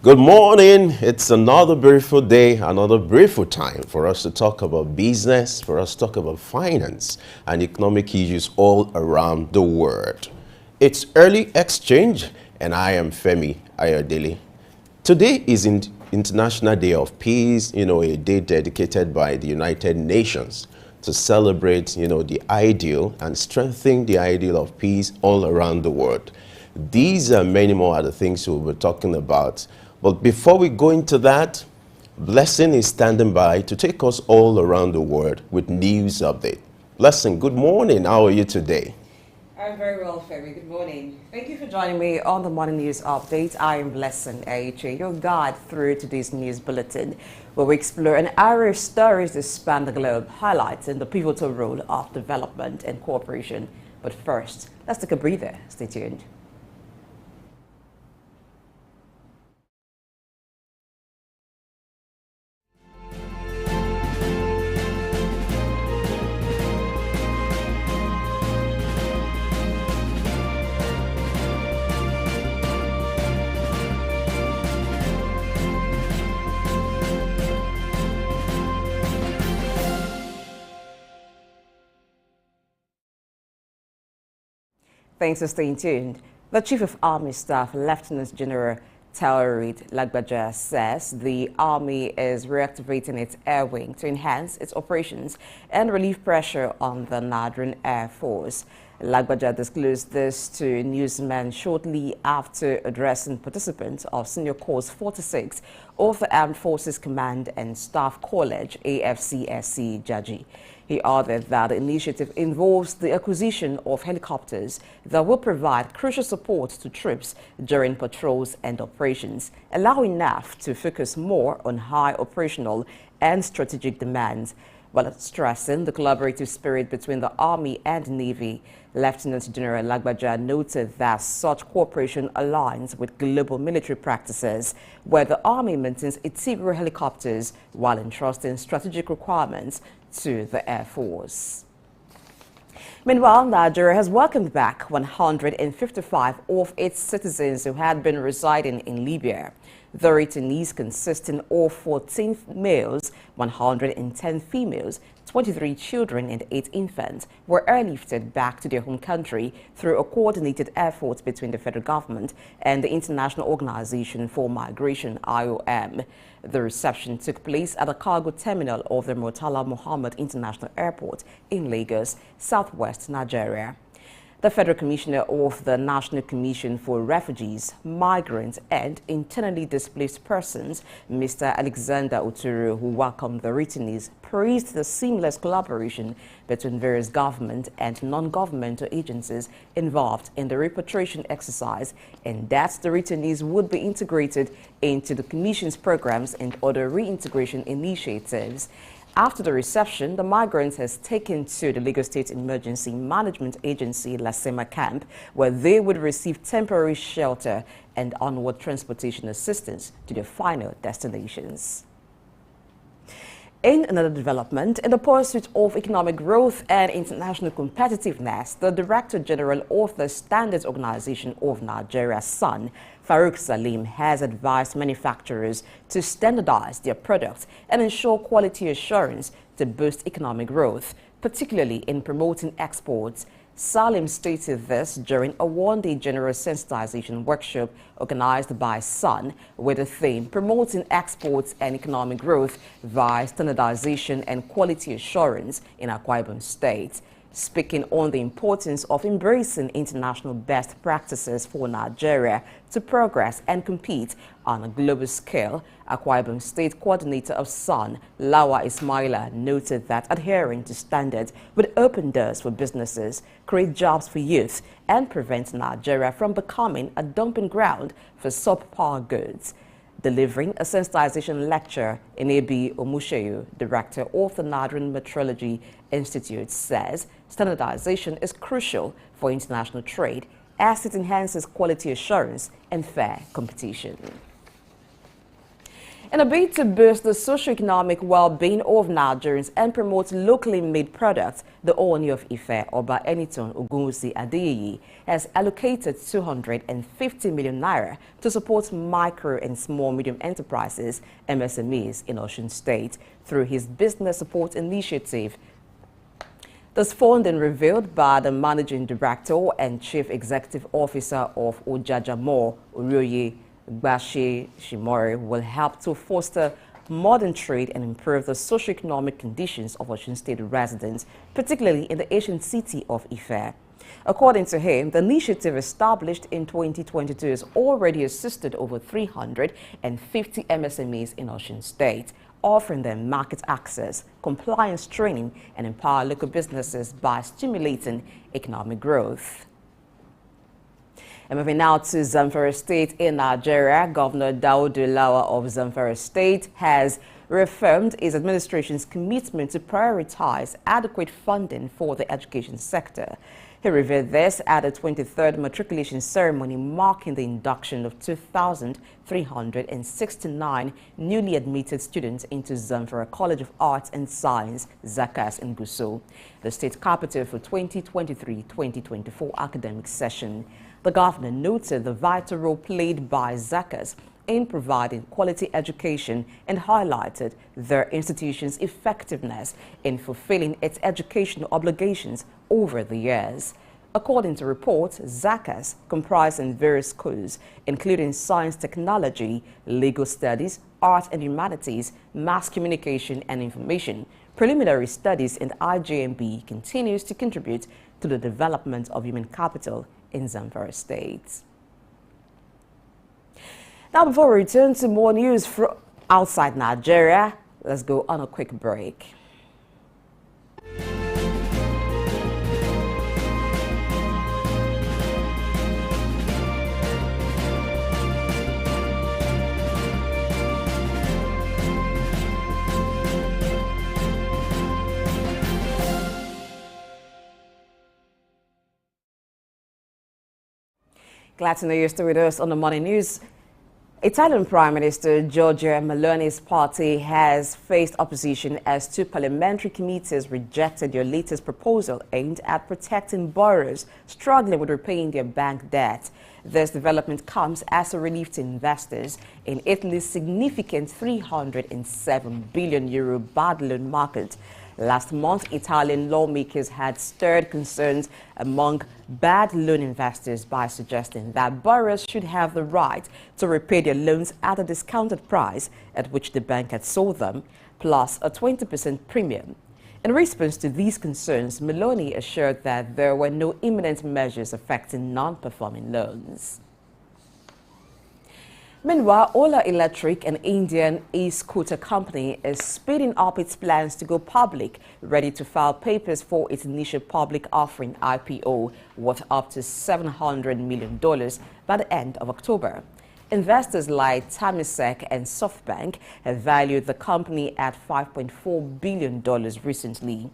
Good morning. It's another beautiful day, another beautiful time for us to talk about business, for us to talk about finance and economic issues all around the world. It's early exchange, and I am Femi Ayodele. Today is International Day of Peace, a day dedicated by the United Nations to celebrate, the ideal and strengthen the ideal of peace all around the world. These are many more other things we'll be talking about. But before we go into that, Blessing is standing by to take us all around the world with news update. Blessing, good morning. How are you today? I'm very well, Femi. Good morning. Thank you for joining me on the Morning News Update. I am Blessing Aiche, your guide through today's news bulletin, where we explore an array of stories that span the globe, highlighting the pivotal role of development and cooperation. But first, let's take a breather. Stay tuned. Thanks for staying tuned. The Chief of Army Staff, Lieutenant General Taoreed Lagbaja, says the Army is reactivating its air wing to enhance its operations and relieve pressure on the Nigerian Air Force. Lagbaja disclosed this to newsmen shortly after addressing participants of Senior Course 46 of the Armed Forces Command and Staff College, AFCSC, Jaji. He added that the initiative involves the acquisition of helicopters that will provide crucial support to troops during patrols and operations, allowing NAF to focus more on high operational and strategic demands. While stressing the collaborative spirit between the Army and Navy, Lieutenant General Lagbaja noted that such cooperation aligns with global military practices, where the Army maintains integral helicopters while entrusting strategic requirements to the Air Force. Meanwhile, Nigeria has welcomed back 155 of its citizens who had been residing in Libya. The returnees, consisting of 14 males, 110 females, 23 children and 8 infants, were airlifted back to their home country through a coordinated effort between the federal government and the International Organization for Migration, IOM. The reception took place at the cargo terminal of the Murtala Muhammad International Airport in Lagos, southwest Nigeria. The Federal Commissioner of the National Commission for Refugees, Migrants and Internally Displaced Persons, Mr. Alexander Uturu, who welcomed the returnees, praised the seamless collaboration between various government and non-governmental agencies involved in the repatriation exercise, and that the returnees would be integrated into the Commission's programs and other reintegration initiatives. After the reception, the migrants has taken to the Lagos State Emergency Management Agency, Lasema Camp, where they would receive temporary shelter and onward transportation assistance to their final destinations. In another development, in the pursuit of economic growth and international competitiveness, the Director General of the Standards Organization of Nigeria, SAN, Farouk Salim, has advised manufacturers to standardize their products and ensure quality assurance to boost economic growth, particularly in promoting exports. Salim stated this during a one-day general sensitization workshop organized by SAN with the theme Promoting Exports and Economic Growth via Standardization and Quality Assurance in Akwa Ibom State. Speaking on the importance of embracing international best practices for Nigeria to progress and compete on a global scale, Akwa Ibom State Coordinator of SAN, Lawa Ismaila, noted that adhering to standards would open doors for businesses, create jobs for youth, and prevent Nigeria from becoming a dumping ground for subpar goods. Delivering a sensitization lecture, Enebi Omusheyu, director of the Nigerian Metrology Institute, says standardization is crucial for international trade as it enhances quality assurance and fair competition. In a bid to boost the socio-economic well-being of Nigerians and promote locally made products, the Ooni of Ife, Oba Eniton Ogunwusi Adeyeye, has allocated 250 million naira to support micro and small medium enterprises, MSMEs, in Osun State through his business support initiative. This funding, revealed by the Managing Director and Chief Executive Officer of Ojajamo, Orioye Gbashi Shimori, will help to foster modern trade and improve the socio-economic conditions of Osun State residents, particularly in the ancient city of Ife. According to him, the initiative established in 2022 has already assisted over 350 MSMEs in Osun State, offering them market access, compliance training, and empower local businesses by stimulating economic growth. And moving now to Zamfara State in Nigeria, Governor Daudu Lawal of Zamfara State has reaffirmed his administration's commitment to prioritize adequate funding for the education sector. He revealed this at the 23rd matriculation ceremony marking the induction of 2,369 newly admitted students into Zamfara College of Arts and Science, Zakas in Gusau, the state capital for 2023-2024 academic session. The governor noted the vital role played by Zakas in providing quality education and highlighted their institution's effectiveness in fulfilling its educational obligations over the years. According to reports, Zakas, comprising various schools, including science technology, legal studies, art and humanities, mass communication and information, preliminary studies, and IJMB, continues to contribute to the development of human capital in Zamfara State. Now, before we return to more news from outside Nigeria, let's go on a quick break. Glad to know you're still with us on the morning news. Italian Prime Minister Giorgia Meloni's party has faced opposition as two parliamentary committees rejected their latest proposal aimed at protecting borrowers struggling with repaying their bank debt. This development comes as a relief to investors in Italy's significant €307 billion bad loan market. Last month, Italian lawmakers had stirred concerns among bad loan investors by suggesting that borrowers should have the right to repay their loans at a discounted price at which the bank had sold them, plus a 20% premium. In response to these concerns, Meloni assured that there were no imminent measures affecting non-performing loans. Meanwhile, Ola Electric, an Indian e-scooter company, is speeding up its plans to go public, ready to file papers for its initial public offering IPO, worth up to $700 million by the end of October. Investors like Temasek and SoftBank have valued the company at $5.4 billion recently.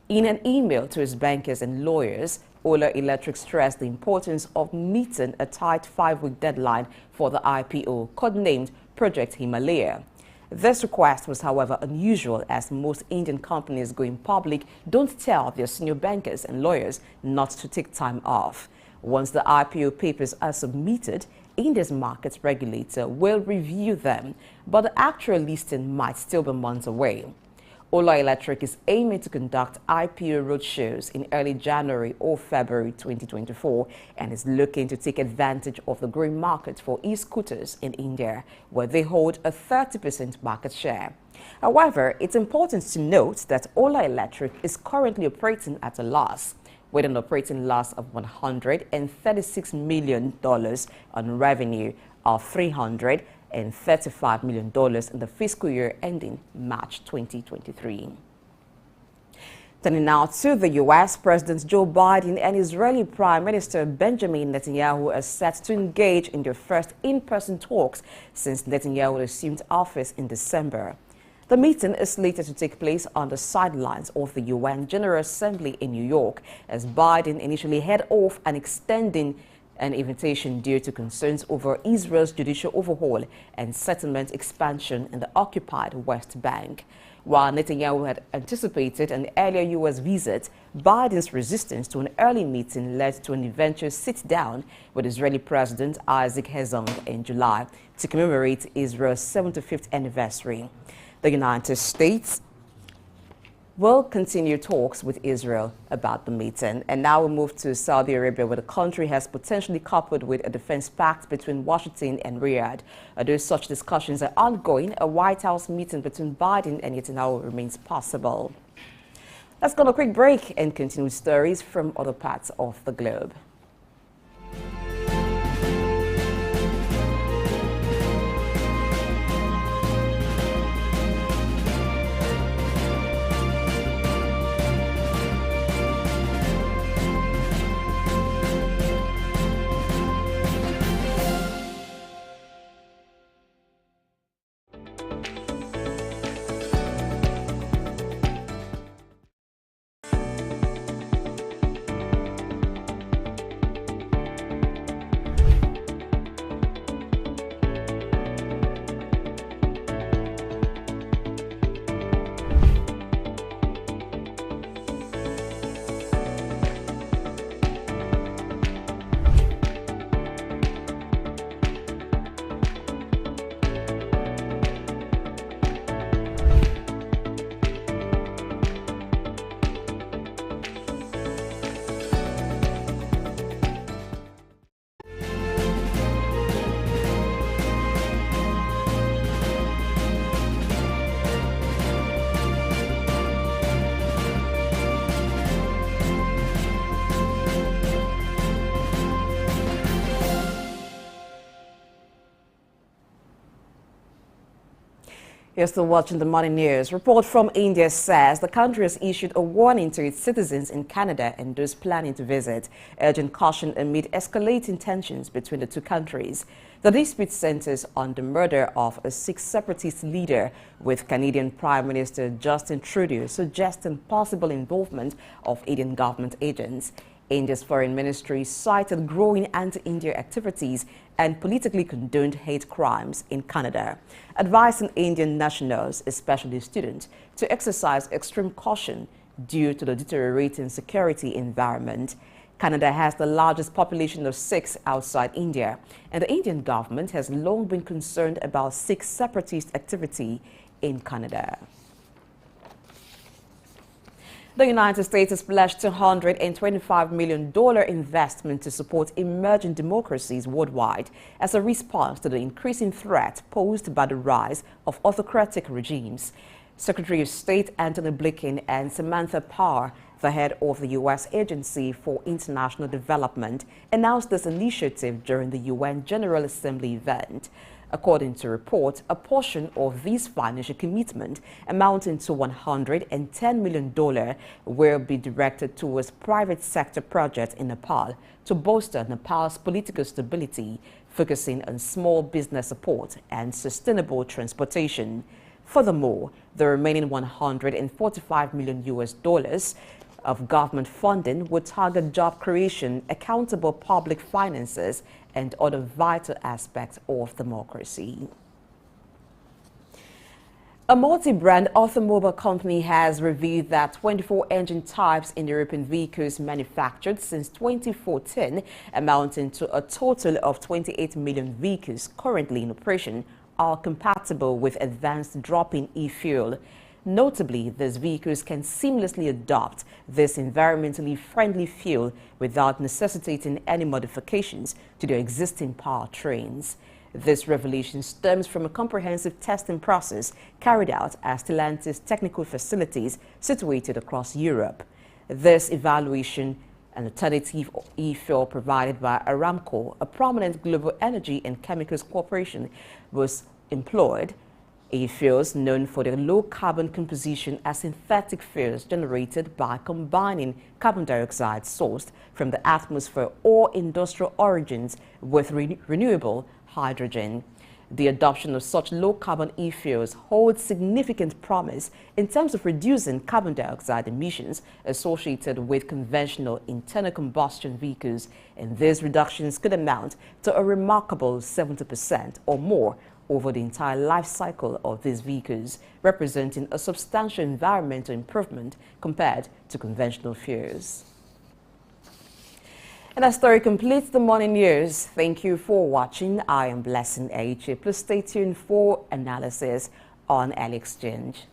In an email to its bankers and lawyers, Ola Electric stressed the importance of meeting a tight 5-week deadline for the IPO, codenamed Project Himalaya. This request was, however, unusual, as most Indian companies going public don't tell their senior bankers and lawyers not to take time off. Once the IPO papers are submitted, India's markets regulator will review them, but the actual listing might still be months away. Ola Electric is aiming to conduct IPO roadshows in early January or February 2024 and is looking to take advantage of the growing market for e-scooters in India, where they hold a 30% market share. However, it's important to note that Ola Electric is currently operating at a loss, with an operating loss of $136 million on revenue of $335 million in the fiscal year ending March 2023. Turning now to the U.S., President Joe Biden and Israeli Prime Minister Benjamin Netanyahu are set to engage in their first in-person talks since Netanyahu assumed office in December. The meeting is slated to take place on the sidelines of the UN General Assembly in New York, as Biden initially head off an extending an invitation due to concerns over Israel's judicial overhaul and settlement expansion in the occupied West Bank. While Netanyahu had anticipated an earlier U.S. visit, Biden's resistance to an early meeting led to an eventual sit-down with Israeli President Isaac Herzog in July to commemorate Israel's 75th anniversary. The United States will continue talks with Israel about the meeting. And now we move to Saudi Arabia, where the country has potentially coupled with a defense pact between Washington and Riyadh. Although such discussions are ongoing, a White House meeting between Biden and Netanyahu remains possible. Let's go on a quick break and continue with stories from other parts of the globe. You're still watching the Morning News. Report from India says the country has issued a warning to its citizens in Canada and those planning to visit, urging caution amid escalating tensions between the two countries. The dispute centers on the murder of a Sikh separatist leader, with Canadian Prime Minister Justin Trudeau suggesting possible involvement of Indian government agents. India's foreign ministry cited growing anti-India activities and politically condoned hate crimes in Canada, advising Indian nationals, especially students, to exercise extreme caution due to the deteriorating security environment. Canada has the largest population of Sikhs outside India, and the Indian government has long been concerned about Sikh separatist activity in Canada. The United States has pledged $225 million investment to support emerging democracies worldwide as a response to the increasing threat posed by the rise of autocratic regimes. Secretary of State Antony Blinken and Samantha Power, the head of the U.S. Agency for International Development, announced this initiative during the UN General Assembly event. According to reports, a portion of this financial commitment, amounting to $110 million, will be directed towards private sector projects in Nepal to bolster Nepal's political stability, focusing on small business support and sustainable transportation. Furthermore, the remaining $145 million of government funding would target job creation, accountable public finances, and other vital aspects of democracy. A multi-brand automobile company has revealed that 24 engine types in European vehicles manufactured since 2014, amounting to a total of 28 million vehicles currently in operation, are compatible with advanced drop-in e-fuel. Notably, these vehicles can seamlessly adopt this environmentally friendly fuel without necessitating any modifications to their existing powertrains. This revelation stems from a comprehensive testing process carried out at Stellantis technical facilities situated across Europe. This evaluation, an alternative e-fuel provided by Aramco, a prominent global energy and chemicals corporation, was employed. E-fuels, known for their low carbon composition, are synthetic fuels generated by combining carbon dioxide sourced from the atmosphere or industrial origins with renewable hydrogen. The adoption of such low-carbon e-fuels holds significant promise in terms of reducing carbon dioxide emissions associated with conventional internal combustion vehicles, and these reductions could amount to a remarkable 70% or more over the entire life cycle of these vehicles, representing a substantial environmental improvement compared to conventional fuels. And that story completes the morning news. Thank you for watching. I am Blessing Aiche. Please stay tuned for analysis on Early Exchange.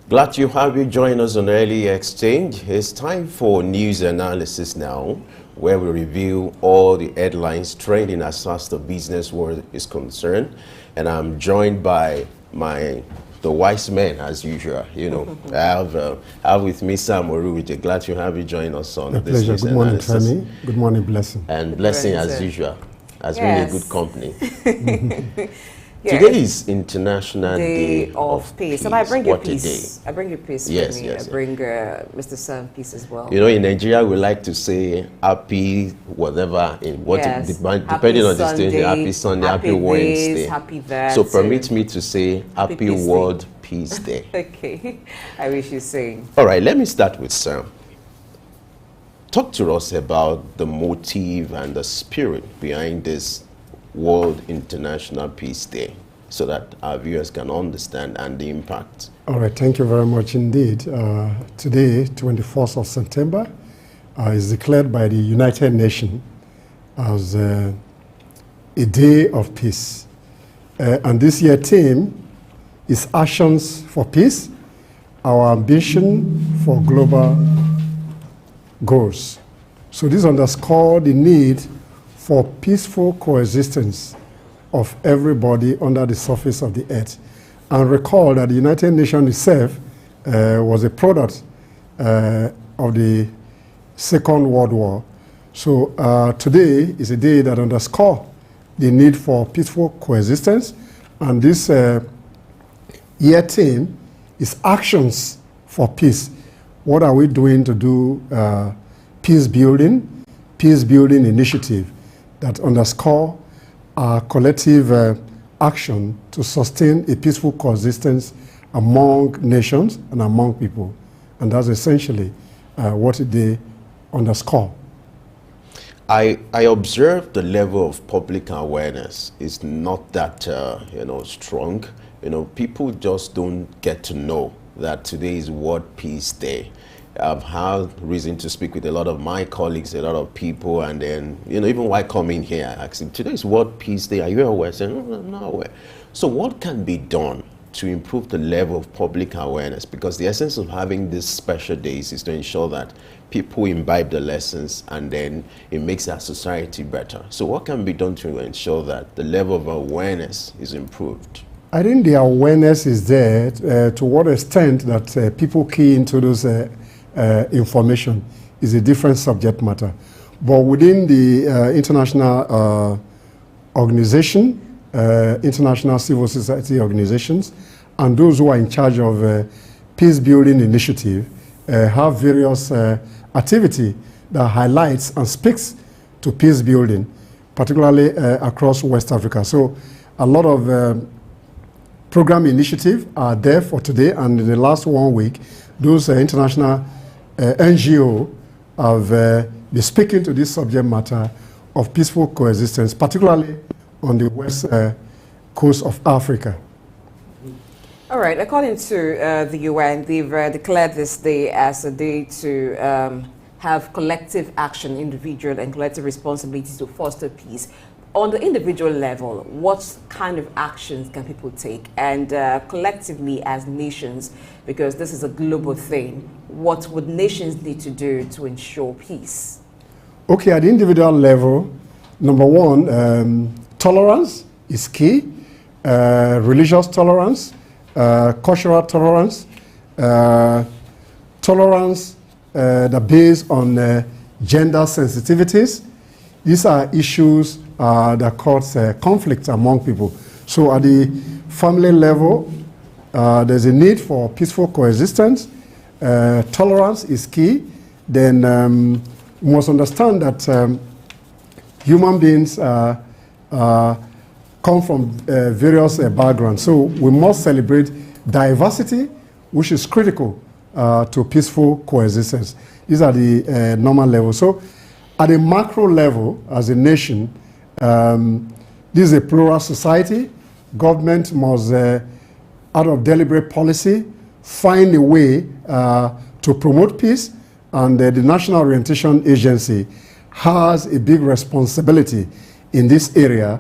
Glad to have you join us on Early Exchange. It's time for news analysis now, where we review all the headlines trending as far as the business world is concerned. And I'm joined by the wise men, as usual. You know, I have with me Sam Oruwije. Glad to have you join us on this pleasure. news Good morning, analysis. Tammy. Good morning, Blessing. And Blessing, as usual, has been a good company. Yes. Today is International Day of Peace. And I bring you What peace. a day. I bring you peace Yes, with me. yes, I bring Mr. Sam peace as well. You know, in Nigeria, we like to say happy whatever, in what Yes. depending on the station, happy Sunday, happy Wednesday. This, happy that. So permit me to say happy Peace World Peace Day. Okay. I wish you sing. All right, let me start with Sam. Talk to us about the motive and the spirit behind this World International Peace Day, so that our viewers can understand and the impact. All right, thank you very much indeed. Today, 24th of September, is declared by the United Nations as a day of peace. And this year's theme is Actions for Peace, our ambition for global goals. So this underscores the need for peaceful coexistence of everybody under the surface of the earth. And recall that the United Nations itself was a product of the Second World War. So today is a day that underscores the need for peaceful coexistence. And this year theme is Actions for Peace. What are we doing to do peace building initiative that underscore our collective action to sustain a peaceful coexistence among nations and among people. And that's essentially what they underscore. I observe the level of public awareness is not that strong. People just don't get to know that today is World Peace Day. I've had reason to speak with a lot of my colleagues, a lot of people, and then, even while coming here, I asked them, today is World Peace Day, are you aware? I said, no, I'm not aware. So what can be done to improve the level of public awareness? Because the essence of having these special days is to ensure that people imbibe the lessons, and then it makes our society better. So what can be done to ensure that the level of awareness is improved? I think the awareness is there. To what extent that people key into those information is a different subject matter. But within the international organization, international civil society organizations, and those who are in charge of peace building initiative have various activity that highlights and speaks to peace building, particularly across West Africa. So a lot of program initiatives are there for today, and in the last 1 week, those international NGO have been speaking to this subject matter of peaceful coexistence, particularly on the west coast of Africa. All right, according to the UN, they've declared this day as a day to have collective action, individual and collective responsibility to foster peace. On the individual level, what kind of actions can people take? And collectively as nations, because this is a global thing, what would nations need to do to ensure peace? Okay, at the individual level, number one, tolerance is key. Religious tolerance, cultural tolerance, tolerance that based on gender sensitivities. These are issues that cause conflict among people. So at the family level, there's a need for peaceful coexistence. Tolerance is key. Then we must understand that human beings come from various backgrounds. So we must celebrate diversity, which is critical to peaceful coexistence. These are the normal levels. So at a macro level, as a nation, this is a plural society. Government must, out of deliberate policy, find a way to promote peace, and the National Orientation Agency has a big responsibility in this area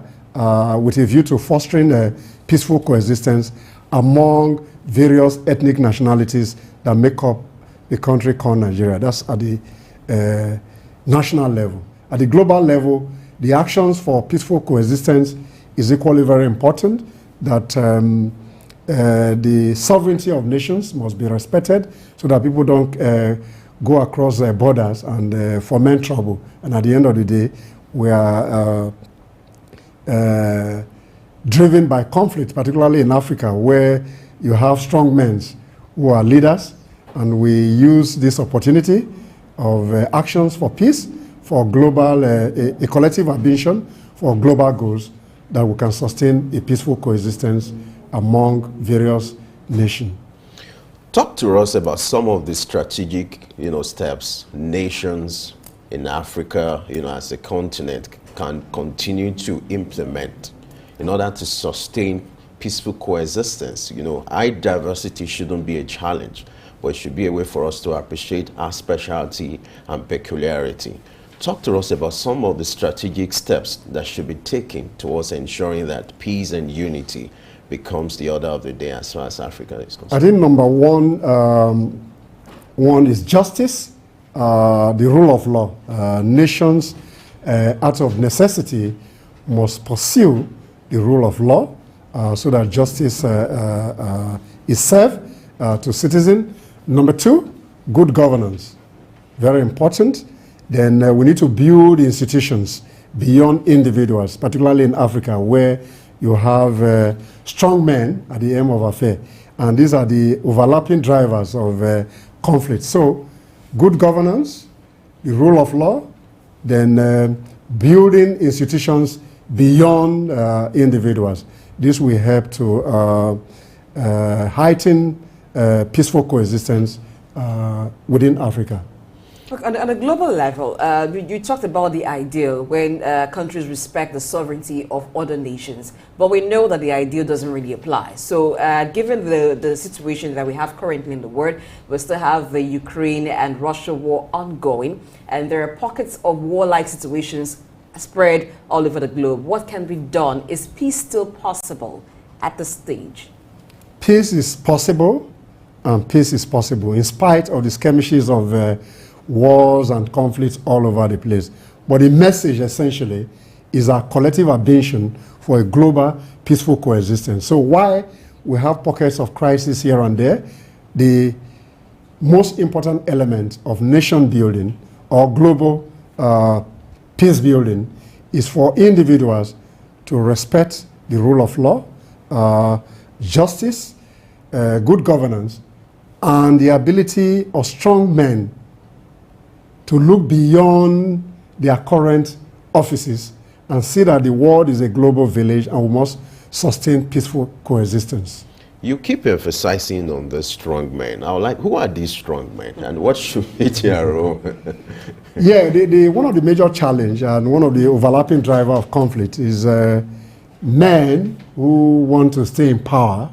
with a view to fostering peaceful coexistence among various ethnic nationalities that make up the country called Nigeria. That's at the national level. At the global level, the actions for peaceful coexistence is equally very important, that the sovereignty of nations must be respected so that people don't go across borders and foment trouble. And at the end of the day, we are driven by conflict, particularly in Africa, where you have strong men who are leaders, and we use this opportunity of actions for peace, for global, a collective ambition for global goals, that we can sustain a peaceful coexistence among various nations. Talk to us about some of the strategic, steps nations in Africa, as a continent, can continue to implement in order to sustain peaceful coexistence. Diversity shouldn't be a challenge, but it should be a way for us to appreciate our specialty and peculiarity. Talk to us about some of the strategic steps that should be taken towards ensuring that peace and unity becomes the order of the day as far as Africa is concerned. I think number one is justice, the rule of law. Nations, out of necessity, must pursue the rule of law so that justice is served to citizens. Number two, good governance, very important. Then we need to build institutions beyond individuals, particularly in Africa, where you have strong men at the end of affair. And these are the overlapping drivers of conflict. So good governance, the rule of law, then building institutions beyond individuals. this will help to heighten peaceful coexistence within Africa. Look, on a global level, you talked about the ideal when countries respect the sovereignty of other nations, but we know that the ideal doesn't really apply. So given the situation that we have currently in the world, we still have the Ukraine and Russia war ongoing, and there are pockets of warlike situations spread all over the globe. What can be done? Is peace still possible at this stage? Peace is possible, and peace is possible in spite of the skirmishes of wars and conflicts all over the place. But the message essentially is our collective ambition for a global peaceful coexistence. So while we have pockets of crisis here and there, the most important element of nation building or global peace building is for individuals to respect the rule of law, justice, good governance, and the ability of strong men to look beyond their current offices and see that the world is a global village and we must sustain peaceful coexistence. You keep emphasizing on the strong men. I would like, who are these strong men and what should be their role? Yeah, one of the major challenges and one of the overlapping driver of conflict is men who want to stay in power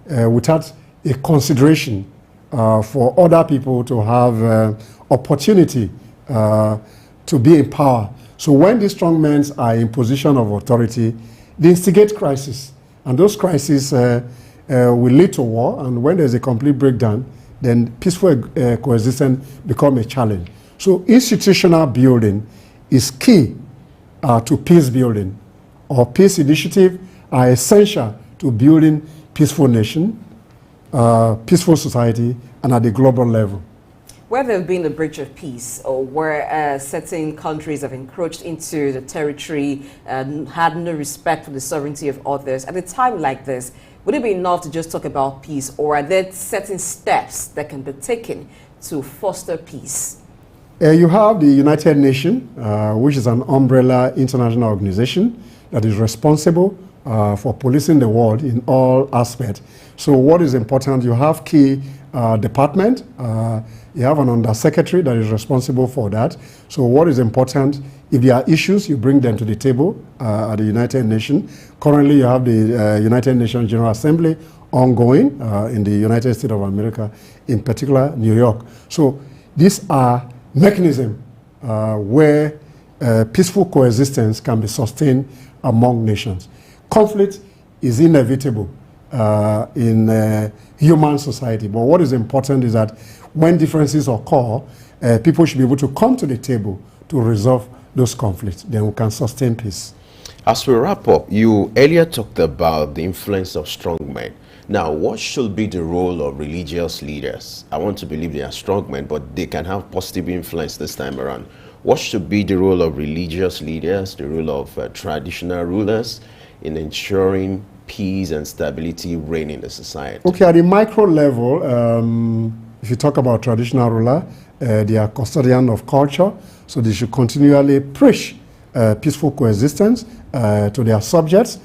without a consideration for other people to have opportunity to be in power. So when these strong men are in position of authority, they instigate crisis. And those crises will lead to war. And when there's a complete breakdown, then peaceful coexistence becomes a challenge. So institutional building is key to peace building. Or peace initiatives are essential to building peaceful nation, peaceful society, and at the global level. Where there have been a breach of peace or where certain countries have encroached into the territory and had no respect for the sovereignty of others, at a time like this, would it be enough to just talk about peace, or are there certain steps that can be taken to foster peace? You have the United Nations, which is an umbrella international organization that is responsible for policing the world in all aspects. So what is important, you have key department, you have an undersecretary that is responsible for that. So what is important, if there are issues, you bring them to the table at the United Nations. Currently, you have the United Nations General Assembly ongoing in the United States of America, in particular, New York. So these are mechanisms where peaceful coexistence can be sustained among nations. Conflict is inevitable in human society, but what is important is that when differences occur, people should be able to come to the table to resolve those conflicts. Then we can sustain peace. As we wrap up, you earlier talked about the influence of strong men. Now, what should be the role of religious leaders? I want to believe they are strong men, but they can have positive influence this time around. What should be the role of religious leaders, the role of traditional rulers in ensuring peace and stability reign in the society? Okay, at the micro level, if you talk about traditional ruler, they are custodian of culture, so they should continually preach peaceful coexistence to their subjects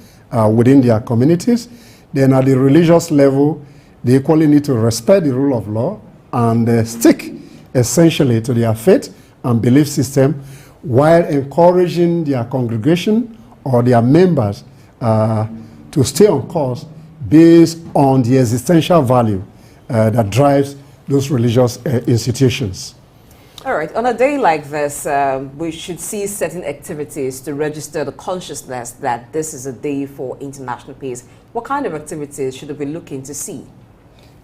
within their communities. Then at the religious level, they equally need to respect the rule of law and stick essentially to their faith and belief system while encouraging their congregation or their members to stay on course based on the existential value that drives those religious institutions. All right, on a day like this, we should see certain activities to register the consciousness that this is a day for international peace. What kind of activities should we be looking to see?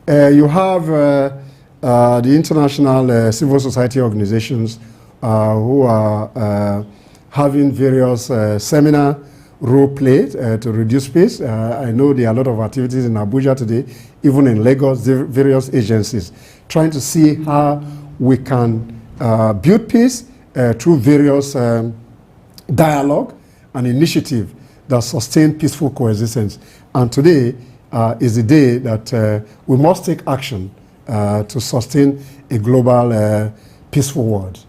You have the international civil society organizations who are having various seminar role played to reduce peace. I know there are a lot of activities in Abuja today, even in Lagos, various agencies, trying to see how we can build peace through various dialogue and initiative that sustain peaceful coexistence. And today is the day that we must take action to sustain a global peaceful world.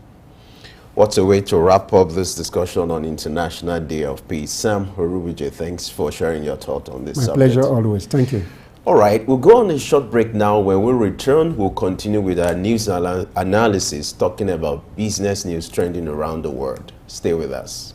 What a way to wrap up this discussion on International Day of Peace. Sam Horubije, thanks for sharing your thought on this subject. My pleasure always. Thank you. All right, we'll go on a short break now. When we return, we'll continue with our news analysis, talking about business news trending around the world. Stay with us.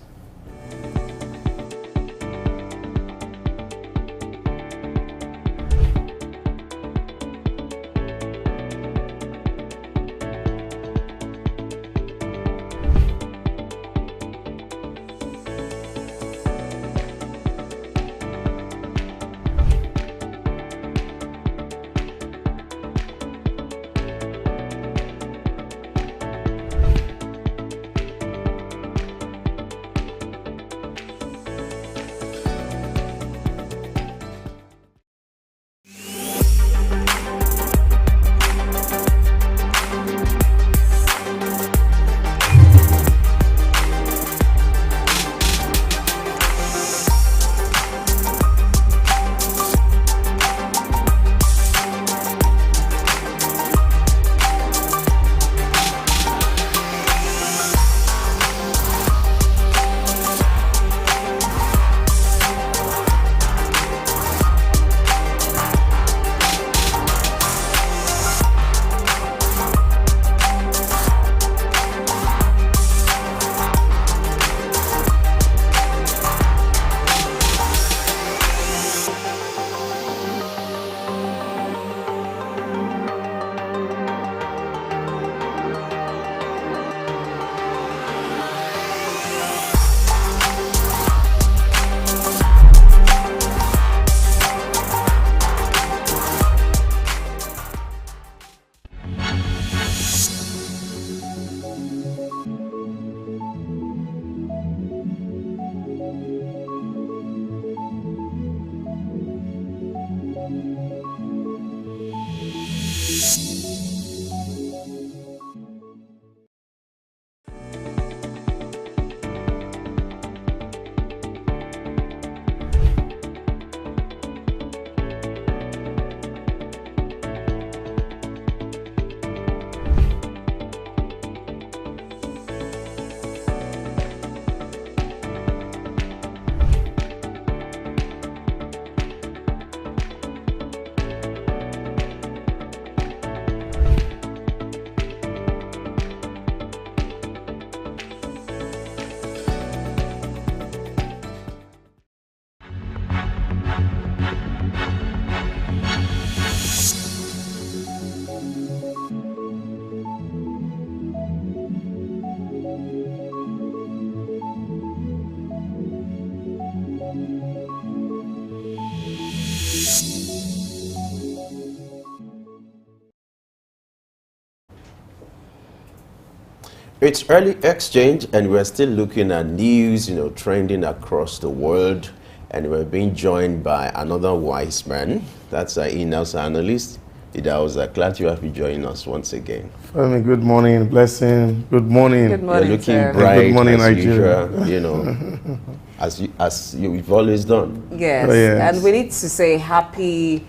It's early exchange, and we're still looking at news, trending across the world. And we're being joined by another wise man. That's our in-house analyst. Idauza, glad you have been joining us once again. Good morning, blessing. Good morning. Good morning, You're looking sir. bright, Good morning, as Nigeria. usual, as you've always done. Yes. Oh, yes. And we need to say happy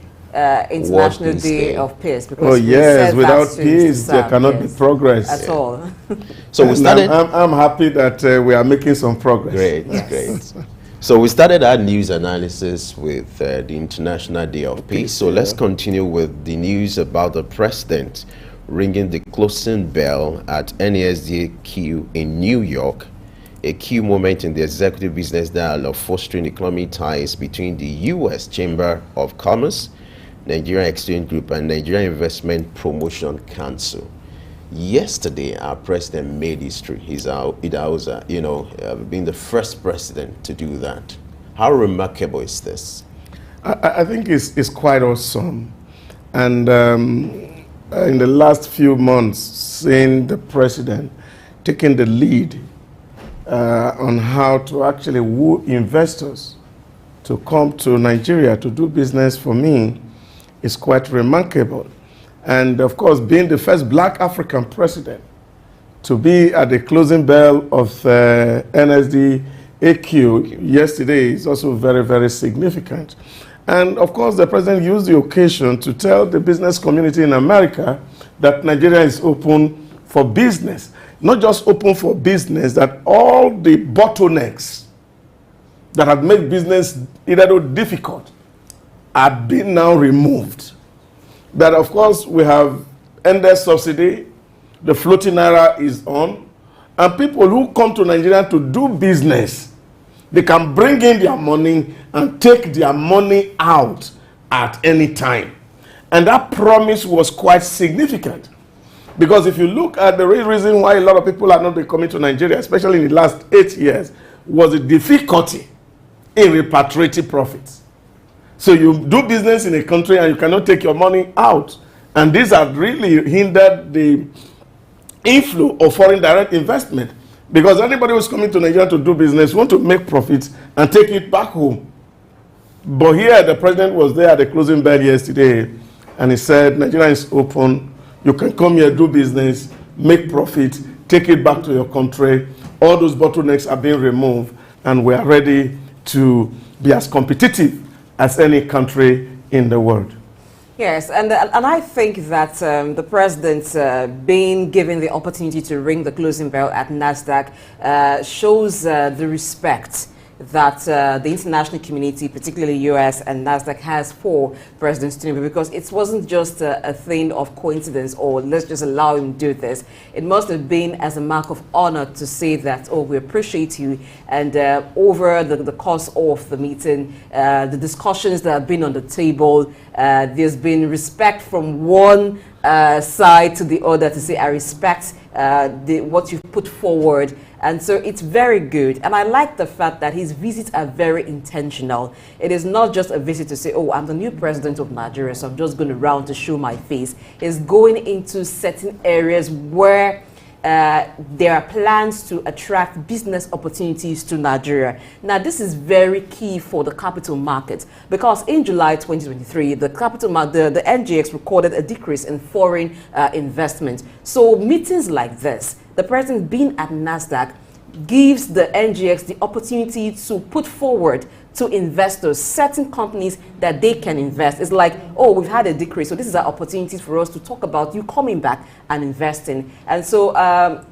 International Peace Day Day. of Peace. Because Oh we yes, said without that to peace there Sam, cannot be yes, progress. at all. So we And started. I'm happy that we are making some progress. Great, Yes. great. So we started our news analysis with the International Day of Peace. So let's continue with the news about the president ringing the closing bell at NASDQ in New York, a key moment in the executive business dialogue fostering economic ties between the U.S. Chamber of Commerce, Nigerian Exchange Group, and Nigerian Investment Promotion Council. Yesterday, our president made history. Idauza, being the first president to do that. How remarkable is this? I think it's quite awesome. And in the last few months, seeing the president taking the lead on how to actually woo investors to come to Nigeria to do business, for me is quite remarkable. And of course, being the first black African president to be at the closing bell of NSDAQ yesterday is also very, very significant. And of course, the president used the occasion to tell the business community in America that Nigeria is open for business. not just open for business, that all the bottlenecks that have made business either difficult are being now removed. That, of course, we have ended subsidy, the floating naira is on, and people who come to Nigeria to do business, they can bring in their money and take their money out at any time. And that promise was quite significant. Because if you look at the real reason why a lot of people are not coming to Nigeria, especially in the last 8 years, was the difficulty in repatriating profits. So you do business in a country and you cannot take your money out. And these have really hindered the inflow of foreign direct investment. Because anybody who's coming to Nigeria to do business want to make profits and take it back home. But here the president was there at the closing bell yesterday and he said, Nigeria is open. You can come here, do business, make profit, take it back to your country. All those bottlenecks are being removed and we are ready to be as competitive as any country in the world. Yes, and I think that the president being given the opportunity to ring the closing bell at NASDAQ shows the respect that the international community, particularly US and NASDAQ, has for President Tinubu, because it wasn't just a thing of coincidence or let's just allow him to do this. It must have been as a mark of honor to say that, oh, we appreciate you. And over the course of the meeting, the discussions that have been on the table, there's been respect from one side to the other to say, I respect what you've put forward. And so it's very good. And I like the fact that his visits are very intentional. It is not just a visit to say, oh, I'm the new president of Nigeria, so I'm just going around to show my face. He's going into certain areas where there are plans to attract business opportunities to Nigeria. Now, this is very key for the capital market because in July 2023, the capital market, the NGX recorded a decrease in foreign investment. So meetings like this, the president being at NASDAQ, gives the NGX the opportunity to put forward to investors certain companies that they can invest. It's like, oh, we've had a decrease, so this is an opportunity for us to talk about you coming back and investing. And so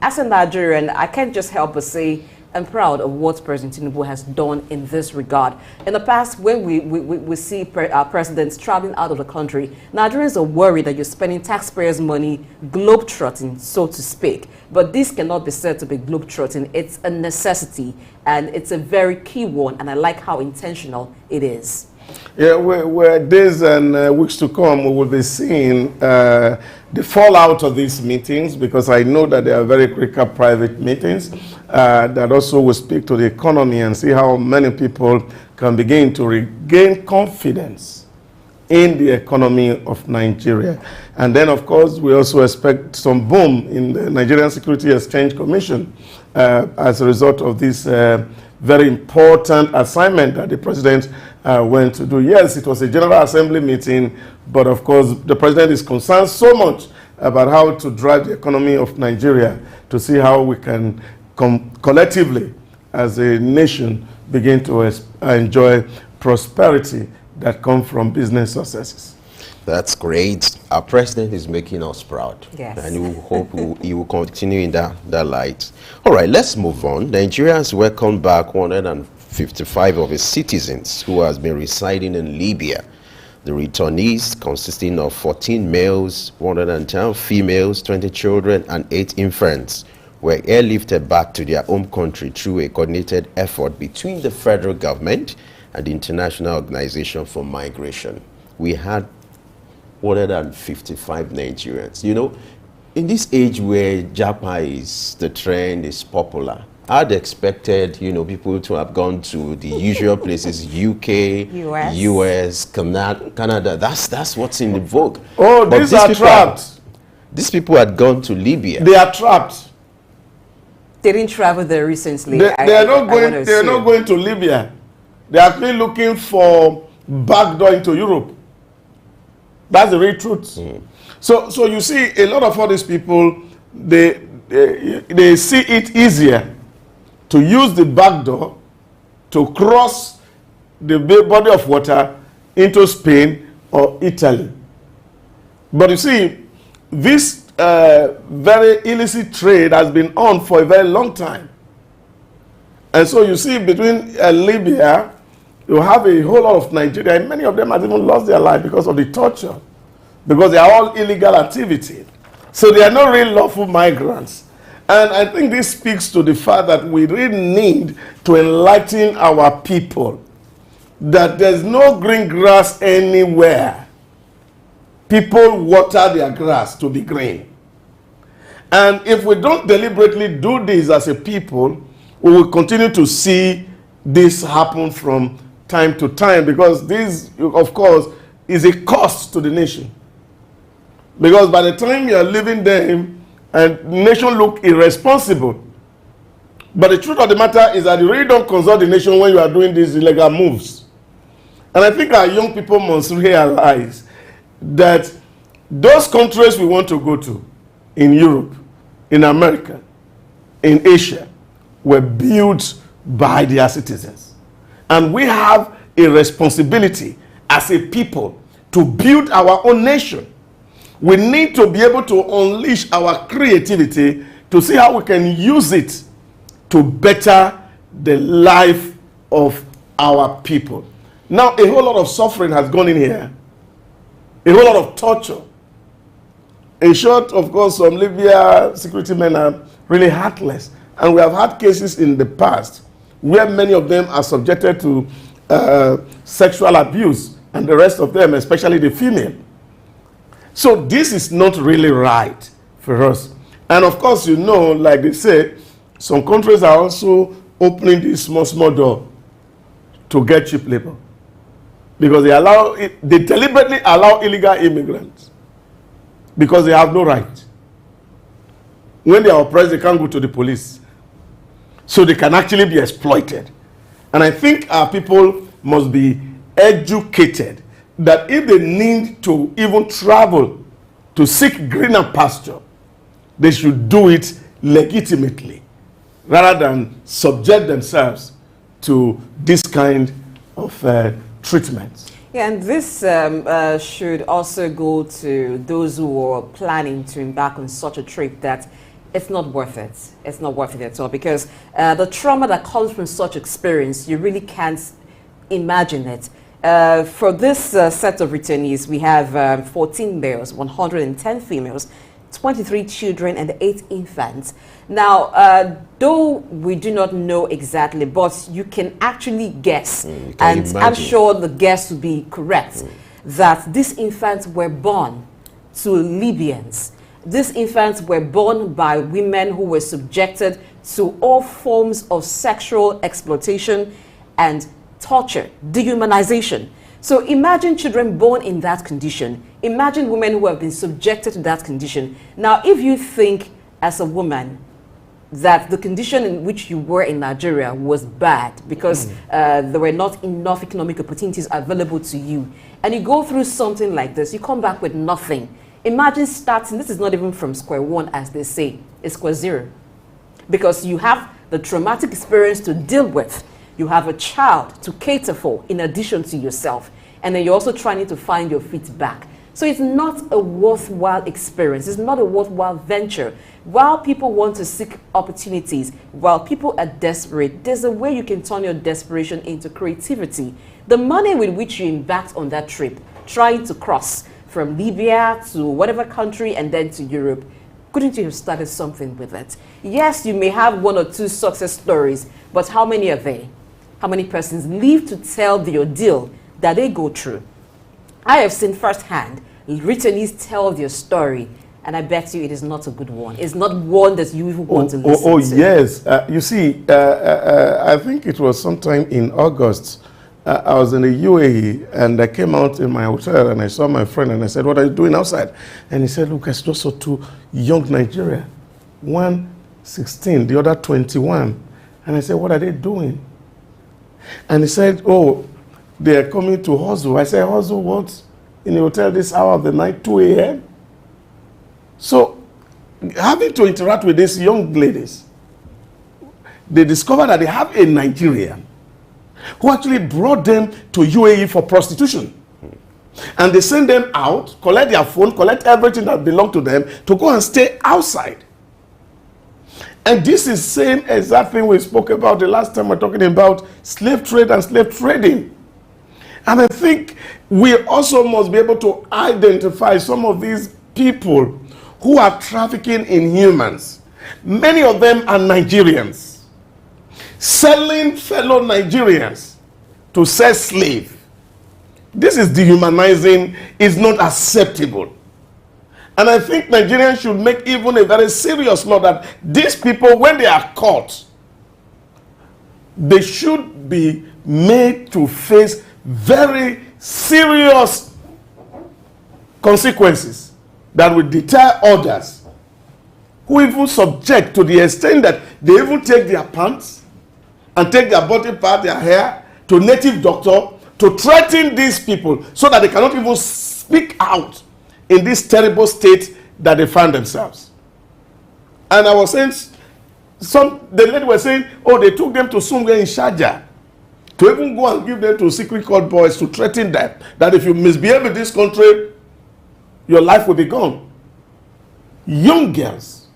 as a Nigerian, I can't just help but say I'm proud of what President Tinubu has done in this regard. In the past, when we see our presidents traveling out of the country, Nigerians are worried that you're spending taxpayers' money globetrotting, so to speak. But this cannot be said to be globetrotting. It's a necessity, and it's a very key one, and I like how intentional it is. Yeah, we're days and weeks to come, we will be seeing the fallout of these meetings, because I know that they are very critical private meetings that also will speak to the economy and see how many people can begin to regain confidence in the economy of Nigeria. And then, of course, we also expect some boom in the Nigerian Security Exchange Commission as a result of this very important assignment that the president went to do. Yes, it was a General Assembly meeting, but of course, the president is concerned so much about how to drive the economy of Nigeria to see how we can collectively, as a nation, begin to enjoy prosperity that comes from business successes. That's great. Our president is making us proud. Yes. And we hope he will continue in that light. All right, let's move on. Nigeria has welcomed back 155 of its citizens who has been residing in Libya. The returnees, consisting of 14 males, 110 females, 20 children, and 8 infants, were airlifted back to their home country through a coordinated effort between the federal government and the International Organization for Migration. We had 155 Nigerians. You know, in this age where Japa is the trend, is popular, I'd expected, you know, people to have gone to the usual places, UK, US, Canada. That's what's in the vogue. Oh, but these are trapped. These people had gone to Libya. They are trapped. They didn't travel there recently. They are not going to Libya. They are actually looking for backdoor into Europe. That's the real truth. So you see, a lot of all these people, they see it easier to use the back door to cross the body of water into Spain or Italy. But you see, this very illicit trade has been on for a very long time. And so you see between Libya, you have a whole lot of Nigeria, and many of them have even lost their life because of the torture, because they are all illegal activity. So they are not really lawful migrants. And I think this speaks to the fact that we really need to enlighten our people that there's no green grass anywhere. People water their grass to be green. And if we don't deliberately do this as a people, we will continue to see this happen from time to time, because this, of course, is a cost to the nation. Because by the time you are living there and the nation look irresponsible, but the truth of the matter is that you really don't consult the nation when you are doing these illegal moves. And I think our young people must realize that those countries we want to go to, in Europe, in America, in Asia, were built by their citizens. And we have a responsibility as a people to build our own nation. We need to be able to unleash our creativity to see how we can use it to better the life of our people. Now, a whole lot of suffering has gone in here. A whole lot of torture. In short, of course, some Libya security men are really heartless. And we have had cases in the past where many of them are subjected to sexual abuse, and the rest of them, especially the female. So this is not really right for us. And of course, you know, like they say, some countries are also opening this small door to get cheap labor, because they deliberately allow illegal immigrants because they have no right. When they are oppressed, they can't go to the police. So they can actually be exploited. And I think our people must be educated that if they need to even travel to seek greener pasture, they should do it legitimately, rather than subject themselves to this kind of treatment. Yeah, and this should also go to those who are planning to embark on such a trip, that it's not worth it. It's not worth it at all, because the trauma that comes from such experience, you really can't imagine it. For this set of returnees, we have 14 males, 110 females, 23 children, and 8 infants. Now, though we do not know exactly, but you can actually guess, and imagine. I'm sure the guess will be correct, that these infants were born to Libyans. These infants were born by women who were subjected to all forms of sexual exploitation and torture, dehumanization. So imagine children born in that condition. Imagine women who have been subjected to that condition. Now, if you think as a woman that the condition in which you were in Nigeria was bad because there were not enough economic opportunities available to you, and you go through something like this, you come back with nothing. Imagine starting, this is not even from square one, as they say, it's square zero. Because you have the traumatic experience to deal with. You have a child to cater for in addition to yourself. And then you're also trying to find your feet back. So it's not a worthwhile experience. It's not a worthwhile venture. While people want to seek opportunities, while people are desperate, there's a way you can turn your desperation into creativity. The money with which you embarked on that trip, trying to cross from Libya to whatever country and then to Europe, couldn't you have started something with it? Yes, you may have 1 or 2 success stories, but how many are they? How many persons live to tell the ordeal that they go through? I have seen firsthand returnees tell their story, and I bet you it is not a good one. It's not one that you even want to listen to. Yes. You see, I think it was sometime in August. I was in the UAE, and I came out in my hotel, and I saw my friend, and I said, "What are you doing outside?" And he said, "Look, I just saw 2 young Nigerians, one 16, the other 21. And I said, "What are they doing?" And he said, "Oh, they are coming to hustle." I said, "Hustle what? In a hotel this hour of the night, 2 a.m.? So, having to interact with these young ladies, they discovered that they have a Nigerian who actually brought them to UAE for prostitution. And they send them out, collect their phone, collect everything that belongs to them to go and stay outside. And this is the same exact thing we spoke about the last time we're talking about slave trade and slave trading. And I think we also must be able to identify some of these people who are trafficking in humans. Many of them are Nigerians, selling fellow Nigerians to sell slaves. This is dehumanizing, is not acceptable. And I think Nigerians should make even a very serious law that these people, when they are caught, they should be made to face very serious consequences that will deter others who even subject to the extent that they even take their pants and take their body part, their hair, to native doctor to threaten these people so that they cannot even speak out in this terrible state that they find themselves. And I was saying, the lady was saying, oh, they took them to somewhere in Sharjah to even go and give them to secret court boys to threaten them that if you misbehave in this country, your life will be gone. Young girls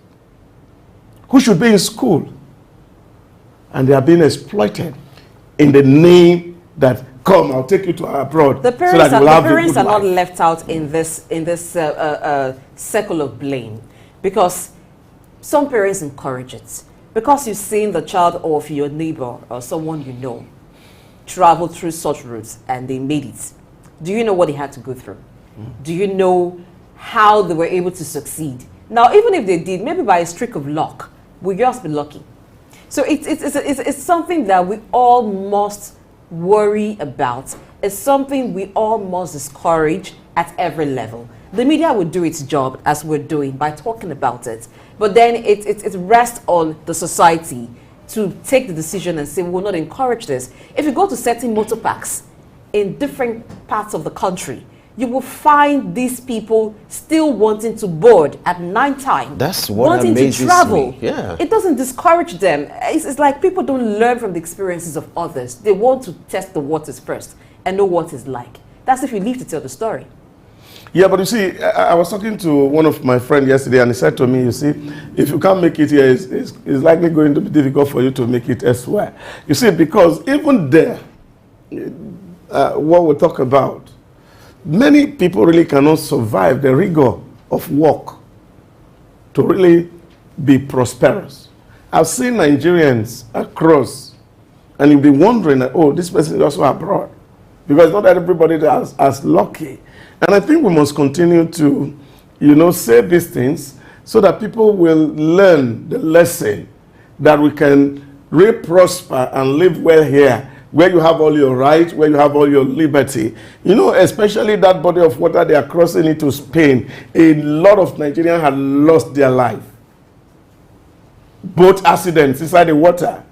who should be in school, and they are being exploited in the name that, come, I'll take you to abroad. The parents, so that are not left out in this circle of blame, because some parents encourage it. Because you've seen the child of your neighbor or someone you know travel through such routes and they made it. Do you know what they had to go through? Do you know how they were able to succeed? Now, even if they did, maybe by a streak of luck, we'll just be lucky. So it's something that we all must worry about. It's something we all must discourage at every level. The media will do its job, as we're doing, by talking about it. But then it rests on the society to take the decision and say, we will not encourage this. If you go to certain motor parks in different parts of the country, you will find these people still wanting to board at nighttime. That's what wanting amazes to travel. me. Yeah. It doesn't discourage them. It's like people don't learn from the experiences of others. They want to test the waters first and know what it's like. That's if you live to tell the story. Yeah, but you see, I was talking to one of my friends yesterday, and he said to me, you see, if you can't make it here, it's likely going to be difficult for you to make it elsewhere. You see, because even there, what we talk about, many people really cannot survive the rigor of work to really be prosperous. I've seen Nigerians across, and you'll be wondering, oh, this person is also abroad, because not everybody is as lucky. And I think we must continue to, say these things so that people will learn the lesson that we can really prosper and live well here, where you have all your rights, where you have all your liberty. Especially that body of water they are crossing into Spain, a lot of Nigerians have lost their life. Boat accidents inside the water.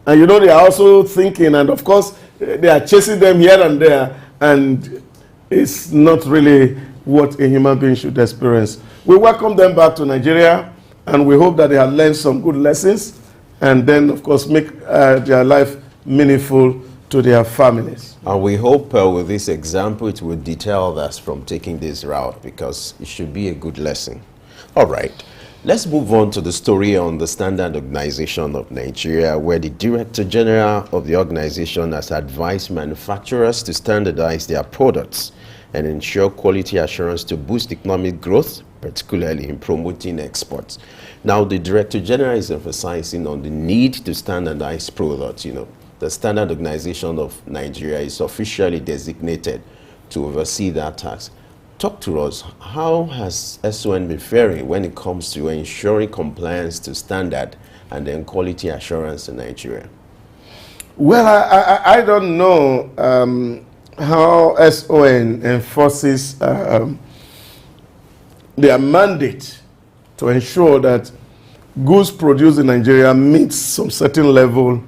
And they are also thinking, and of course, they are chasing them here and there, and it's not really what a human being should experience. We welcome them back to Nigeria, and we hope that they have learned some good lessons, and then, of course, make their life meaningful to their families. And we hope with this example, it will deter others from taking this route, because it should be a good lesson. All right. Let's move on to the story on the Standard Organization of Nigeria, where the Director General of the organization has advised manufacturers to standardize their products and ensure quality assurance to boost economic growth, particularly in promoting exports. Now, the Director General is emphasizing on the need to standardize products. The Standard Organization of Nigeria is officially designated to oversee that task. Talk to us, how has SON been faring when it comes to ensuring compliance to standard and then quality assurance in Nigeria? Well, I don't know how SON enforces their mandate to ensure that goods produced in Nigeria meets some certain level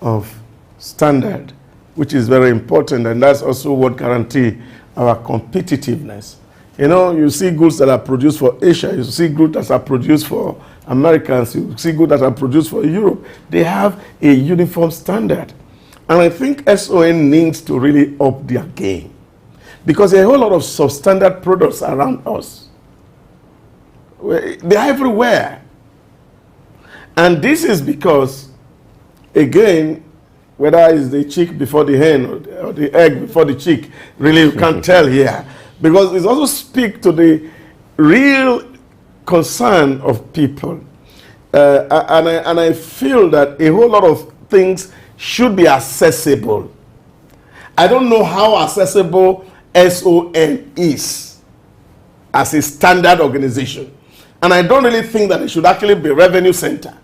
of standard, which is very important, and that's also what guarantees our competitiveness. You see goods that are produced for Asia, you see goods that are produced for Americans, you see goods that are produced for Europe. They have a uniform standard. And I think SON needs to really up their game. because there are a whole lot of substandard products around us. They are everywhere. And this is because, again, whether it's the chick before the hen or the egg before the chick, really you can't tell here. Because it also speaks to the real concern of people. And I feel that a whole lot of things should be accessible. I don't know how accessible SON is as a standard organization. And I don't really think that it should actually be a revenue center.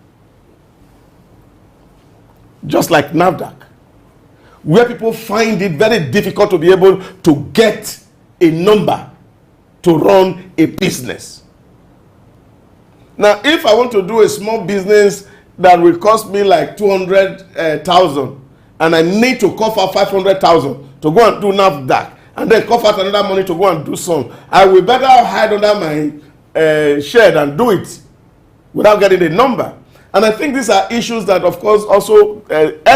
Just like NAFDAC, where people find it very difficult to be able to get a number to run a business. Now, if I want to do a small business that will cost me like 200,000 and I need to cough out 500,000 to go and do NAFDAC and then cough out another money to go and do some, I will better hide under my shed and do it without getting a number. And I think these are issues that, of course, also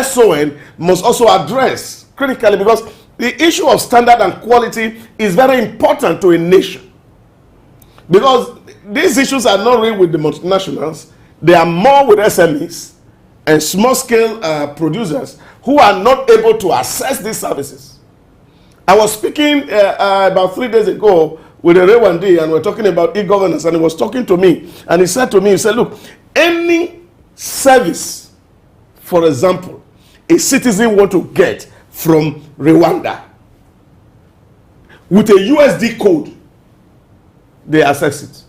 SON must also address critically, because the issue of standard and quality is very important to a nation. Because these issues are not really with the multinationals. They are more with SMEs and small-scale producers who are not able to access these services. I was speaking about 3 days ago with a Rwandi, and we're talking about e-governance, and he was talking to me, and he said to me, he said, look, any service, for example, a citizen want to get from Rwanda with a USD code, they access it.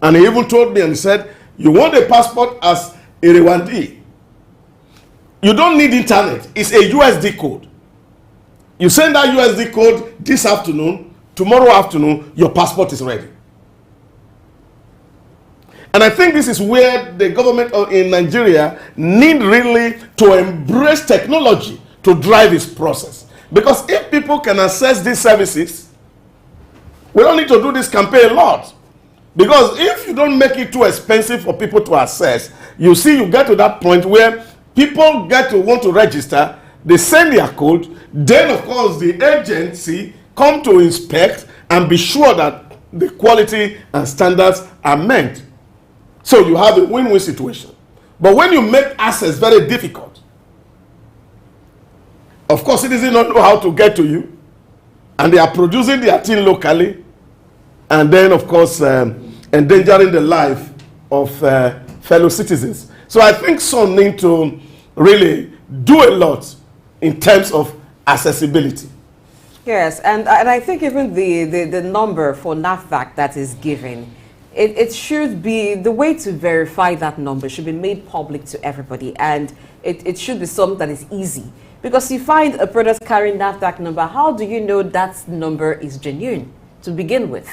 And he even told me and he said, you want a passport as a Rwandi, you don't need internet, it's a USD code. You send that USD code this afternoon, tomorrow afternoon, your passport is ready. And I think this is where the government in Nigeria need really to embrace technology to drive this process. Because if people can access these services, we don't need to do this campaign a lot. Because if you don't make it too expensive for people to access, you see you get to that point where people get to want to register, they send their code, then of course the agency come to inspect and be sure that the quality and standards are met. So you have a win-win situation. But when you make access very difficult, of course citizens don't know how to get to you, and they are producing their thing locally, and then of course endangering the life of fellow citizens. So I think some need to really do a lot in terms of accessibility. Yes, and I think even the number for NAFDAC that is given, it should be, the way to verify that number should be made public to everybody, and it should be something that is easy. Because you find a product carrying NAFDAC number, how do you know that number is genuine to begin with?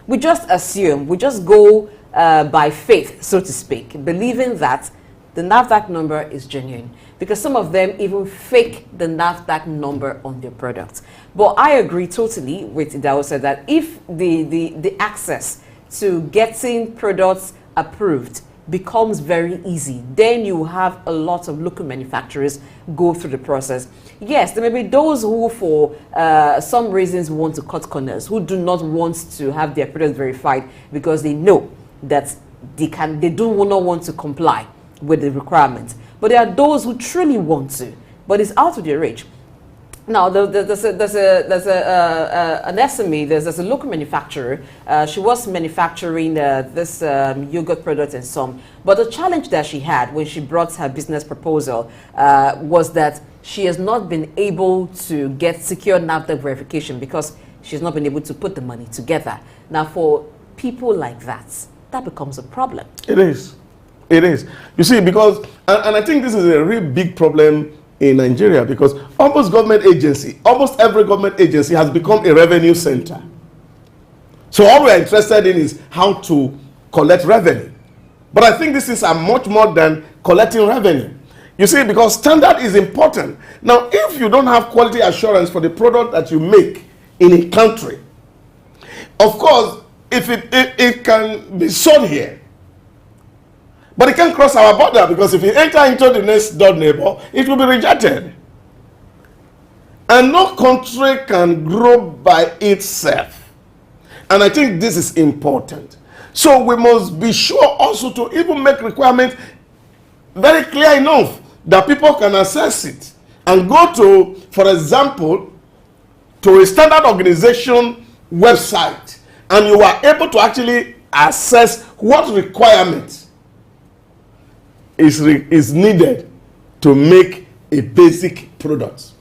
We just assume, we just go by faith, so to speak, believing that the NAFDAC number is genuine. Because some of them even fake the NAFDAC number on their products. But I agree totally with Idahosa that if the access to getting products approved becomes very easy, then you have a lot of local manufacturers go through the process. Yes, there may be those who for some reasons want to cut corners, who do not want to have their products verified because they know that they do not want to comply with the requirements. But there are those who truly want to, but it's out of their reach. Now, there's an SME, there's a local manufacturer. She was manufacturing this yogurt product and some. But the challenge that she had when she brought her business proposal was that she has not been able to get secure NAFDAC verification because she's not been able to put the money together. Now, for people like that, that becomes a problem. It is. It is. You see, because, and I think this is a really big problem in Nigeria, because almost every government agency has become a revenue center. So all we are interested in is how to collect revenue. But I think this is much more than collecting revenue. You see, because standard is important. Now, if you don't have quality assurance for the product that you make in a country, of course, if it can be sold here, but it can't cross our border, because if you enter into the next door neighbor, it will be rejected. And no country can grow by itself. And I think this is important. So we must be sure also to even make requirements very clear enough that people can access it. And go to, for example, to a standard organization website, and you are able to actually assess what requirements is needed to make a basic product.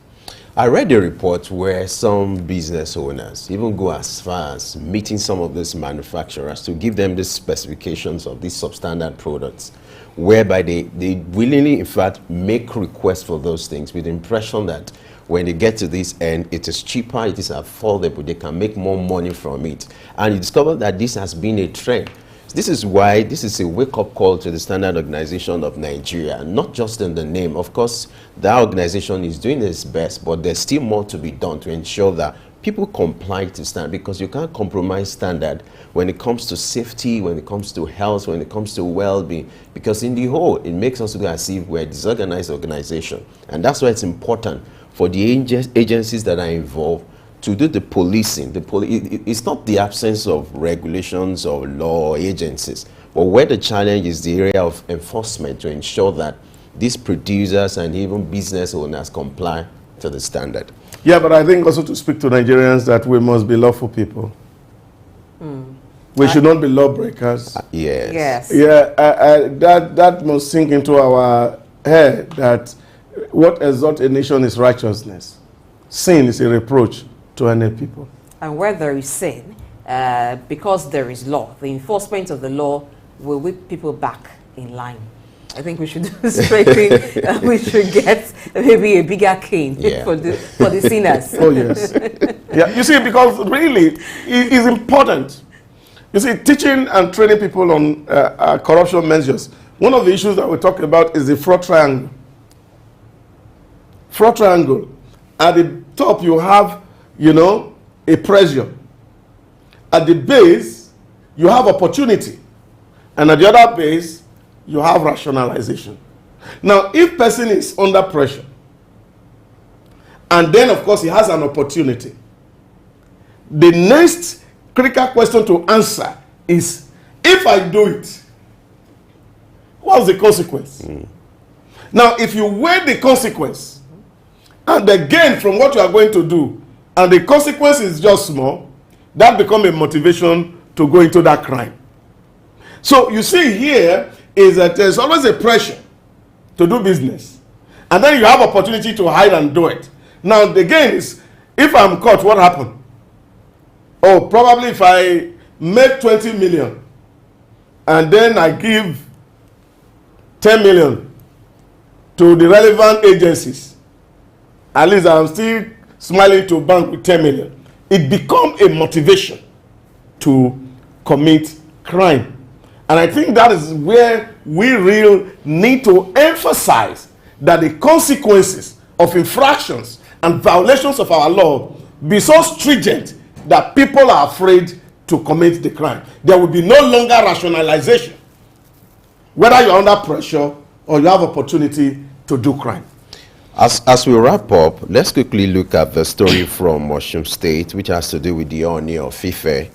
I read a report where some business owners even go as far as meeting some of these manufacturers to give them the specifications of these substandard products, whereby they willingly, in fact, make requests for those things with the impression that when they get to this end, it is cheaper, it is affordable, they can make more money from it. And you discover that this has been a trend. This is why this is a wake-up call to the Standard Organization of Nigeria, not just in the name. Of course, that organization is doing its best, but there's still more to be done to ensure that people comply to standard, because you can't compromise standard when it comes to safety, when it comes to health, when it comes to well-being, because in the whole, it makes us look as if we're a disorganized organization. And that's why it's important for the agencies that are involved to do the policing. It's not the absence of regulations or law or agencies, but where the challenge is the area of enforcement to ensure that these producers and even business owners comply to the standard. Yeah, but I think also to speak to Nigerians that we must be lawful people. We should not be lawbreakers. Yes. Yeah, that must sink into our head, that what exalts a nation is righteousness. Sin is a reproach to any people. And where there is sin, because there is law, the enforcement of the law will whip people back in line. I think we should straighten, we should get maybe a bigger cane for the sinners. Oh, yes. Yeah, you see, because really, it is important. You see, teaching and training people on corruption measures, one of the issues that we talk about is the fraud triangle. Fraud triangle. At the top, you have, a pressure. At the base, you have opportunity. And at the other base, you have rationalization. Now, if person is under pressure, and then, of course, he has an opportunity, the next critical question to answer is, if I do it, what's the consequence? Now, if you weigh the consequence and the gain from what you are going to do, and the consequence is just small, that becomes a motivation to go into that crime. So you see here is that there's always a pressure to do business, and then you have opportunity to hide and do it. Now the gain is, if I'm caught, what happened? Oh, probably if I make 20 million and then I give 10 million to the relevant agencies, at least I'm still smiling to bank with 10 million. It becomes a motivation to commit crime. And I think that is where we really need to emphasize that the consequences of infractions and violations of our law be so stringent that people are afraid to commit the crime. There will be no longer rationalization, whether you're under pressure or you have opportunity to do crime. As we wrap up, let's quickly look at the story from Osun State, which has to do with the Ooni of Ife,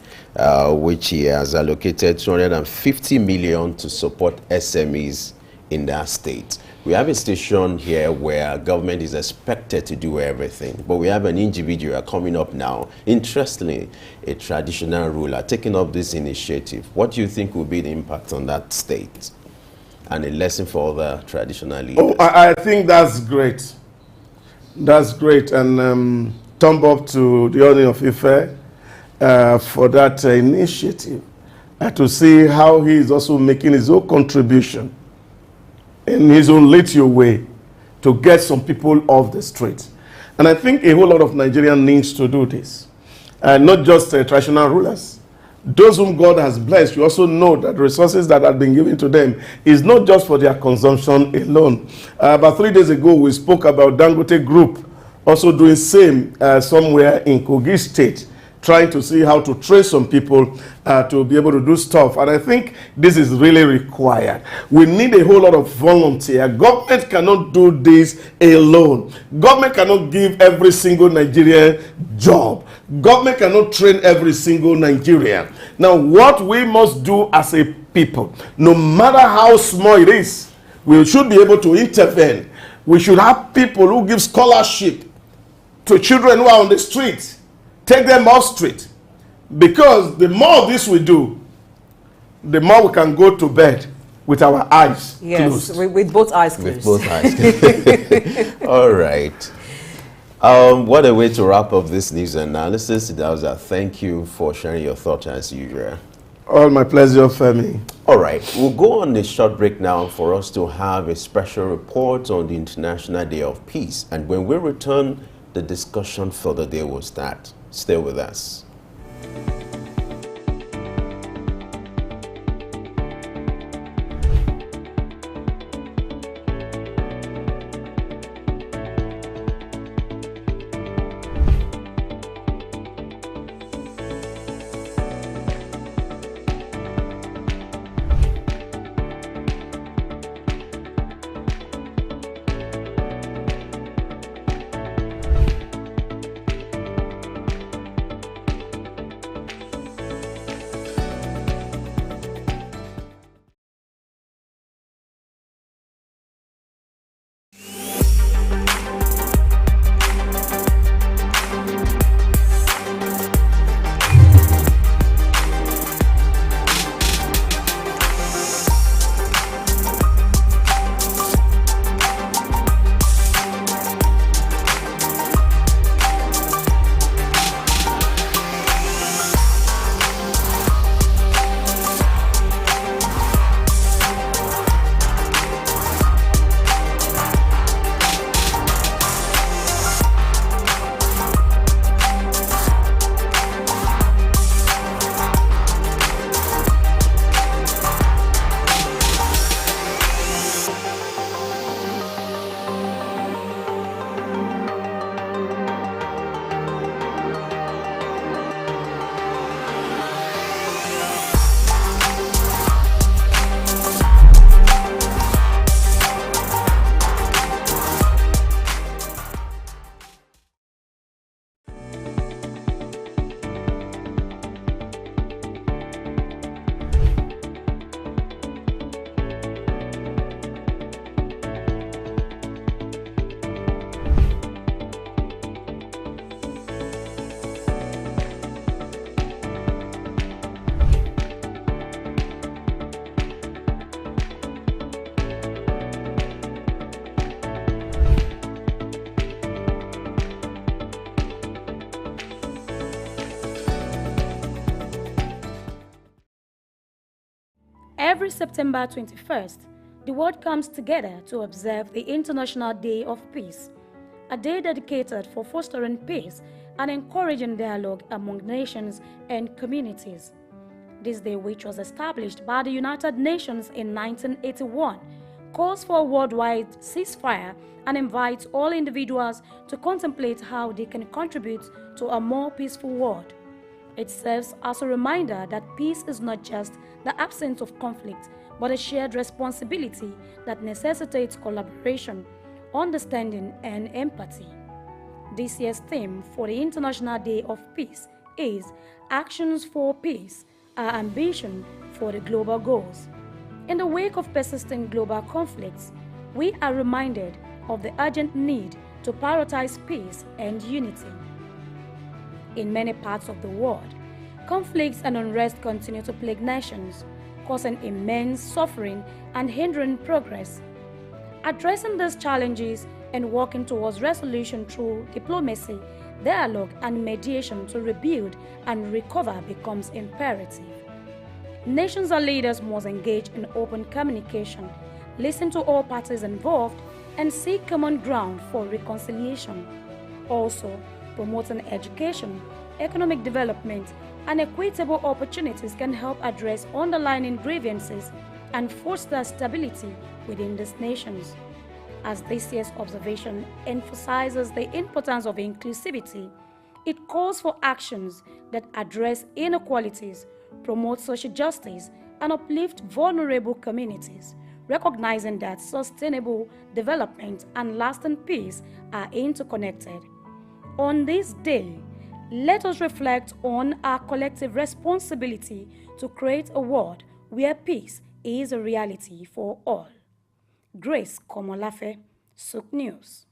which he has allocated 250 million to support SMEs in that state. We have a station here where government is expected to do everything, but we have an individual coming up now, interestingly, a traditional ruler, taking up this initiative. What do you think will be the impact on that state and a lesson for other traditional leaders? Oh, I think that's great. That's great. And thumb up to the Ooni of Ife for that initiative, to see how he is also making his own contribution in his own little way to get some people off the street. And I think a whole lot of Nigerians needs to do this. Not just traditional rulers. Those whom God has blessed, you also know that the resources that have been given to them is not just for their consumption alone. About 3 days ago, we spoke about Dangote Group also doing same somewhere in Kogi State. trying to see how to train some people to be able to do stuff. And I think this is really required. We need a whole lot of volunteer. Government cannot do this alone. Government cannot give every single Nigerian job. Government cannot train every single Nigerian. Now, what we must do as a people, no matter how small it is, we should be able to intervene. We should have people who give scholarship to children who are on the street. Take them off street. Because the more of this we do, the more we can go to bed with our eyes closed. With both eyes closed. With both eyes closed. All right. What a way to wrap up this news analysis. Idauza, thank you for sharing your thoughts as usual. All my pleasure, Femi. All right, we'll go on a short break now for us to have a special report on the International Day of Peace. And when we return, the discussion for the day will start. Stay with us. Every September 21st, the world comes together to observe the International Day of Peace, a day dedicated for fostering peace and encouraging dialogue among nations and communities. This day, which was established by the United Nations in 1981, calls for a worldwide ceasefire and invites all individuals to contemplate how they can contribute to a more peaceful world. It serves as a reminder that peace is not just the absence of conflict, but a shared responsibility that necessitates collaboration, understanding, and empathy. This year's theme for the International Day of Peace is Actions for Peace, our ambition for the global goals. In the wake of persistent global conflicts, we are reminded of the urgent need to prioritize peace and unity. In many parts of the world, conflicts and unrest continue to plague nations, causing immense suffering and hindering progress. Addressing these challenges and working towards resolution through diplomacy, dialogue, and mediation to rebuild and recover becomes imperative. Nations and leaders must engage in open communication, listen to all parties involved, and seek common ground for reconciliation. Also, promoting education, economic development, and equitable opportunities can help address underlying grievances and foster stability within these nations. As this year's observation emphasizes the importance of inclusivity, It calls for actions that address inequalities, promote social justice, and uplift vulnerable communities, recognizing that sustainable development and lasting peace are interconnected. On this day, let us reflect on our collective responsibility to create a world where peace is a reality for all. Grace Komolafe, Souk News.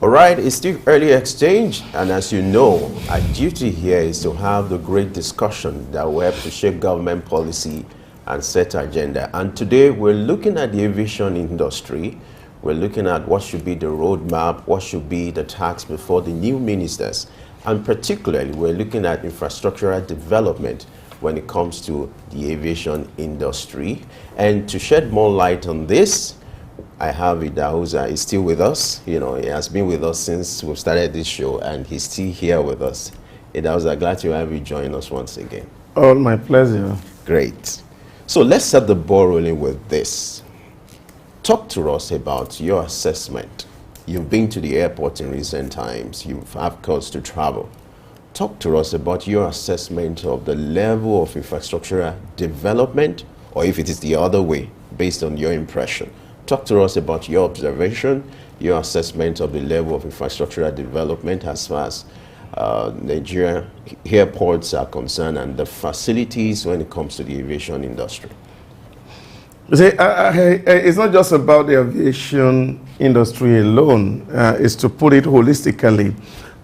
All right, it's still early exchange, and as you know, our duty here is to have the great discussion that will help to shape government policy and set agenda. And today we're looking at the aviation industry. We're looking at what should be the roadmap, what should be the task before the new ministers, and particularly we're looking at infrastructural development when it comes to the aviation industry. And to shed more light on this, I have Idahosa. He's still with us. You know, he has been with us since we started this show, and he's still here with us. Idahosa, glad to have you join us once again. All my pleasure. Great. So let's set the ball rolling with this. Talk to us about your assessment. You've been to the airport in recent times. You've had cause to travel. Talk to us about your assessment of the level of infrastructural development, or if it is the other way, based on your impression. Talk to us about your observation, your assessment of the level of infrastructural development as far as Nigeria airports are concerned and the facilities when it comes to the aviation industry. You see, it's not just about the aviation industry alone. It's to put it holistically,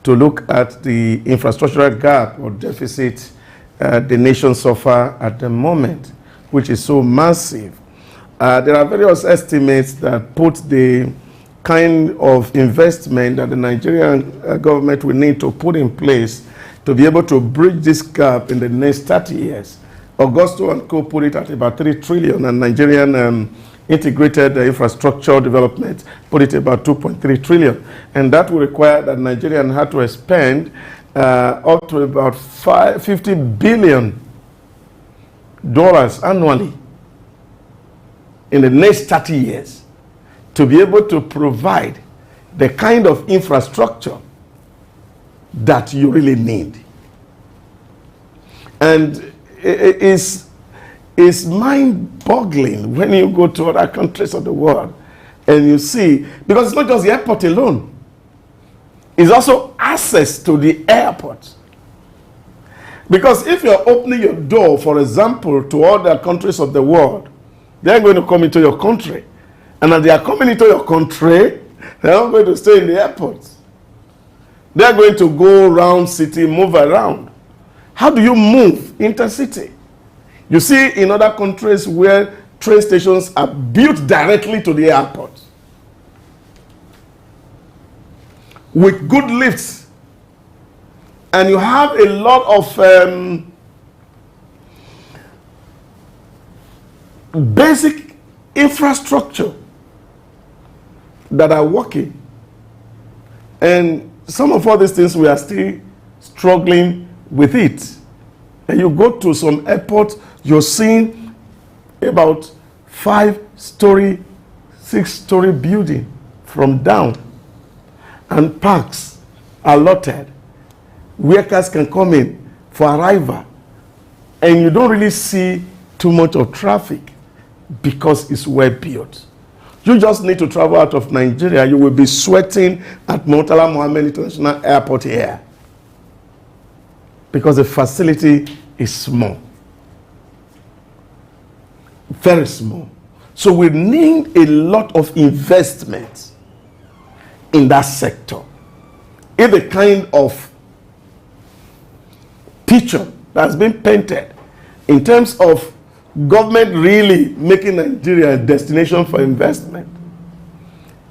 to look at the infrastructural gap or deficit the nation suffer at the moment, which is so massive. There are various estimates that put the kind of investment that the Nigerian government will need to put in place to be able to bridge this gap in the next 30 years. Augusto and Co. put it at about 3 trillion, and Nigerian integrated infrastructure development put it about 2.3 trillion. And that will require that Nigerian had to spend up to about $50 billion annually in the next 30 years to be able to provide the kind of infrastructure that you really need. And it's mind-boggling when you go to other countries of the world and you see, because it's not just the airport alone, it's also access to the airport. Because if you're opening your door, for example, to other countries of the world, they're going to come into your country. And as they are coming into your country, they're not going to stay in the airport. They're going to go around city, move around. How do you move intercity? You see in other countries where train stations are built directly to the airport with good lifts. And you have a lot of basic infrastructure that are working. And some of all these things we are still struggling with it. And you go to some airports, you're seeing about 5-story, 6-story building from down. And parks are allotted where cars can come in for arrival. And you don't really see too much of traffic because it's well built. You just need to travel out of Nigeria, you will be sweating at Murtala Mohammed International Airport here because the facility is small, very small. So we need a lot of investment in that sector. If the kind of picture that's been painted in terms of government really making Nigeria a destination for investment,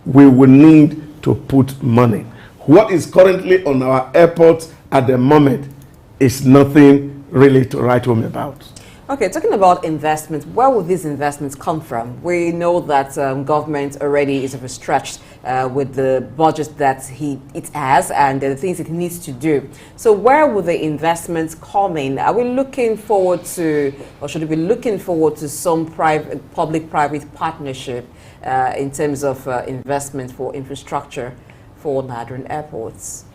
we will need to put money. what is currently on our airport at the moment is nothing really to write home about. Okay, talking about investment, where will these investments come from? We know that government already is overstretched with the budget that it has and the things it needs to do. So where will the investments come in? Are we looking forward to, or should we be looking forward to some public-private partnership in terms of investment for infrastructure for Nigerian airports?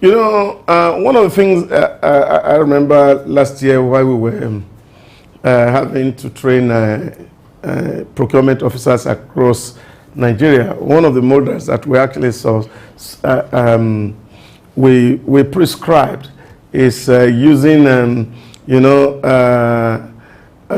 You know, one of the things I remember last year while we were having to train procurement officers across Nigeria, one of the models that we actually saw, we prescribed is using, you know,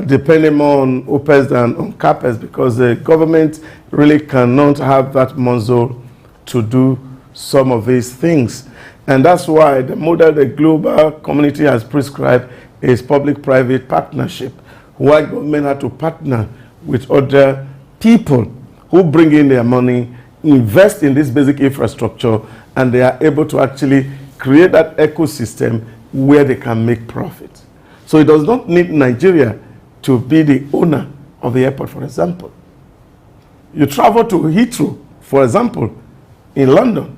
depending more on OPEX than on CAPEX, because the government really cannot have that muscle to do some of these things. And that's why the model the global community has prescribed is public-private partnership, where government had to partner with other people who bring in their money, invest in this basic infrastructure, and they are able to actually create that ecosystem where they can make profit. So it does not need Nigeria to be the owner of the airport, for example. You travel to Heathrow, for example, in London.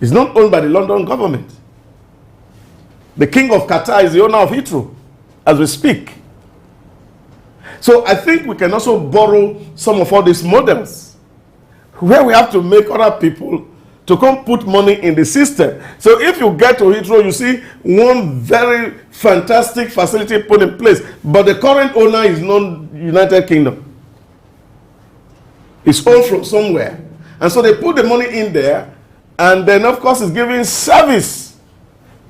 It's not owned by the London government. The King of Qatar is the owner of Heathrow as we speak. So I think we can also borrow some of all these models where we have to make other people to come put money in the system. So if you get to Heathrow, you see one very fantastic facility put in place, but the current owner is not United Kingdom. It's owned from somewhere. And so they put the money in there, and then of course it's giving service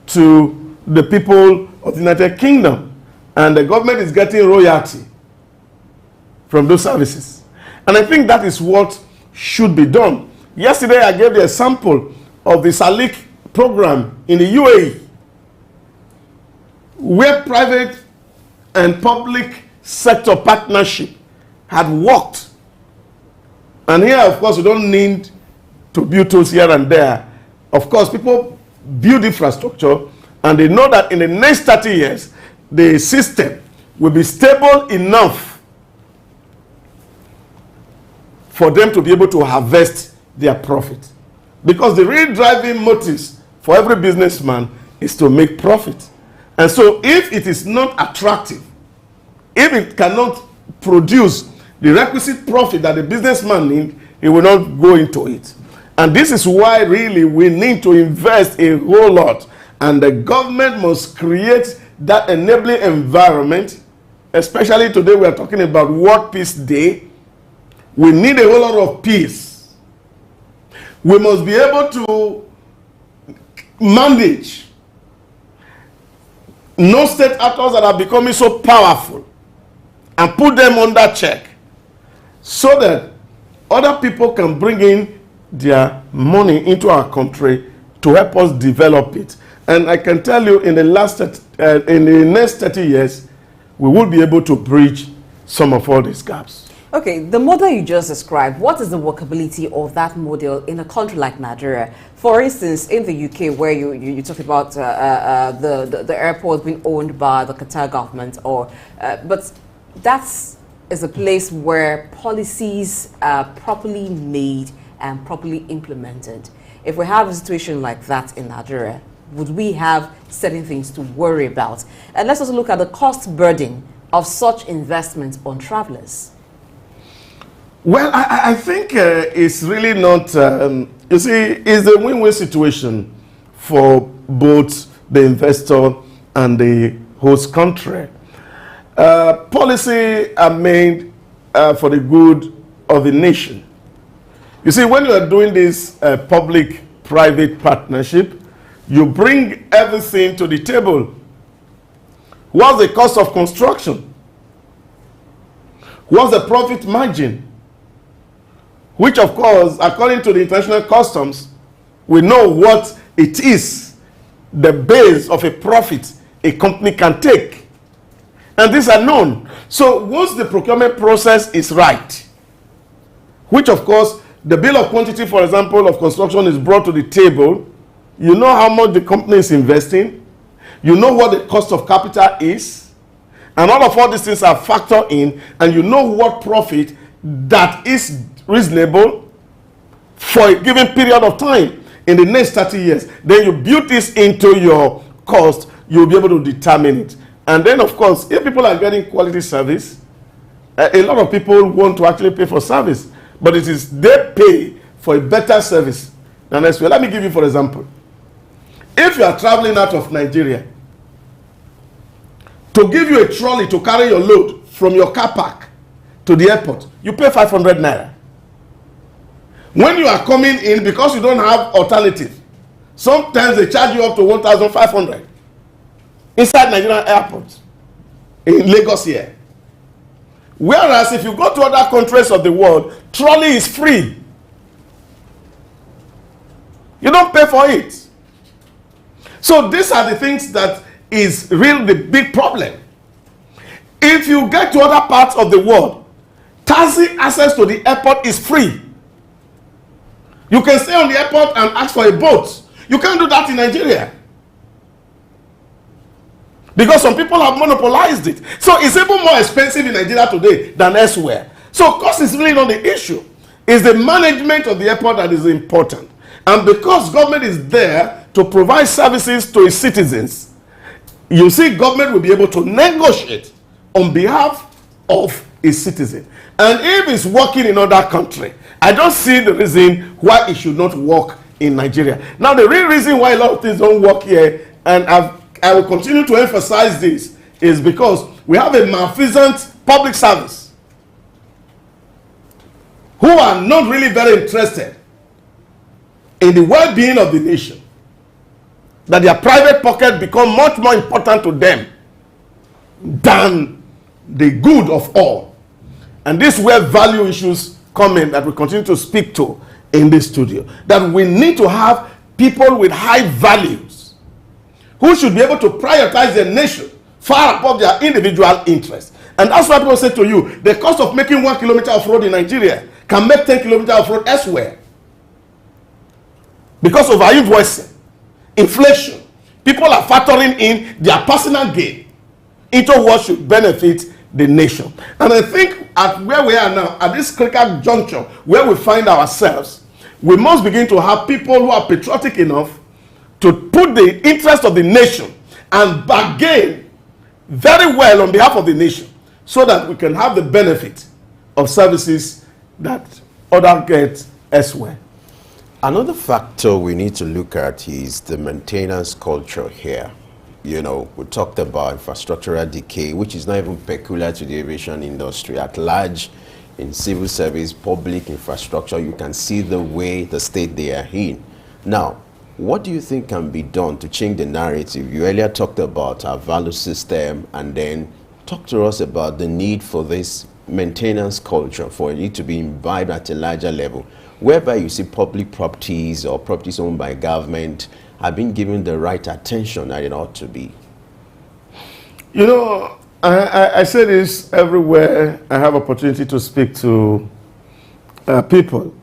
to the people of the United Kingdom. And the government is getting royalty from those services. And I think that is what should be done. Yesterday I gave the example of the Salik program in the UAE, where private and public sector partnership had worked. And here, of course, we don't need to build tools here and there. Of course, people build infrastructure, and they know that in the next 30 years, the system will be stable enough for them to be able to harvest their profit. Because the real driving motives for every businessman is to make profit. And so if it is not attractive, if it cannot produce the requisite profit that the businessman needs, he will not go into it. And this is why really we need to invest a whole lot. And the government must create that enabling environment. Especially today we are talking about World Peace Day. We need a whole lot of peace. We must be able to manage non-state actors that are becoming so powerful and put them under check so that other people can bring in their money into our country to help us develop it. And I can tell you in the next 30 years, we will be able to bridge some of all these gaps. Okay, the model you just described, what is the workability of that model in a country like Nigeria? For instance, in the UK, where you talked about the airport being owned by the Qatar government, but that is a place where policies are properly made and properly implemented. If we have a situation like that in Nigeria, would we have certain things to worry about? And let's also look at the cost burden of such investments on travelers. Well, I think it's really not, you see, it's a win-win situation for both the investor and the host country. Policy are made for the good of the nation. You see, when you are doing this public-private partnership, you bring everything to the table. What's the cost of construction? What's the profit margin? Which, of course, according to the international customs, we know what it is, the base of a profit a company can take. And these are known. So once the procurement process is right, which, of course, the bill of quantity, for example, of construction is brought to the table. You know how much the company is investing. You know what the cost of capital is. And all these things are factored in, and you know what profit that is reasonable for a given period of time in the next 30 years. Then you build this into your cost, you'll be able to determine it. And then, of course, if people are getting quality service, a lot of people want to actually pay for service, but it is they pay for a better service than elsewhere. Let me give you, for example, if you are traveling out of Nigeria, to give you a trolley to carry your load from your car park to the airport, you pay 500 naira. When you are coming in, because you don't have alternative, sometimes they charge you up to 1,500 inside Nigerian airports in Lagos here. Whereas if you go to other countries of the world, trolley is free. You don't pay for it. So these are the things that is really the big problem. If you get to other parts of the world, taxi access to the airport is free. You can stay on the airport and ask for a boat. You can't do that in Nigeria, because some people have monopolized it. So it's even more expensive in Nigeria today than elsewhere. So cost is really not the issue. It's the management of the airport that is important. And because government is there to provide services to its citizens, you see government will be able to negotiate on behalf of its citizen. And if it's working in other country, I don't see the reason why it should not work in Nigeria. Now, the real reason why a lot of things don't work here, and I will continue to emphasize this, is because we have a malfeasant public service who are not really very interested in the well-being of the nation, that their private pocket become much more important to them than the good of all. And this is where value issues come in that we continue to speak to in this studio. That we need to have people with high values who should be able to prioritize their nation far above their individual interests. And that's why people say to you, the cost of making 1 kilometer of road in Nigeria can make 10 kilometers of road elsewhere. Because of our invoicing, inflation, people are factoring in their personal gain into what should benefit the nation. And I think at where we are now, at this critical juncture where we find ourselves, we must begin to have people who are patriotic enough to put the interest of the nation and bargain very well on behalf of the nation, so that we can have the benefit of services that others get elsewhere. Another factor we need to look at is the maintenance culture here. You know, we talked about infrastructural decay, which is not even peculiar to the aviation industry. At large, in civil service, public infrastructure, you can see the way the state they are in. Now, what do you think can be done to change the narrative? You earlier talked about our value system, and then talk to us about the need for this maintenance culture, for it to be imbibed at a larger level, whereby you see public properties or properties owned by government have been given the right attention that it ought to be. You know, I say this everywhere I have opportunity to speak to people.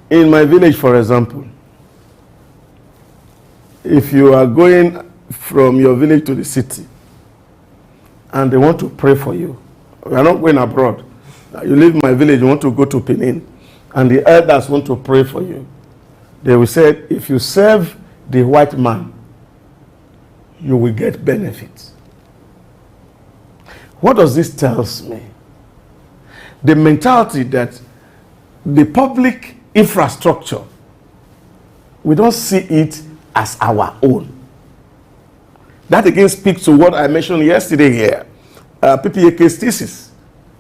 In my village, for example, if you are going from your village to the city and they want to pray for you, we are not going abroad. You leave my village, you want to go to Benin, and the elders want to pray for you. They will say, if you serve the white man, you will get benefits. What does this tell me? The mentality that the public infrastructure, we don't see it as our own. That again speaks to what I mentioned yesterday here, PPAK's thesis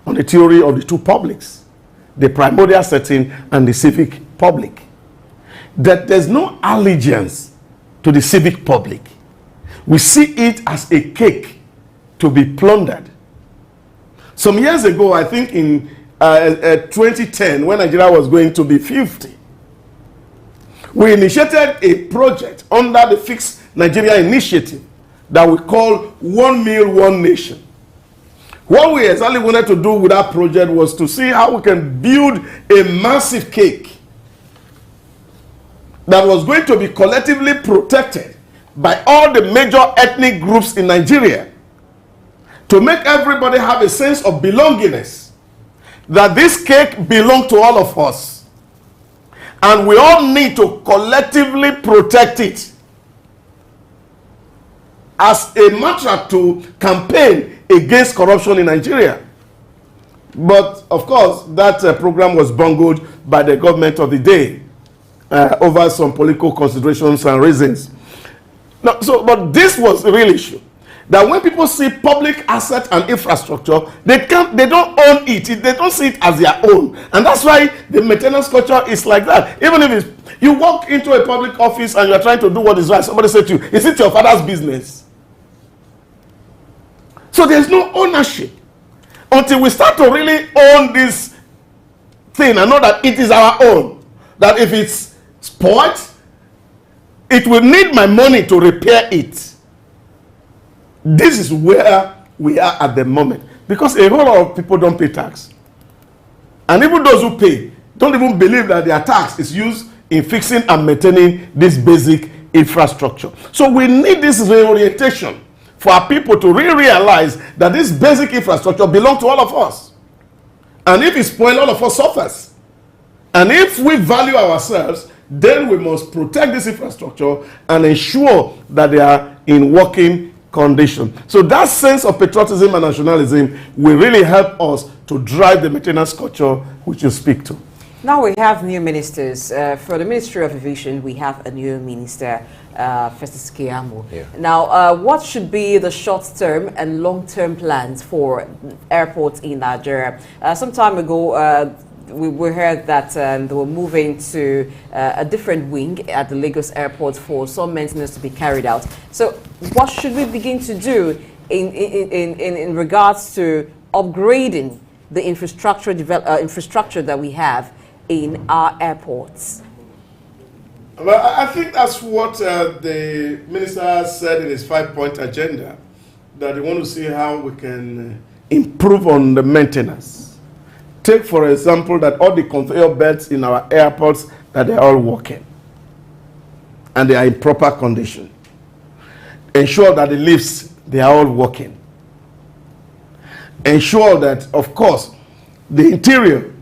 on the theory of the two publics, the primordial setting and the civic public. That there's no allegiance to the civic public. We see it as a cake to be plundered. Some years ago, I think in 2010, when Nigeria was going to be 50, we initiated a project under the Fix Nigeria initiative that we call One Meal, One Nation, What we exactly wanted to do with that project was to see how we can build a massive cake that was going to be collectively protected by all the major ethnic groups in Nigeria, to make everybody have a sense of belongingness, that this cake belongs to all of us, and we all need to collectively protect it as a matter to campaign against corruption in Nigeria. But of course, that program was bungled by the government of the day over some political considerations and reasons. Now, but this was the real issue. That when people see public assets and infrastructure, they don't own it. They don't see it as their own. And that's why the maintenance culture is like that. Even if you walk into a public office and you're trying to do what is right, somebody says to you, is it your father's business? So there's no ownership until we start to really own this thing and know that it is our own. That if it's spoiled, it will need my money to repair it. This is where we are at the moment, because a whole lot of people don't pay tax, and even those who pay don't even believe that their tax is used in fixing and maintaining this basic infrastructure. So we need this reorientation for our people to realize that this basic infrastructure belongs to all of us, and if it's spoiled, all of us suffers. And if we value ourselves, then we must protect this infrastructure and ensure that they are in working condition. So that sense of patriotism and nationalism will really help us to drive the maintenance culture which you speak to. Now we have new ministers. For the Ministry of Aviation, we have a new minister, Festus Keyamo. Yeah. Now, what should be the short-term and long-term plans for airports in Nigeria? Some time ago, we heard that they were moving to a different wing at the Lagos airport for some maintenance to be carried out. So what should we begin to do in regards to upgrading the infrastructure that we have in our airports? Well, I think that's what the minister said in his 5-point agenda, that they want to see how we can improve on the maintenance. Take, for example, that all the conveyor belts in our airports, that they're all working and they are in proper condition. Ensure that the lifts, they are all working. Ensure that, of course, the interior,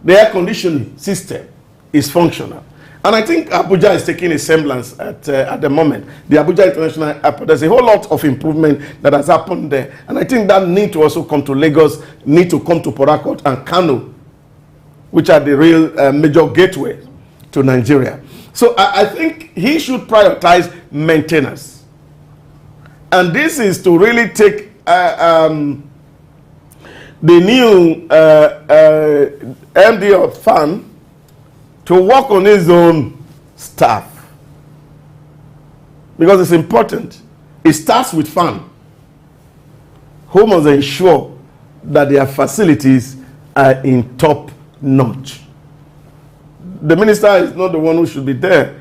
the air conditioning system is functional. And I think Abuja is taking a semblance at the moment. The Abuja International Airport, there's a whole lot of improvement that has happened there. And I think that need to also come to Lagos, need to come to Port Harcourt and Kano, which are the real major gateway to Nigeria. So I think he should prioritize maintenance. And this is to really take the new MD of FAN to work on his own staff, because it's important. It starts with FAN, who must ensure that their facilities are in top notch. The minister is not the one who should be there.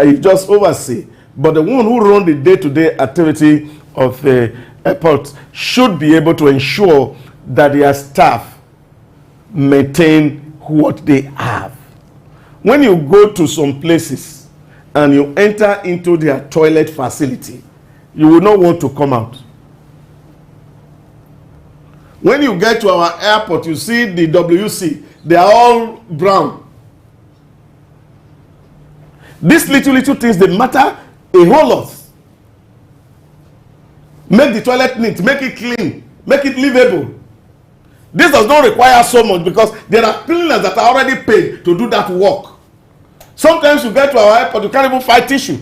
He just oversee. But the one who runs the day-to-day activity of the airport should be able to ensure that their staff maintain what they have. When you go to some places and you enter into their toilet facility, you will not want to come out. When you get to our airport, you see the WC, they are all brown. These little things, they matter a whole lot. Make the toilet neat, make it clean, make it livable. This does not require so much, because there are cleaners that are already paid to do that work. Sometimes you get to our airport, you can't even find tissue.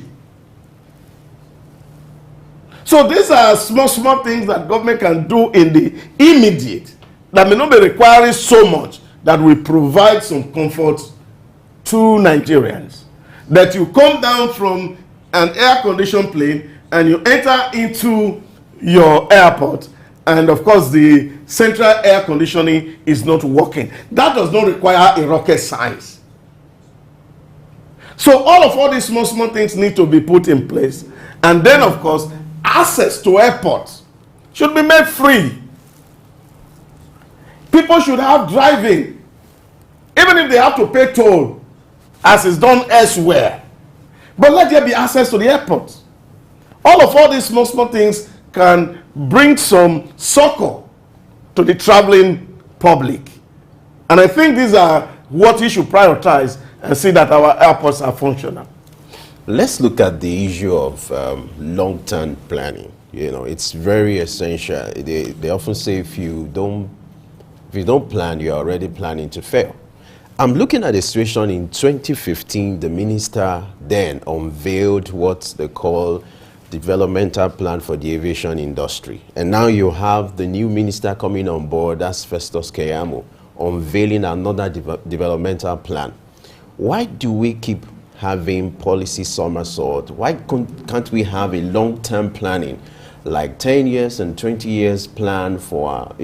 So these are small things that government can do in the immediate, that may not be requiring so much, that will provide some comfort to Nigerians. That you come down from an air-conditioned plane and you enter into your airport, and of course the central air conditioning is not working. That does not require a rocket science. So all these small things need to be put in place. And then, of course, access to airports should be made free People should have driving, even if they have to pay toll, as is done elsewhere. But let there be access to the airport. All these small things can bring some succor to the traveling public. And I think these are what we should prioritize and see that our airports are functional. Let's look at the issue of long-term planning. You know, it's very essential. They often say if you don't plan, you're already planning to fail. I'm looking at a situation in 2015. The minister then unveiled what they call developmental plan for the aviation industry. And now you have the new minister coming on board, that's Festus Keyamo, unveiling another developmental plan. Why do we keep having policy somersault? Why can't we have a long-term planning, like 10 years and 20 years plan for,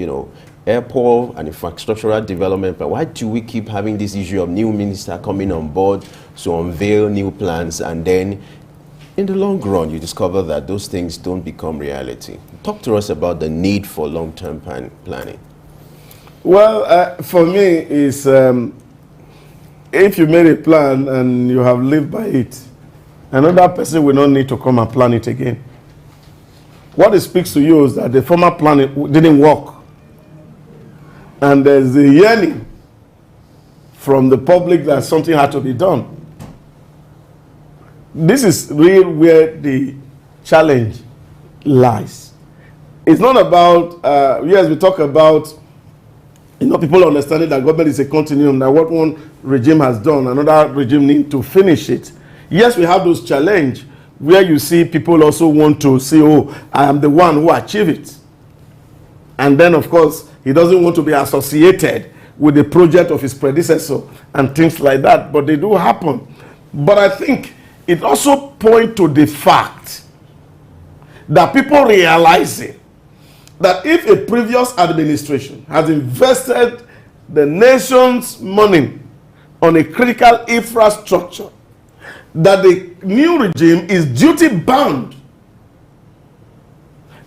airport and infrastructural development? But why do we keep having this issue of new minister coming on board to unveil new plans, and then in the long run you discover that those things don't become reality? Talk to us about the need for long-term planning. Well, for me, is if you made a plan and you have lived by it, another person will not need to come and plan it again. What it speaks to you is that the former plan didn't work. And there's a yearning from the public that something had to be done. This is really where the challenge lies. It's not about, yes, we talk about, people understanding that government is a continuum, that what one regime has done, another regime needs to finish it. Yes, we have those challenges where you see people also want to say, oh, I am the one who achieved it. And then, of course, he doesn't want to be associated with the project of his predecessor and things like that, but they do happen. But I think it also points to the fact that people realizing that if a previous administration has invested the nation's money on a critical infrastructure, that the new regime is duty bound,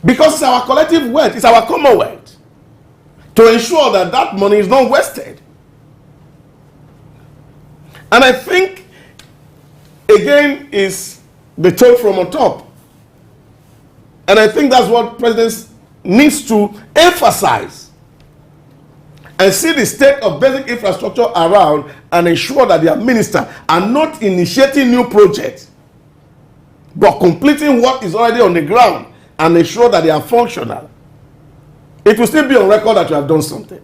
because it's our collective wealth, it's our common wealth, to ensure that that money is not wasted. And I think, again, is the tone from on top. And I think that's what President needs to emphasize and see the state of basic infrastructure around and ensure that their ministers are not initiating new projects, but completing what is already on the ground and ensure that they are functional. It will still be on record that you have done something.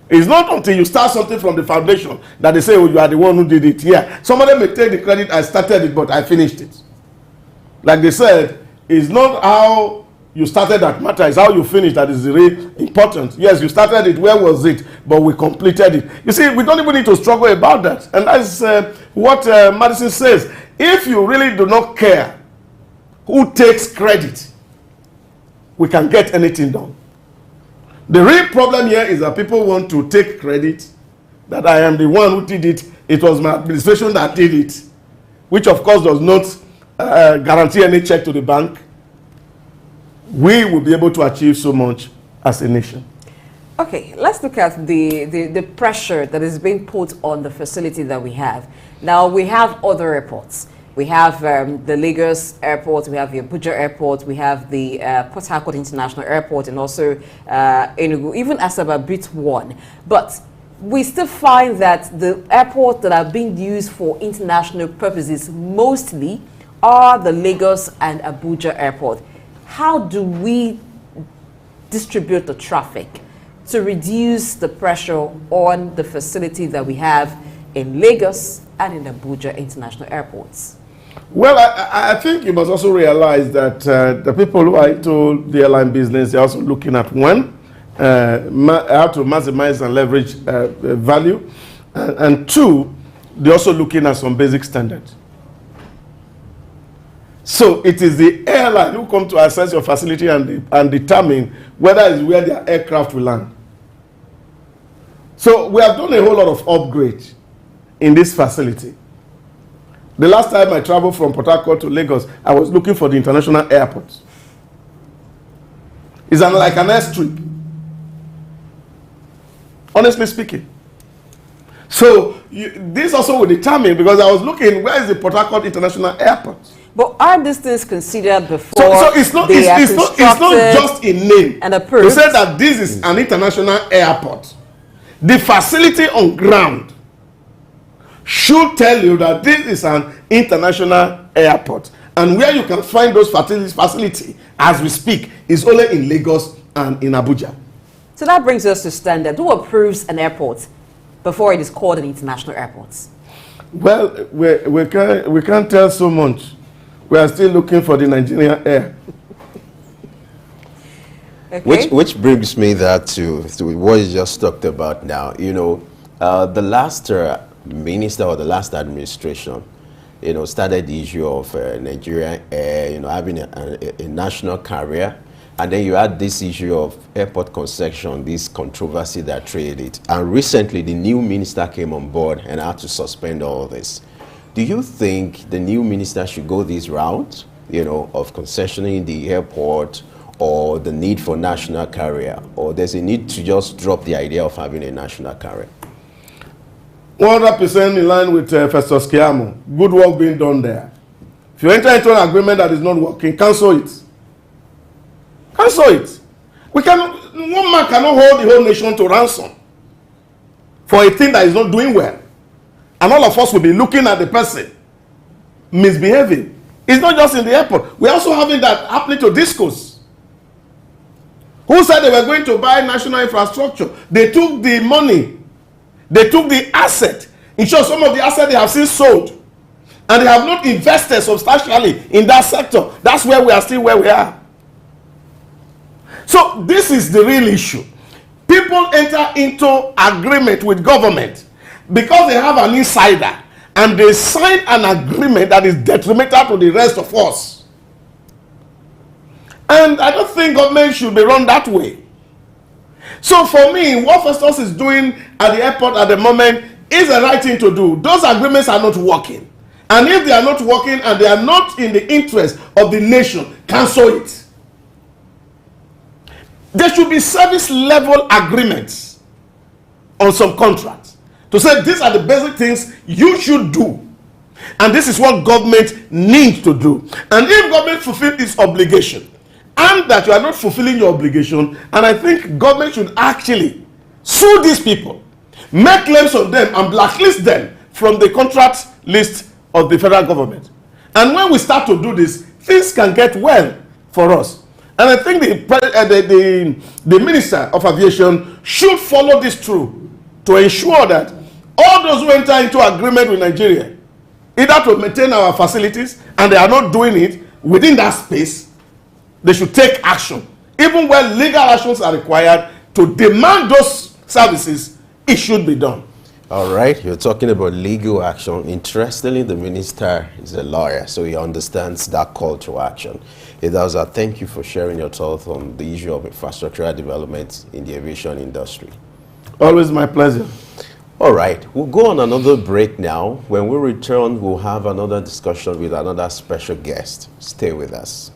It's not until you start something from the foundation that they say, oh, you are the one who did it. Yeah, somebody may take the credit, I started it, but I finished it. Like they said, it's not how you started that matter, it's how you finished that is really important. Yes, you started it, where was it? But we completed it. You see, we don't even need to struggle about that. And that's what Madison says. If you really do not care who takes credit, we can get anything done. The real problem here is that people want to take credit, that I am the one who did it, it was my administration that did it, which of course does not guarantee any check to the bank. We will be able to achieve so much as a nation. Okay, let's look at the pressure that is being put on the facility that we have. Now, we have other airports. We have the Lagos Airport, we have the Abuja Airport, we have the Port Harcourt International Airport, and also Enugu, even Asaba Bit 1. But we still find that the airports that are being used for international purposes mostly are the Lagos and Abuja Airport. How do we distribute the traffic to reduce the pressure on the facility that we have in Lagos and in Abuja international airports? Well, I think you must also realize that the people who are into the airline business, they're also looking at one, how to maximize and leverage value, and two, they're also looking at some basic standards. So it is the airline who come to assess your facility and determine whether it's where their aircraft will land. So we have done a whole lot of upgrade in this facility. The last time I traveled from Port Harcourt to Lagos, I was looking for the international airport. It's like an airstrip. honestly speaking. So this also will determine, because I was looking, where is the Port Harcourt International Airport? But are these things considered before So it's not just a name. and approved? To say that this is an international airport. The facility on ground should tell you that this is an international airport. And where you can find those facilities as we speak is only in Lagos and in Abuja. So that brings us to standard. Who approves an airport before it is called an international airport? Well, we can't tell so much. We are still looking for the Nigerian air. Okay. Which brings me that to what you just talked about now. You know, the last minister or the last administration, you know, started the issue of Nigerian air, you know, having a national carrier. And then you had this issue of airport concession, this controversy that triggered it. And recently, the new minister came on board and had to suspend all this. Do you think the new minister should go this route, you know, of concessioning the airport, or the need for national carrier, or there's a need to just drop the idea of having a national carrier? 100% in line with Festus Keyamo. Good work being done there. If you enter into an agreement that is not working, cancel it. Cancel it. One man cannot hold the whole nation to ransom for a thing that is not doing well. And all of us will be looking at the person misbehaving. It's not just in the airport. We're also having that happening to discos. Who said they were going to buy national infrastructure? They took the money. They took the asset. In short, some of the assets they have since sold. And they have not invested substantially in that sector. That's where we are still where we are. So this is the real issue. People enter into agreement with government because they have an insider, and they sign an agreement that is detrimental to the rest of us. And I don't think government should be run that way. So for me, what Festus is doing at the airport at the moment is the right thing to do. Those agreements are not working. And if they are not working and they are not in the interest of the nation, cancel it. There should be service level agreements on some contracts to say these are the basic things you should do. And this is what government needs to do. And if government fulfills its obligation, and that you are not fulfilling your obligation, and I think government should actually sue these people, make claims on them, and blacklist them from the contract list of the federal government. And when we start to do this, things can get well for us. And I think the Minister of Aviation should follow this through to ensure that all those who enter into agreement with Nigeria, either to maintain our facilities, and they are not doing it within that space, they should take action. Even when legal actions are required to demand those services, it should be done. All right, you're talking about legal action. Interestingly, the minister is a lawyer, so he understands that call to action. Idahosa, thank you for sharing your thoughts on the issue of infrastructural development in the aviation industry. Always my pleasure. All right, we'll go on another break now. When we return, we'll have another discussion with another special guest. Stay with us.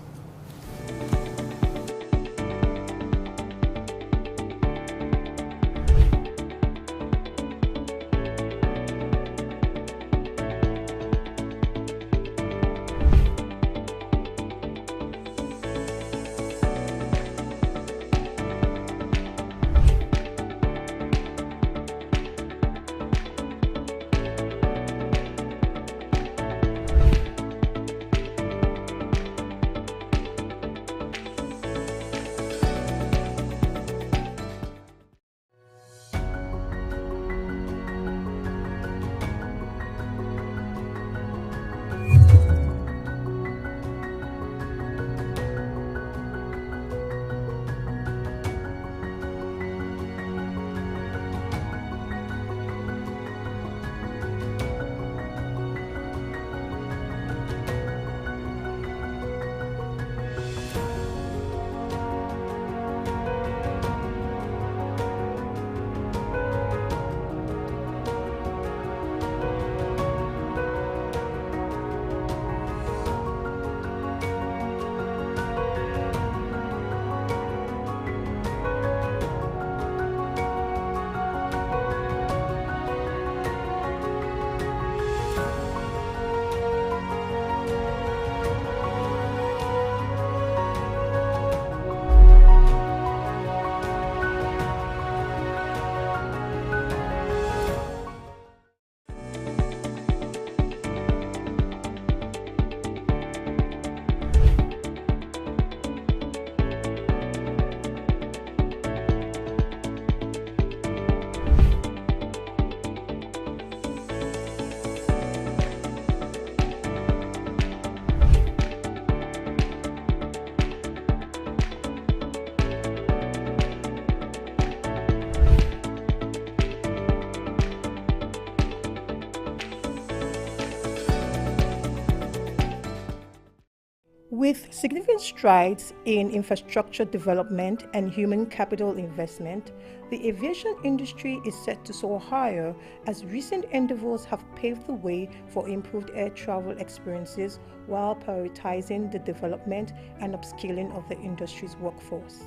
significant strides in infrastructure development and human capital investment, the aviation industry is set to soar higher as recent endeavors have paved the way for improved air travel experiences while prioritizing the development and upskilling of the industry's workforce.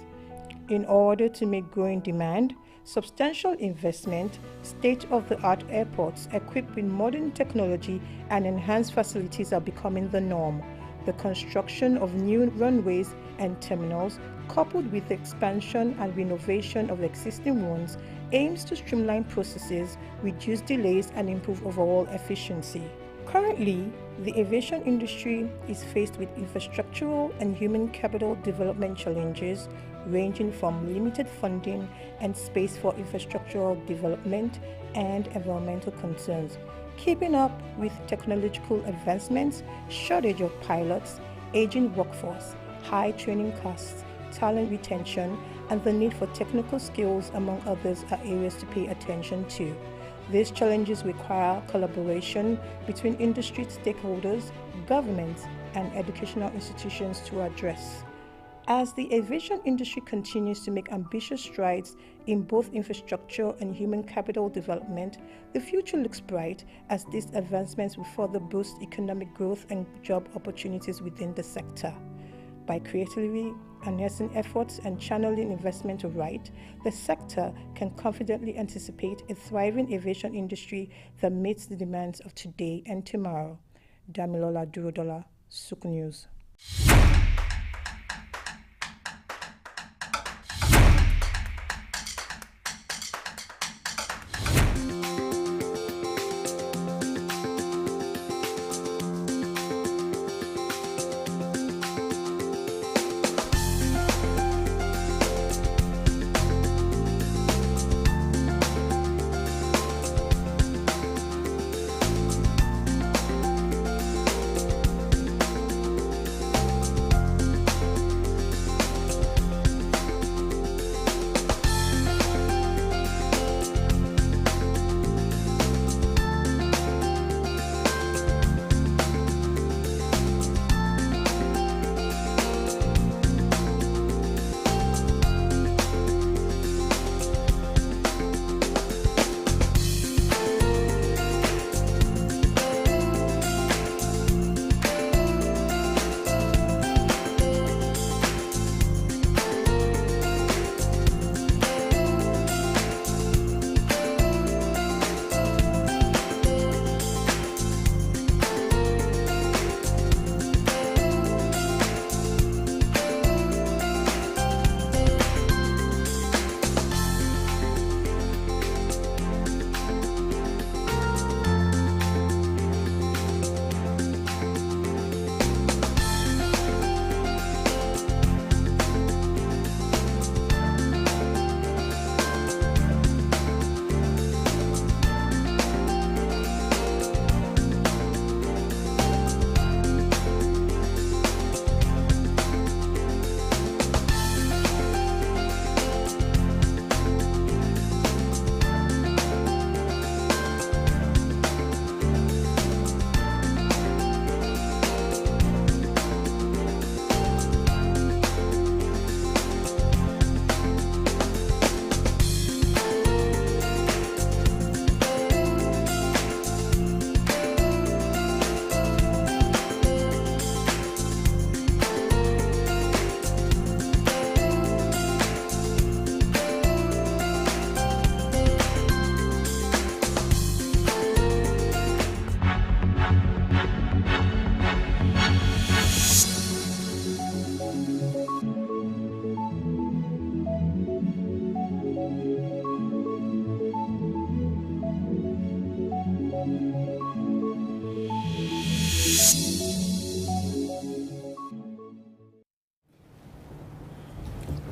In order to meet growing demand, substantial investment, state-of-the-art airports equipped with modern technology and enhanced facilities are becoming the norm. The construction of new runways and terminals, coupled with the expansion and renovation of existing ones, aims to streamline processes, reduce delays, and improve overall efficiency. Currently, the aviation industry is faced with infrastructural and human capital development challenges ranging from limited funding and space for infrastructural development and environmental concerns, keeping up with technological advancements, shortage of pilots, aging workforce, high training costs, talent retention, and the need for technical skills, among others, are areas to pay attention to. These challenges require collaboration between industry stakeholders, governments, and educational institutions to address. As the aviation industry continues to make ambitious strides in both infrastructure and human capital development, the future looks bright as these advancements will further boost economic growth and job opportunities within the sector. By creatively harnessing efforts and channeling investment right, the sector can confidently anticipate a thriving aviation industry that meets the demands of today and tomorrow. Damilola Durodola, Suk News.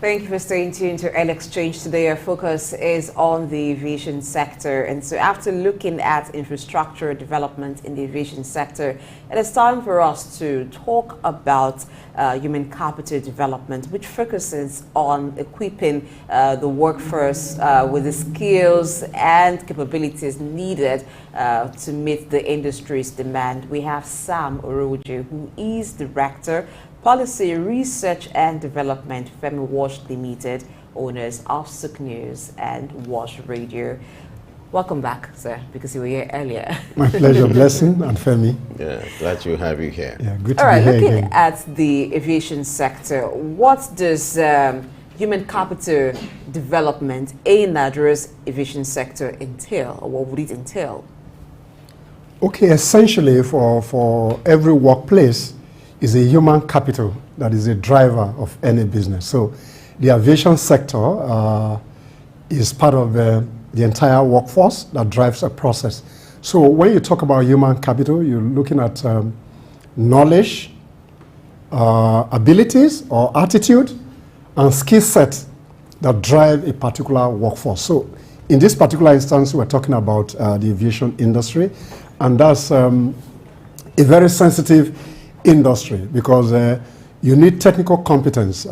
Thank you for staying tuned to Early Exchange today. Our focus is on the aviation sector. And so after looking at infrastructure development in the aviation sector, it is time for us to talk about human capital development, which focuses on equipping the workforce with the skills and capabilities needed to meet the industry's demand. We have Sam Oroju, who is Director, Policy Research and Development, Femi Wash Limited, owners of Sook News and Wash Radio. Welcome back, sir, because you were here earlier. My pleasure, Blessing and Femi. Yeah, glad to have you here. Yeah, good to All right, be here looking again. at the aviation sector, what does human capital development in Nigeria's aviation sector entail, or what would it entail? Okay, essentially for every workplace is a human capital that is a driver of any business. So the aviation sector is part of the entire workforce that drives a process. So when you talk about human capital, you're looking at knowledge, abilities or attitude, and skill set that drive a particular workforce. So in this particular instance, we're talking about the aviation industry, and that's a very sensitive industry because you need technical competence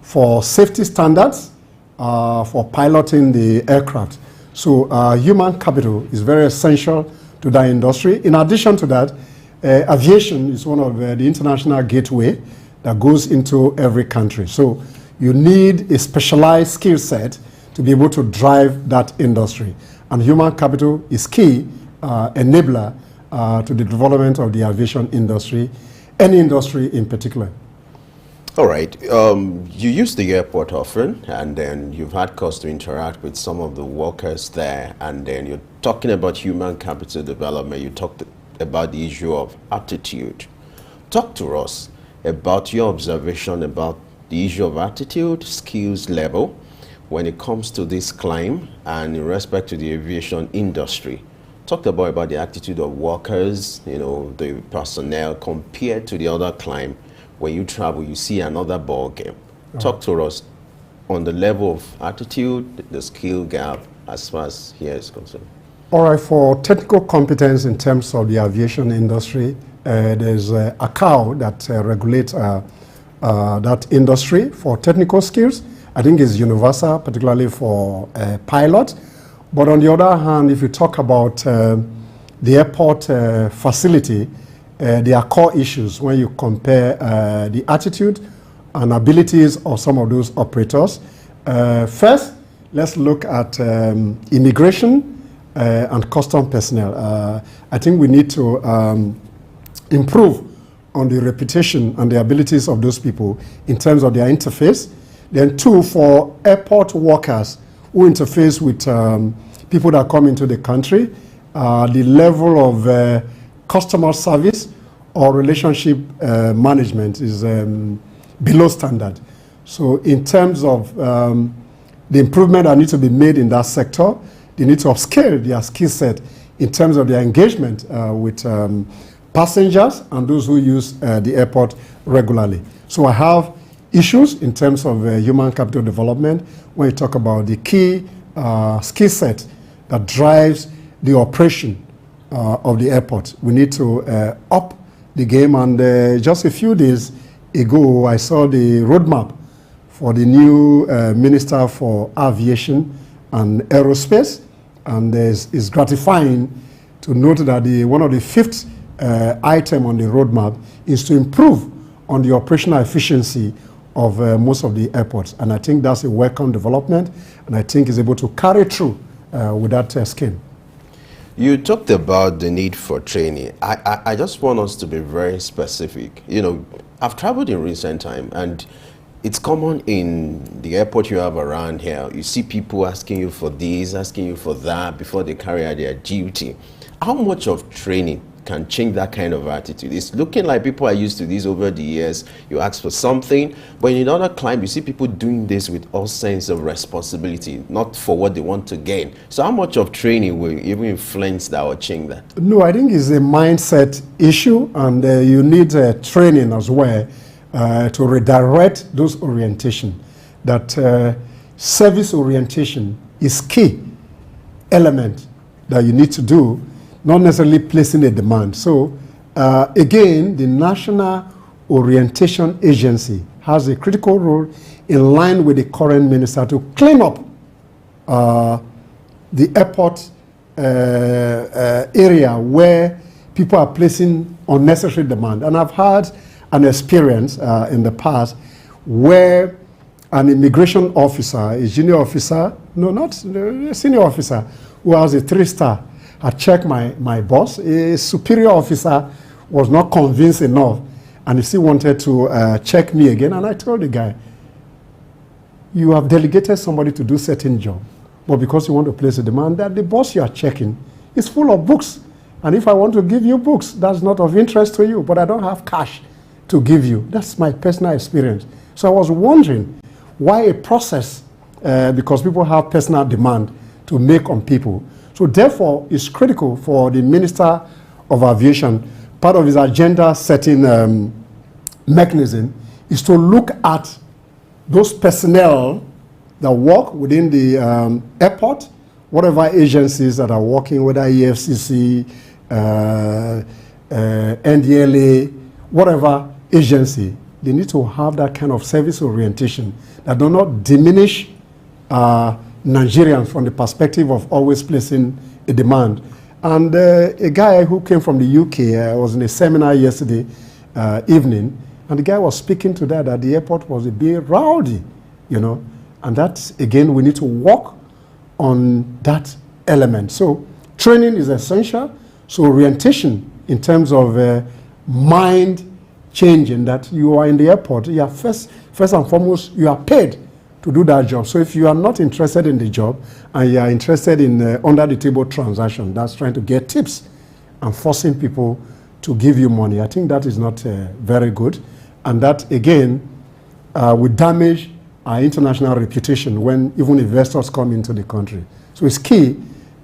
for safety standards, for piloting the aircraft. So human capital is very essential to that industry. In addition to that, aviation is one of the international gateway that goes into every country. So you need a specialized skill set to be able to drive that industry. And human capital is key enabler to the development of the aviation industry, any industry in particular. All right. You use the airport often, and then you've had cause to interact with some of the workers there, and then you're talking about human capital development. You talked about the issue of attitude. Talk to us about your observation about the issue of attitude, skills level, when it comes to this climb and in respect to the aviation industry. Talk about the attitude of workers, you know, the personnel compared to the other climb. When you travel, you see another ball game. Talk to us on the level of attitude, the skill gap, as far as here is concerned. All right, for technical competence in terms of the aviation industry, there's a CAO that regulates that industry for technical skills. I think it's universal, particularly for pilots. But on the other hand, if you talk about the airport facility, there are core issues when you compare the attitude and abilities of some of those operators. First, let's look at immigration and custom personnel. I think we need to improve on the reputation and the abilities of those people in terms of their interface. Then two, for airport workers who interface with people that come into the country, the level of customer service or relationship management is below standard. So in terms of the improvement that needs to be made in that sector, they need to upscale their skill set in terms of their engagement with passengers and those who use the airport regularly. So I have issues in terms of human capital development when you talk about the key skill set that drives the operation of the airport. We need to up the game, and just a few days ago I saw the roadmap for the new Minister for Aviation and Aerospace, and it's gratifying to note that one of the fifth item on the roadmap is to improve on the operational efficiency of most of the airports, and I think that's a welcome development, and I think is able to carry through with that scheme. You talked about the need for training. I just want us to be very specific. You know, I've traveled in recent time, and it's common in the airport you have around here. You see people asking you for this, asking you for that before they carry out their duty. How much of training can change that kind of attitude? It's looking like people are used to this over the years. You ask for something, but in another climb, you see people doing this with all sense of responsibility, not for what they want to gain. So how much of training will even influence that or change that? No, I think it's a mindset issue, and you need training as well to redirect those orientation. That service orientation is key element that you need to do, not necessarily placing a demand. So again, the National Orientation Agency has a critical role in line with the current minister to clean up the airport area where people are placing unnecessary demand. And I've had an experience in the past where an immigration officer, a junior officer, no, not a senior officer, who has a 3-star, had checked my boss. A superior officer was not convinced enough, and he still wanted to check me again. And I told the guy, you have delegated somebody to do certain job, but because you want to place a demand, that the boss you are checking is full of books. And if I want to give you books, that's not of interest to you, but I don't have cash to give you. That's my personal experience. So I was wondering why a process, because people have personal demand to make on people. So therefore, it's critical for the Minister of Aviation, part of his agenda setting mechanism is to look at those personnel that work within the airport, whatever agencies that are working, whether EFCC, NDLA, whatever agency, they need to have that kind of service orientation that do not diminish Nigerians from the perspective of always placing a demand. And a guy who came from the UK was in a seminar yesterday evening, and the guy was speaking to that the airport was a bit rowdy, you know, and that, again, we need to work on that element. So training is essential. So orientation in terms of mind changing, that you are in the airport, you are first and foremost, you are paid to do that job. So if you are not interested in the job and you are interested in under the table transaction, that's trying to get tips and forcing people to give you money, I think that is not very good. And that, again, will damage our international reputation when even investors come into the country. So it's key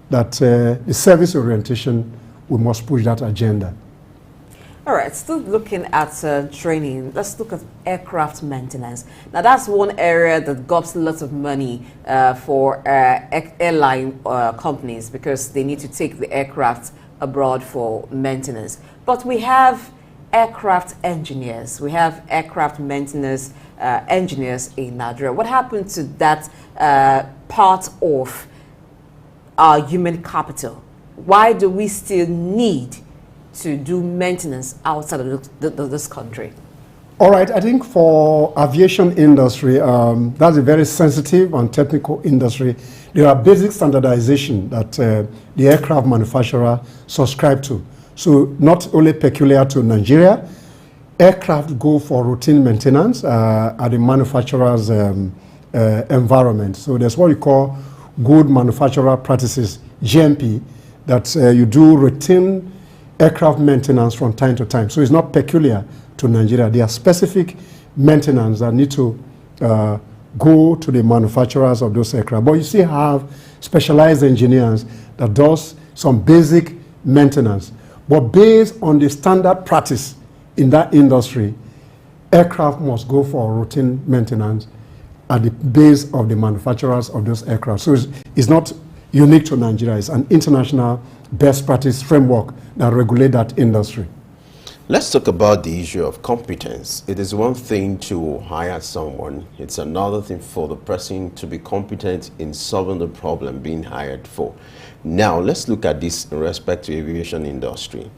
that the service orientation, we must push that agenda. All right, still looking at training, let's look at aircraft maintenance. Now, that's one area that gobs lots of money for airline companies, because they need to take the aircraft abroad for maintenance. But we have aircraft engineers, we have aircraft maintenance engineers in Nigeria. What happened to that part of our human capital? Why do we still need to do maintenance outside of this country? All right, I think for aviation industry, that's a very sensitive and technical industry. There are basic standardization that the aircraft manufacturer subscribe to. So not only peculiar to Nigeria, aircraft go for routine maintenance at the manufacturer's environment. So there's what we call good manufacturer practices, GMP, that you do routine aircraft maintenance from time to time. So it's not peculiar to Nigeria. There are specific maintenance that need to go to the manufacturers of those aircraft. But you still have specialized engineers that does some basic maintenance. But based on the standard practice in that industry, aircraft must go for routine maintenance at the base of the manufacturers of those aircraft. So it's not unique to Nigeria. It's an international best practice framework that regulate that industry. Let's talk about the issue of competence. It is one thing to hire someone. It's another thing for the person to be competent in solving the problem being hired for. Now, let's look at this in respect to aviation industry.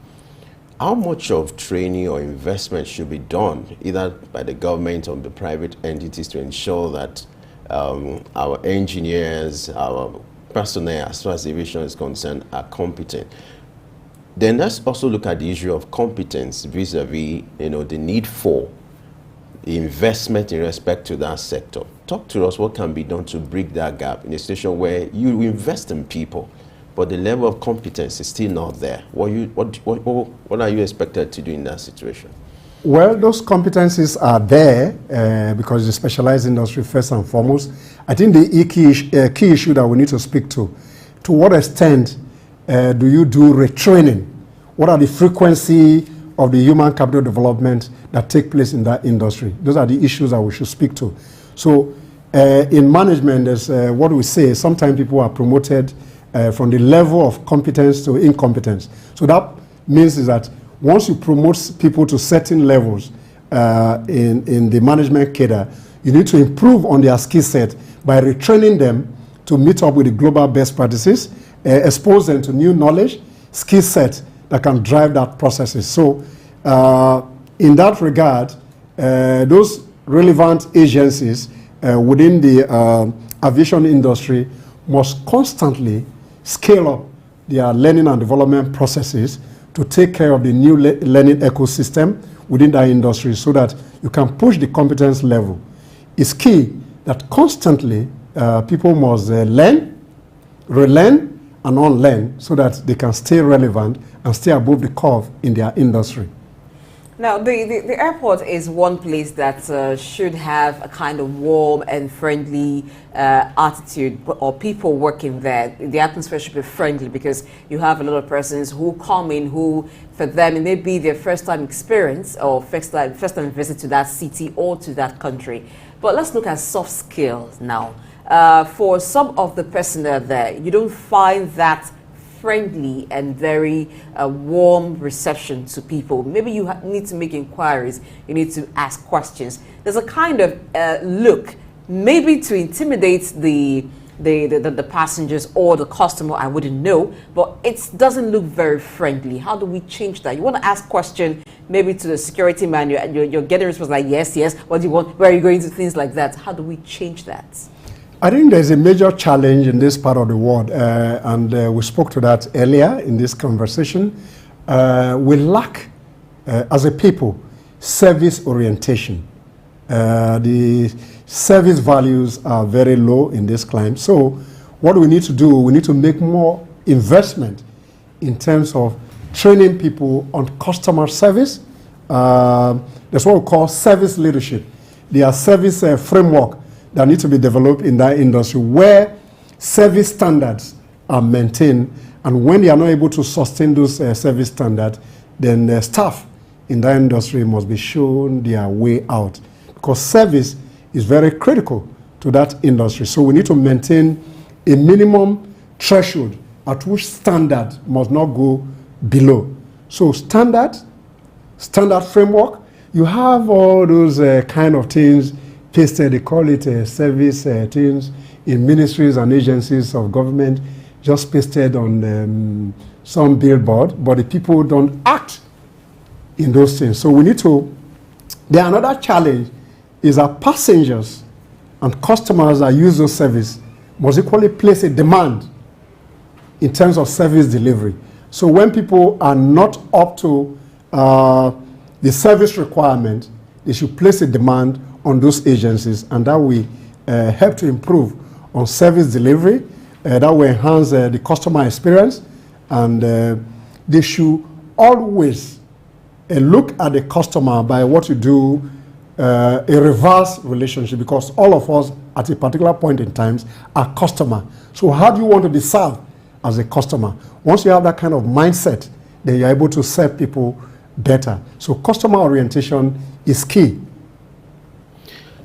How much of training or investment should be done, either by the government or the private entities, to ensure that our engineers, our personnel, as far as aviation is concerned, are competent? Then let's also look at the issue of competence vis-a-vis, the need for investment in respect to that sector. Talk to us what can be done to bridge that gap in a situation where you invest in people, but the level of competence is still not there. What are you expected to do in that situation? Well, those competencies are there because it's a specialized industry first and foremost. I think the key issue that we need to speak to what extent do you do retraining? What are the frequency of the human capital development that take place in that industry? Those are the issues that we should speak to. So in management, there's what we say, sometimes people are promoted from the level of competence to incompetence. So that means is that once you promote people to certain levels in the management cadre, you need to improve on their skill set by retraining them to meet up with the global best practices, expose them to new knowledge, skill set that can drive that processes. So in that regard, those relevant agencies within the aviation industry must constantly scale up their learning and development processes to take care of the new learning ecosystem within that industry so that you can push the competence level. It's key that constantly people must learn, relearn, and unlearn so that they can stay relevant and stay above the curve in their industry. Now, the airport is one place that should have a kind of warm and friendly attitude, or people working there. The atmosphere should be friendly because you have a lot of persons who come in who, for them, it may be their first time experience or first time visit to that city or to that country. But let's look at soft skills now. For some of the personnel there, you don't find that friendly and very warm reception to people. Maybe you need to make inquiries, you need to ask questions. There's a kind of look, maybe to intimidate the passengers or the customer, I wouldn't know, but it doesn't look very friendly. How do we change that? You want to ask question maybe to the security man, you're getting a response like, yes, yes, what do you want, where are you going to, things like that. How do we change that? I think there's a major challenge in this part of the world, and we spoke to that earlier in this conversation. We lack, as a people, service orientation. The service values are very low in this climate. So what we need to do, we need to make more investment in terms of training people on customer service. That's what we call service leadership. There are service framework that need to be developed in that industry where service standards are maintained, and when they are not able to sustain those service standards, then staff in that industry must be shown their way out, because service is very critical to that industry. So we need to maintain a minimum threshold at which standard must not go below. So standard framework, you have all those kind of things pasted, they call it service things in ministries and agencies of government, just pasted on some billboard, but the people don't act in those things. So we need to, another challenge is that passengers and customers that use those services must equally place a demand in terms of service delivery. So when people are not up to the service requirement, they should place a demand on those agencies, and that will help to improve on service delivery. That will enhance the customer experience, and they should always look at the customer by what you do, a reverse relationship, because all of us at a particular point in time are customer. So how do you want to be served as a customer? Once you have that kind of mindset, then you're able to serve people better. So customer orientation is key.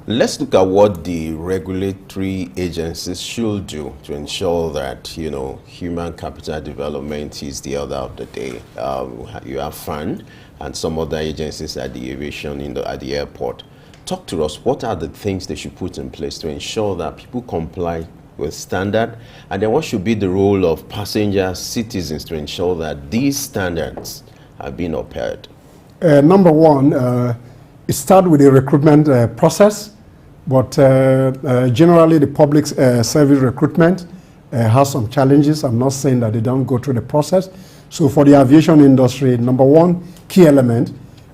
Let's look at what the regulatory agencies should do to ensure that, you know, human capital development is the order of the day. You have FAN and some other agencies at the aviation at the airport. Talk to us, what are the things they should put in place to ensure that people comply with standard? And then what should be the role of passengers, citizens, to ensure that these standards are being upheld? Number one, it starts with the recruitment process. But generally, the public service recruitment has some challenges. I'm not saying that they don't go through the process. So for the aviation industry, number one key element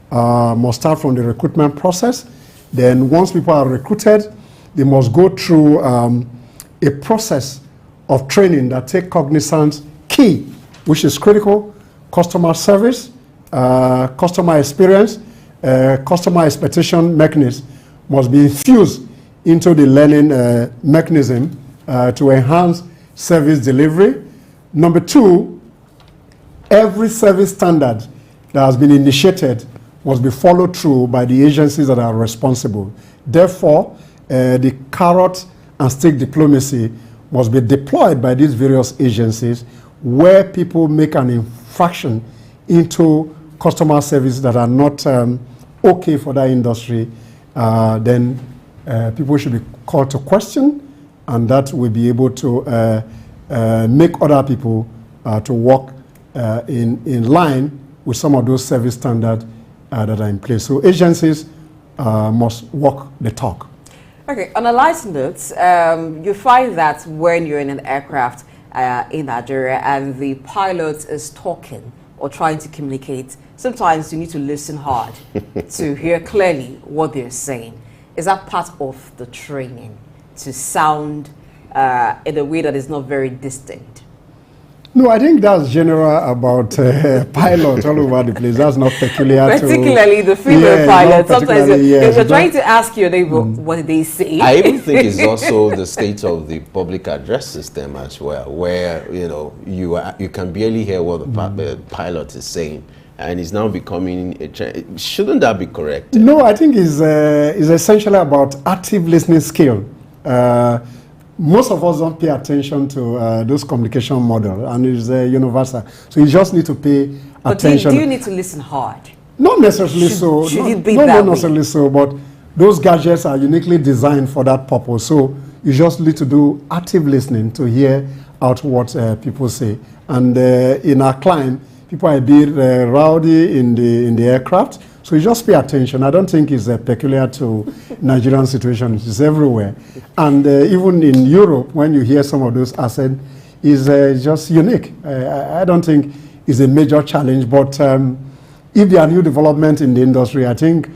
must start from the recruitment process. Then once people are recruited, they must go through a process of training that take cognizance key, which is critical: customer service, customer experience, customer expectation mechanism must be infused into the learning mechanism to enhance service delivery. Number two, every service standard that has been initiated must be followed through by the agencies that are responsible. Therefore, the carrot and stick diplomacy must be deployed by these various agencies where people make an infraction into customer services that are not okay for that industry. Then people should be called to question, and that will be able to make other people to work in line with some of those service standards that are in place. So agencies must walk the talk. Okay, on a light note, you find that when you're in an aircraft in Nigeria and the pilot is talking or trying to communicate, sometimes you need to listen hard to hear clearly what they're saying. Is that part of the training to sound in a way that is not very distinct? No, I think that's general about pilots all over the place. That's not peculiar particularly to... the female pilot. Sometimes you're trying to ask your neighbor, what did they say? I even think it's also the state of the public address system as well, where you can barely hear what the pilot is saying, and it's now becoming a shouldn't that be correct? No, I think it's essentially about active listening skill. Most of us don't pay attention to those communication models, and it's universal. So you just need to pay attention. But do you need to listen hard? Not necessarily so. Should it be not that necessarily way? so, but those gadgets are uniquely designed for that purpose. So you just need to do active listening to hear out what people say. And in our climb, people are a bit rowdy in the aircraft. So you just pay attention. I don't think it's peculiar to Nigerian situation. It's everywhere. And even in Europe, when you hear some of those accents, it's just unique. I don't think it's a major challenge. But if there are new developments in the industry, I think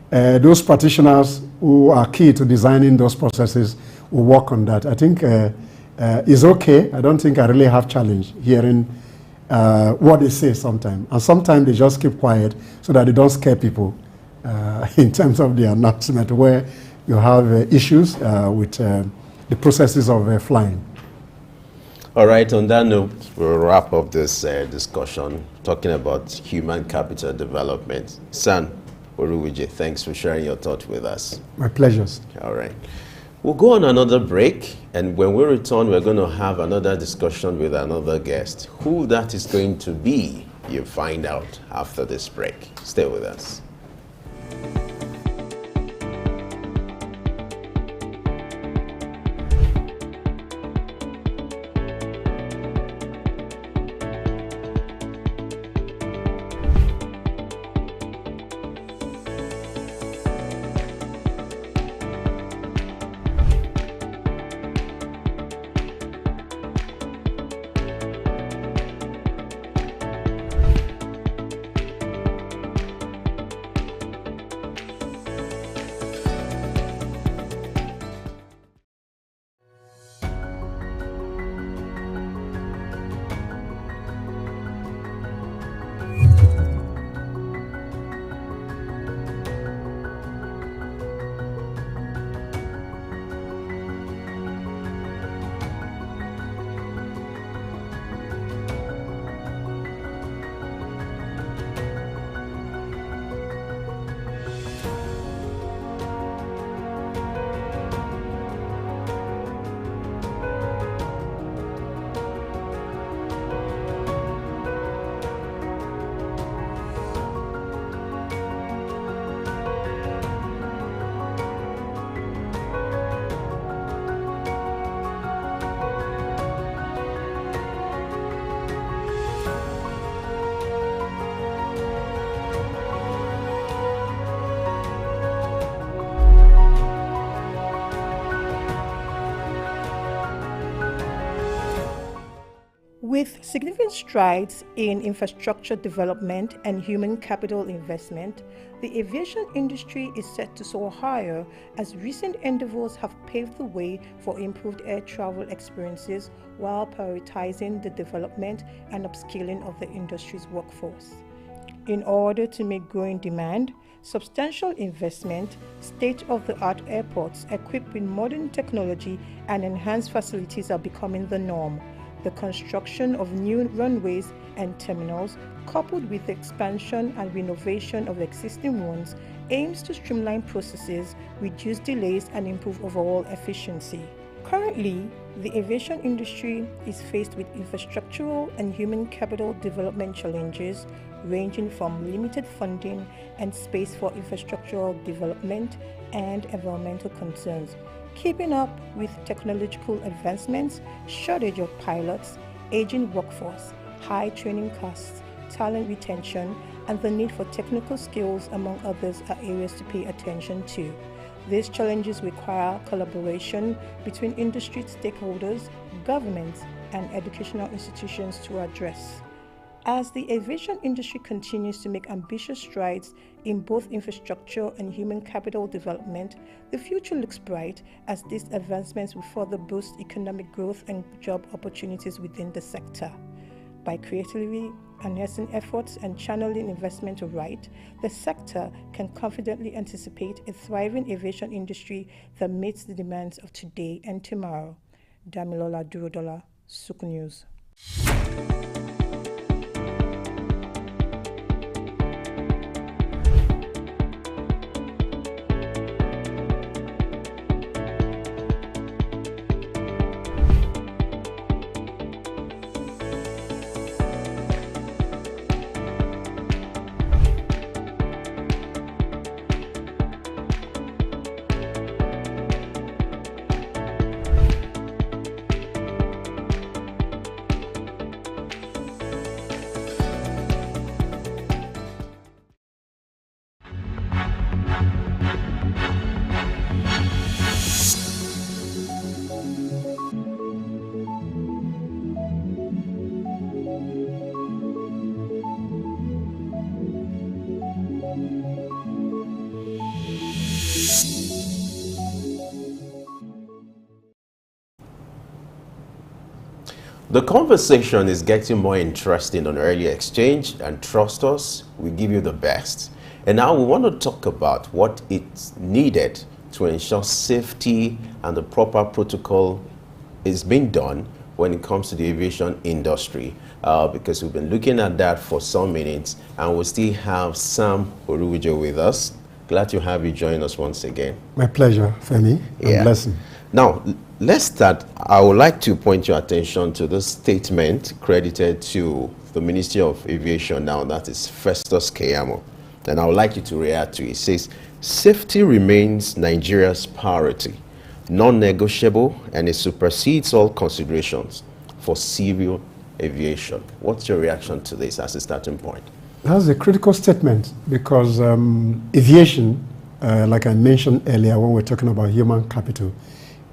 those practitioners who are key to designing those processes will work on that. I think it's okay. I don't think I really have challenge hearing what they say sometimes. And sometimes they just keep quiet so that they don't scare people in terms of the announcement where you have issues with the processes of flying. All right, on that note, we'll wrap up this discussion talking about human capital development. San Oruwije, thanks for sharing your thoughts with us. My pleasures. All right. We'll go on another break, and when we return, we're going to have another discussion with another guest. Who that is going to be, you'll find out after this break. Stay with us. With significant strides in infrastructure development and human capital investment, the aviation industry is set to soar higher as recent endeavors have paved the way for improved air travel experiences while prioritizing the development and upskilling of the industry's workforce. In order to meet growing demand, substantial investment, state-of-the-art airports equipped with modern technology and enhanced facilities are becoming the norm. The construction of new runways and terminals, coupled with the expansion and renovation of existing ones, aims to streamline processes, reduce delays, and improve overall efficiency. Currently, the aviation industry is faced with infrastructural and human capital development challenges ranging from limited funding and space for infrastructural development and environmental concerns. Keeping up with technological advancements, shortage of pilots, aging workforce, high training costs, talent retention, and the need for technical skills, among others, are areas to pay attention to. These challenges require collaboration between industry stakeholders, governments, and educational institutions to address. As the aviation industry continues to make ambitious strides in both infrastructure and human capital development, the future looks bright as these advancements will further boost economic growth and job opportunities within the sector. By creatively enhancing efforts and channeling investment right, the sector can confidently anticipate a thriving aviation industry that meets the demands of today and tomorrow. Damilola Durodola, Suk News. The conversation is getting more interesting on Early Exchange, and trust us, we give you the best. And now we want to talk about what is needed to ensure safety and the proper protocol is being done when it comes to the aviation industry, because we've been looking at that for some minutes, and we still have Sam Orujo with us. Glad to have you join us once again. My pleasure, Femi. Yeah. Blessing. Now, let's start. I would like to point your attention to the statement credited to the Ministry of Aviation now, that is Festus Keyamo. And I would like you to react to it. It says, safety remains Nigeria's priority, non-negotiable, and it supersedes all considerations for civil aviation. What's your reaction to this as a starting point? That's a critical statement because aviation, like I mentioned earlier when we're talking about human capital,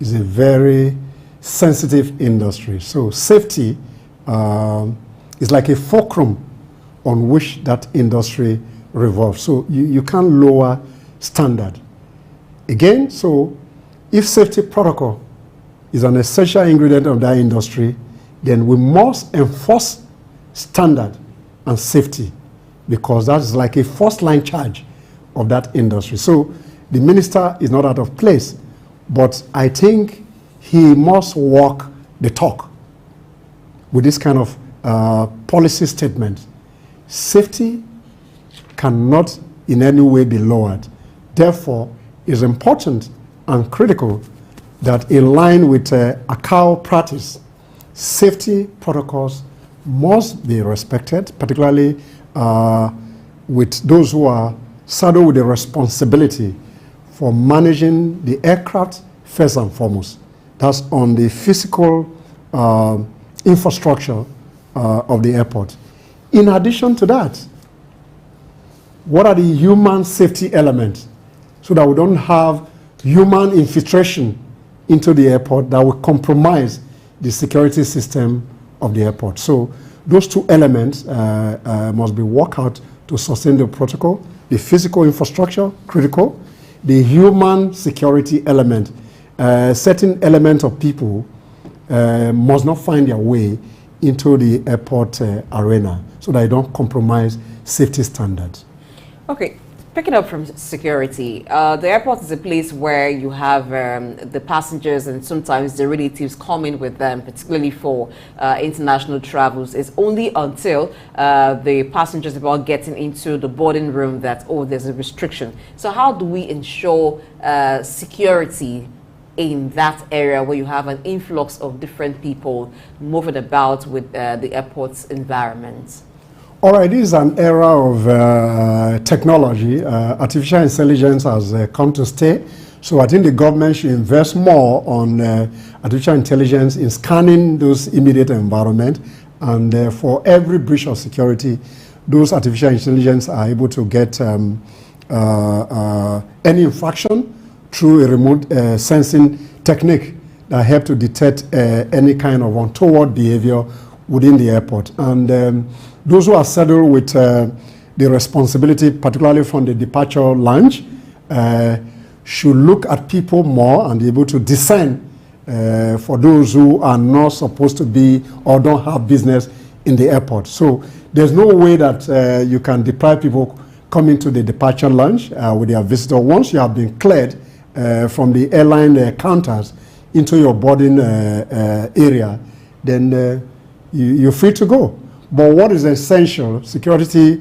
is a very sensitive industry. So safety is like a fulcrum on which that industry revolves. So you can't lower standard. Again, so if safety protocol is an essential ingredient of that industry, then we must enforce standard and safety, because that's like a first line charge of that industry. So the minister is not out of place, but I think he must walk the talk with this kind of policy statement. Safety cannot in any way be lowered. Therefore, it's important and critical that in line with ACAO practice, safety protocols must be respected, particularly with those who are saddled with the responsibility for managing the aircraft first and foremost. That's on the physical infrastructure of the airport. In addition to that, what are the human safety elements so that we don't have human infiltration into the airport that will compromise the security system of the airport? So those two elements must be worked out to sustain the protocol. The physical infrastructure, critical. The human security element, certain element of people must not find their way into the airport arena so that they don't compromise safety standards. Okay, picking up from security, the airport is a place where you have the passengers and sometimes the relatives coming with them, particularly for international travels. It's only until the passengers are about getting into the boarding room that, oh, there's a restriction. So how do we ensure security in that area where you have an influx of different people moving about with the airport's environment? All right, this is an era of technology. Artificial intelligence has come to stay. So I think the government should invest more on artificial intelligence in scanning those immediate environment. And for every breach of security, those artificial intelligence are able to get any infraction through a remote sensing technique that help to detect any kind of untoward behavior within the airport. And those who are saddled with the responsibility, particularly from the departure lounge, should look at people more and be able to discern for those who are not supposed to be or don't have business in the airport. So there's no way that you can deprive people coming to the departure lounge with their visitor. Once you have been cleared from the airline counters into your boarding area, then you're free to go. But what is essential, security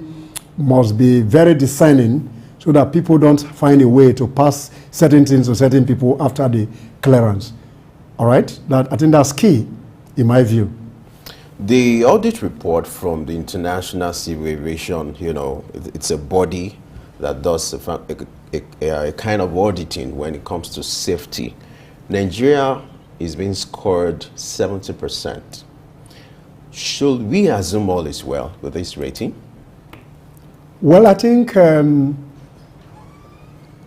must be very discerning so that people don't find a way to pass certain things to certain people after the clearance. All right? I think that's key, in my view. The audit report from the International Civil Aviation, it's a body that does a kind of auditing when it comes to safety. Nigeria is being scored 70%. Should we assume all is well with this rating? Well, I think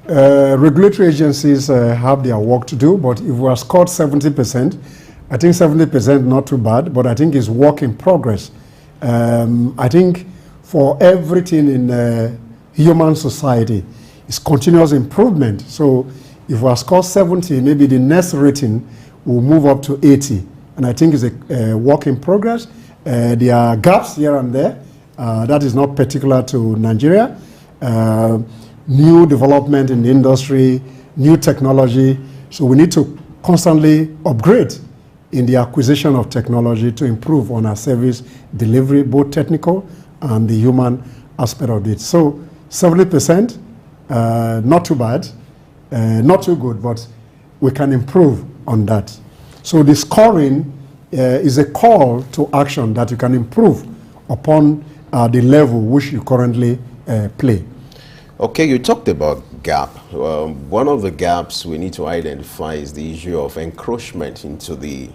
regulatory agencies have their work to do, but if we are scored 70%, I think 70% not too bad, but I think it's work in progress. I think for everything in human society, it's continuous improvement. So if we are scored 70, maybe the next rating will move up to 80. And I think it's a work in progress. There are gaps here and there. That is not particular to Nigeria. New development in the industry, new technology. So we need to constantly upgrade in the acquisition of technology to improve on our service delivery, both technical and the human aspect of it. So 70%, not too bad, not too good, but we can improve on that. So the scoring is a call to action that you can improve upon the level which you currently play. Okay, you talked about gap. One of the gaps we need to identify is the issue of encroachment into the,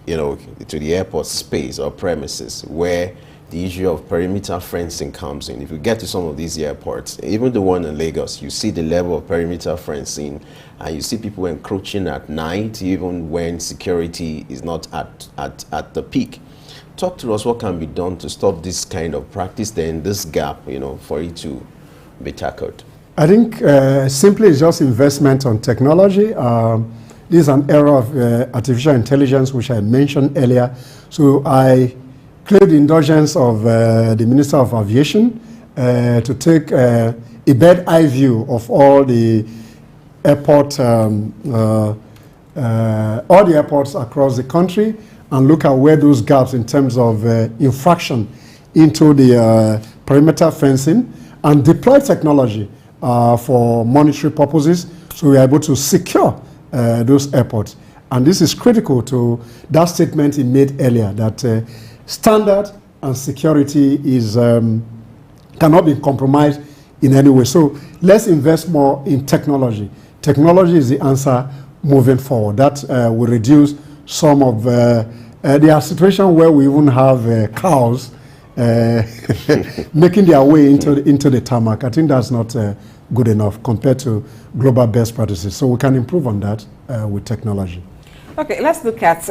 to the airport space or premises, where the issue of perimeter fencing comes in. If you get to some of these airports, even the one in Lagos, you see the level of perimeter fencing, and you see people encroaching at night, even when security is not at the peak. Talk to us what can be done to stop this kind of practice, then this gap, for it to be tackled. I think simply it's just investment on technology. This is an era of artificial intelligence, which I mentioned earlier. So I claim the indulgence of the Minister of Aviation to take a bird eye view of all the airports across the country and look at where those gaps in terms of infraction into the perimeter fencing and deploy technology for monetary purposes so we are able to secure those airports. And this is critical to that statement he made earlier that standard and security is cannot be compromised in any way. So let's invest more in technology. Technology is the answer moving forward. That will reduce some of there are situations where we even have cows making their way into the tarmac. I think that's not good enough compared to global best practices. So we can improve on that with technology. Okay, let's look at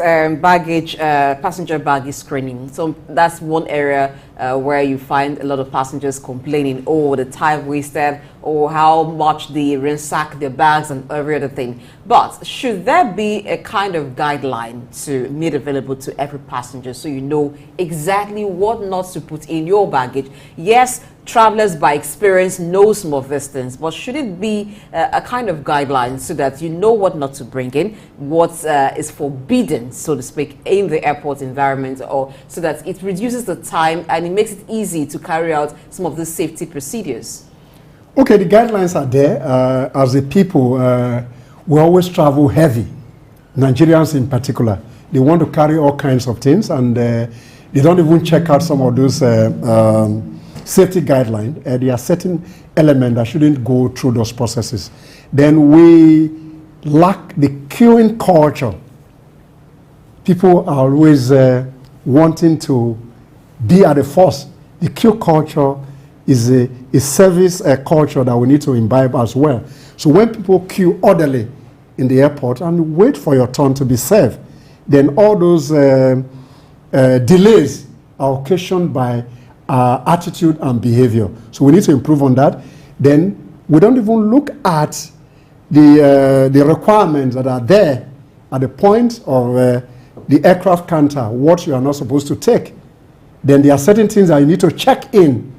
passenger baggage screening. So that's one area where you find a lot of passengers complaining, oh, the time wasted, or how much they ransack their bags and every other thing. But should there be a kind of guideline to make available to every passenger so you know exactly what not to put in your baggage? Yes, travelers by experience know some of these things, but should it be a kind of guideline so that you know what not to bring in, what is forbidden, so to speak, in the airport environment, or so that it reduces the time and it makes it easy to carry out some of the safety procedures? Okay, the guidelines are there. As a people, we always travel heavy. Nigerians in particular, they want to carry all kinds of things, and they don't even check out some of those safety guidelines. There are certain elements that shouldn't go through those processes. Then we lack the queuing culture. People are always wanting to be at the first The queue culture is a service culture that we need to imbibe as well. So when people queue orderly in the airport and wait for your turn to be served, then all those delays are occasioned by attitude and behavior. So we need to improve on that. Then we don't even look at the requirements that are there at the point of the aircraft counter, what you are not supposed to take. Then there are certain things that you need to check in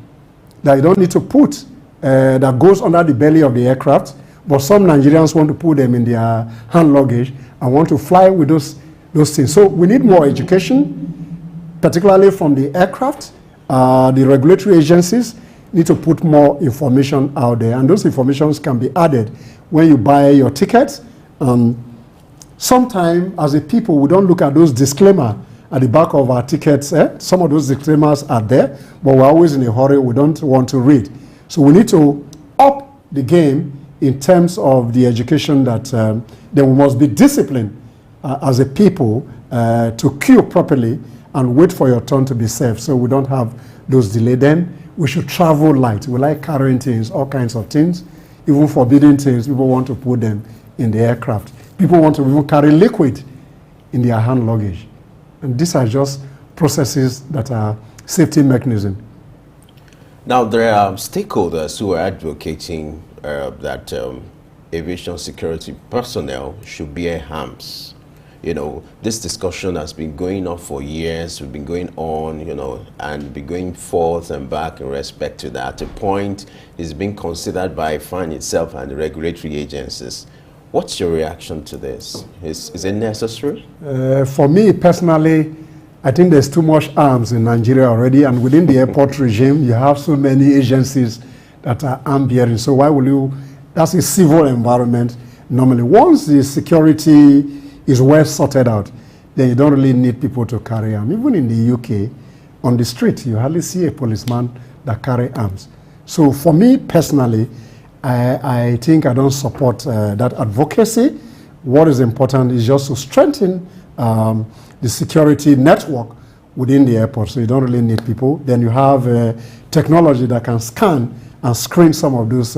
that you don't need to put that goes under the belly of the aircraft. But some Nigerians want to put them in their hand luggage and want to fly with those things. So we need more education, particularly from the aircraft. The regulatory agencies need to put more information out there, and those informations can be added when you buy your tickets. Sometimes, as a people, we don't look at those disclaimers at the back of our tickets. Some of those disclaimers are there, but we're always in a hurry. We don't want to read. So we need to up the game in terms of the education that then we must be disciplined as a people to queue properly and wait for your turn to be served, so we don't have those delays. Then we should travel light. We like carrying things, all kinds of things, even forbidden things. People want to put them in the aircraft. People want to even carry liquid in their hand luggage. And these are just processes that are safety mechanism. Now, there are stakeholders who are advocating that aviation security personnel should bear arms. You know, this discussion has been going on for years. We've been going on, you know, and be going forth and back in respect to that. At a point, it's being considered by FAN itself and the regulatory agencies. What's your reaction to this? Is it necessary? For me personally, I think there's too much arms in Nigeria already, and within the airport regime, you have so many agencies that are arm bearing. So why will you? That's a civil environment normally. Once the security is well sorted out, then you don't really need people to carry arms. Even in the UK, on the street, you hardly see a policeman that carry arms. So for me personally, I think I don't support that advocacy. What is important is just to strengthen the security network within the airport, so you don't really need people. Then you have technology that can scan and screen some of those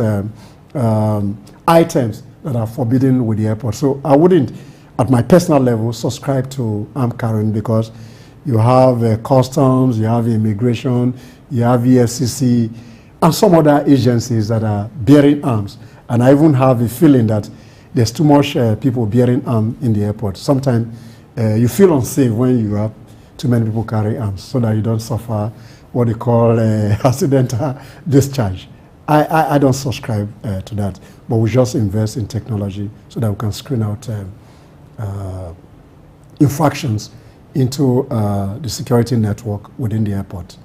items that are forbidden with the airport. So I wouldn't, at my personal level, subscribe to arm carrying, because you have customs, you have immigration, you have EFCC, and some other agencies that are bearing arms. And I even have a feeling that there's too much people bearing arms in the airport. Sometimes you feel unsafe when you have too many people carry arms, so that you don't suffer what they call accidental discharge. I don't subscribe to that, but we just invest in technology so that we can screen out infractions into the security network within the airport.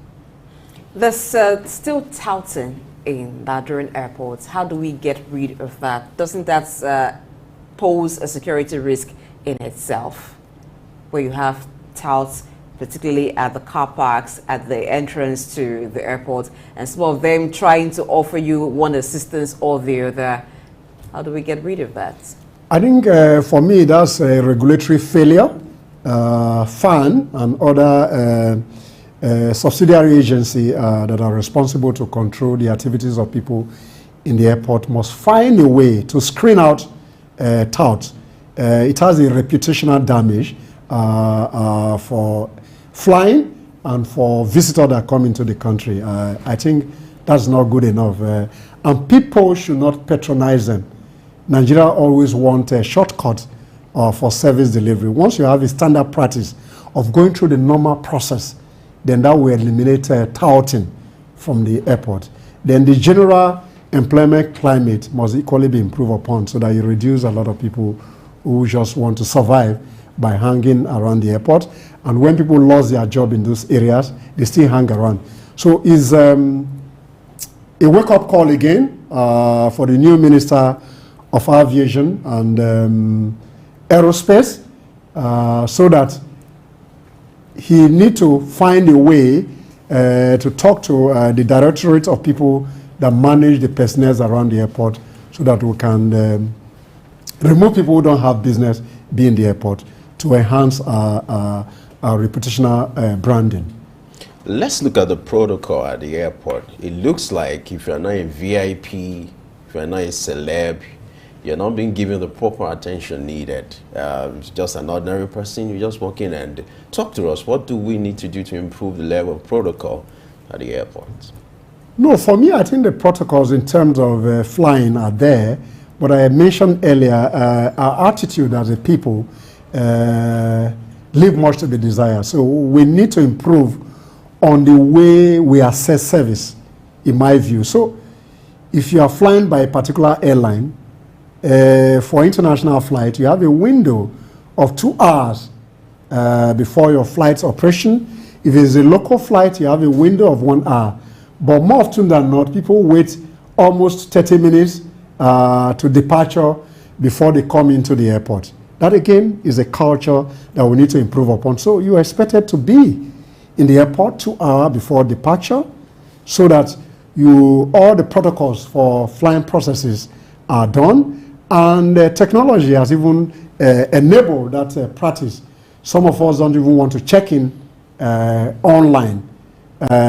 There's still touting in Nigerian airports. How do we get rid of that? Doesn't that pose a security risk in itself, where you have touts, particularly at the car parks, at the entrance to the airport, and some of them trying to offer you one assistance or the other? How do we get rid of that? I think for me, that's a regulatory failure. FAN and other subsidiary agencies that are responsible to control the activities of people in the airport must find a way to screen out touts. It has a reputational damage for flying and for visitors that come into the country. I think that's not good enough. And people should not patronize them. Nigeria always wants a shortcut for service delivery. Once you have a standard practice of going through the normal process, then that will eliminate touting from the airport. Then the general employment climate must equally be improved upon, so that you reduce a lot of people who just want to survive by hanging around the airport. And when people lost their job in those areas, they still hang around. So it's a wake-up call again for the new Minister of Aviation and Aerospace, so that he need to find a way to talk to the directorate of people that manage the personnel around the airport, so that we can remove people who don't have business be in the airport, to enhance our reputational branding. Let's look at the protocol at the airport. It looks like if you're not a VIP, if you're not a celeb, you're not being given the proper attention needed. Just an ordinary person, you just walk in and talk to us. What do we need to do to improve the level of protocol at the airport? No, for me, I think the protocols in terms of flying are there. But I mentioned earlier, our attitude as a people leave much to be desired. So we need to improve on the way we assess service, in my view. So if you are flying by a particular airline, for international flight, you have a window of 2 hours before your flight's operation. If it's a local flight, you have a window of 1 hour. But more often than not, people wait almost 30 minutes to departure before they come into the airport. That again is a culture that we need to improve upon. So you are expected to be in the airport 2 hours before departure so that all the protocols for flying processes are done, and technology has even enabled that practice. Some of us don't even want to check in online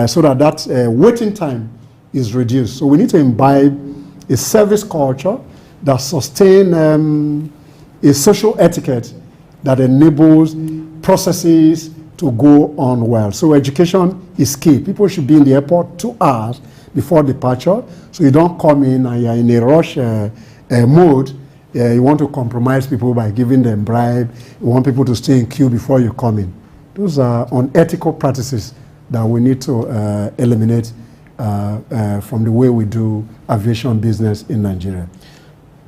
so that waiting time is reduced. So we need to imbibe a service culture that sustains a social etiquette that enables processes to go on well. So education is key. People should be in the airport 2 hours before departure, so you don't come in and you're in a rush mode. You want to compromise people by giving them bribe. You want people to stay in queue before you come in. Those are unethical practices that we need to eliminate from the way we do aviation business in Nigeria.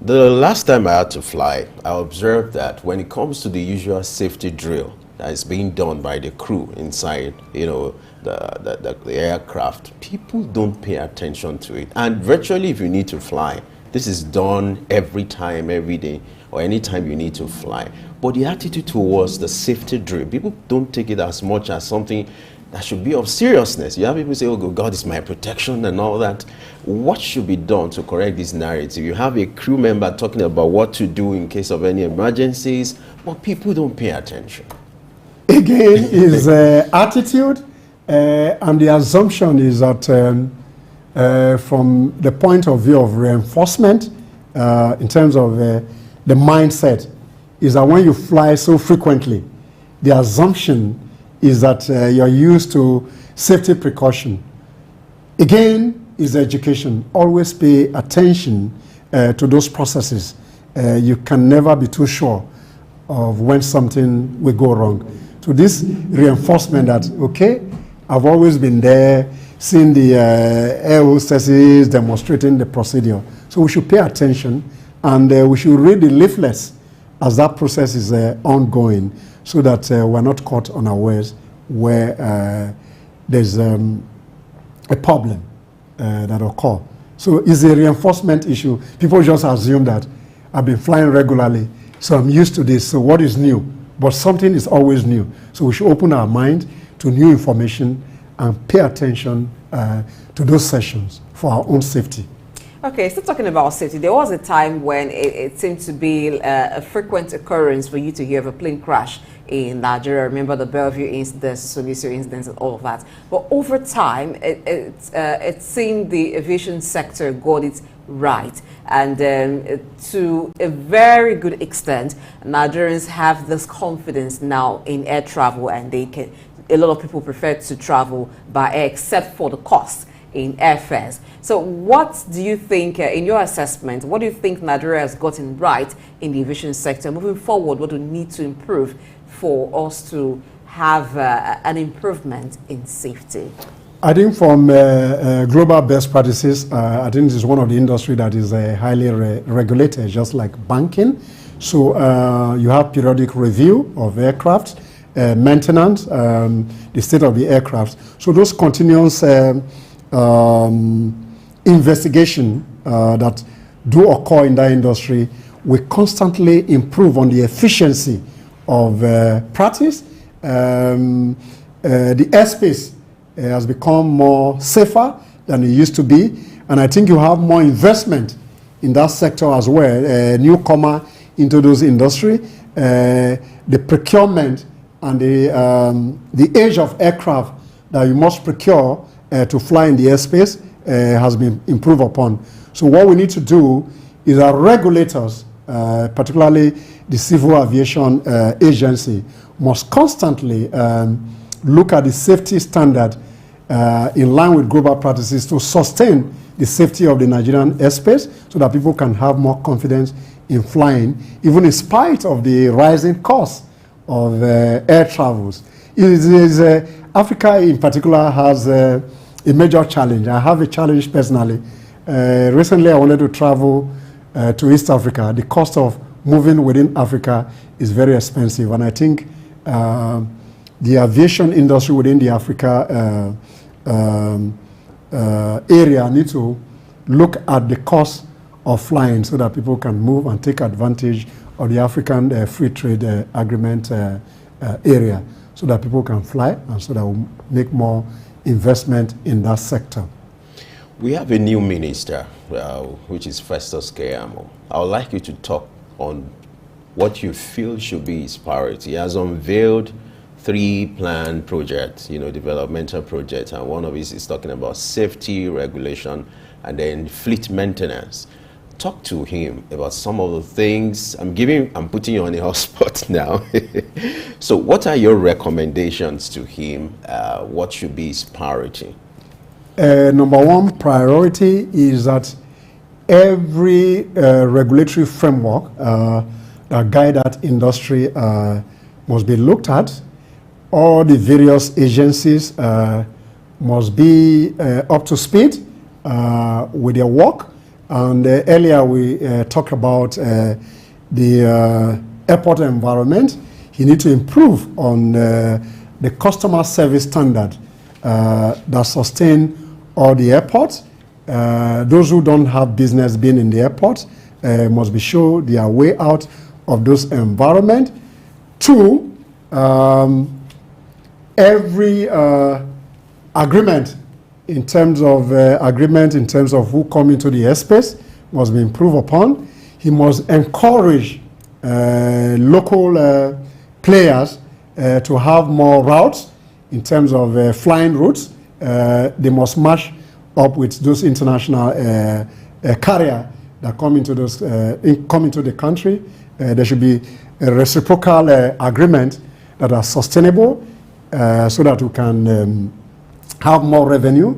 The last time I had to fly, I observed that when it comes to the usual safety drill that is being done by the crew inside, the aircraft, people don't pay attention to it. And virtually, if you need to fly, this is done every time, every day, or anytime you need to fly. But the attitude towards the safety drill, people don't take it as much as something that should be of seriousness. You have people say, oh, God is my protection and all that. What should be done to correct this narrative? You have a crew member talking about what to do in case of any emergencies, but people don't pay attention. Again, is attitude, and the assumption is that from the point of view of reinforcement, in terms of the mindset, is that when you fly so frequently, the assumption is that you're used to safety precaution. Again, is education. Always pay attention to those processes. You can never be too sure of when something will go wrong. So this reinforcement that, okay, I've always been there, seeing the air hostesses demonstrating the procedure. So we should pay attention, and we should read the leaflets as that process is ongoing, so that we're not caught unawares where there's a problem that occur. So it's a reinforcement issue. People just assume that I've been flying regularly, so I'm used to this, so what is new? But something is always new. So we should open our mind to new information and pay attention to those sessions for our own safety. Okay, still talking about safety, there was a time when it seemed to be a frequent occurrence for you to hear of a plane crash in Nigeria. Remember the Bellevue incident, Solisio incidents, and all of that. But over time, it seemed the aviation sector got it right. And to a very good extent, Nigerians have this confidence now in air travel, and a lot of people prefer to travel by air, except for the cost in airfares. So what do you think, in your assessment, what do you think Nigeria has gotten right in the aviation sector? Moving forward, what do we need to improve for us to have an improvement in safety? I think from global best practices, I think this is one of the industry that is highly regulated, just like banking. So you have periodic review of aircraft, maintenance, the state of the aircraft. So those continuous investigation that do occur in that industry, we constantly improve on the efficiency of practice. The airspace has become more safer than it used to be, and I think you have more investment in that sector as well, newcomer into those industry. The procurement and the age of aircraft that you must procure to fly in the airspace has been improved upon. So what we need to do is our regulators, particularly the Civil Aviation Agency, must constantly look at the safety standard in line with global practices to sustain the safety of the Nigerian airspace so that people can have more confidence in flying, even in spite of the rising costs of air travels. Africa in particular has a major challenge. I have a challenge personally. Recently I wanted to travel to East Africa. The cost of moving within Africa is very expensive, and I think the aviation industry within the Africa area need to look at the cost of flying so that people can move and take advantage of the African Free Trade Agreement area, so that people can fly and so that we'll make more investment in that sector. We have a new minister, which is Festus Keyamo. I would like you to talk on what you feel should be his priority. He has unveiled 3 planned projects, developmental projects, and one of these is talking about safety, regulation, and then fleet maintenance. Talk to him about some of the things. I'm putting you on the hot spot now. So what are your recommendations to him? What should be his priority? Number one priority is that every regulatory framework that guide that industry must be looked at. All the various agencies must be up to speed with their work. And earlier we talked about the airport environment. You need to improve on the customer service standard that sustain all the airports. Those who don't have business being in the airport must be sure their way out of those environment. 2, every agreement in terms of who come into the airspace must be improved upon. He must encourage local players to have more routes in terms of flying routes. They must match up with those international carriers that come into the country. There should be a reciprocal agreement that are sustainable so that we can have more revenue,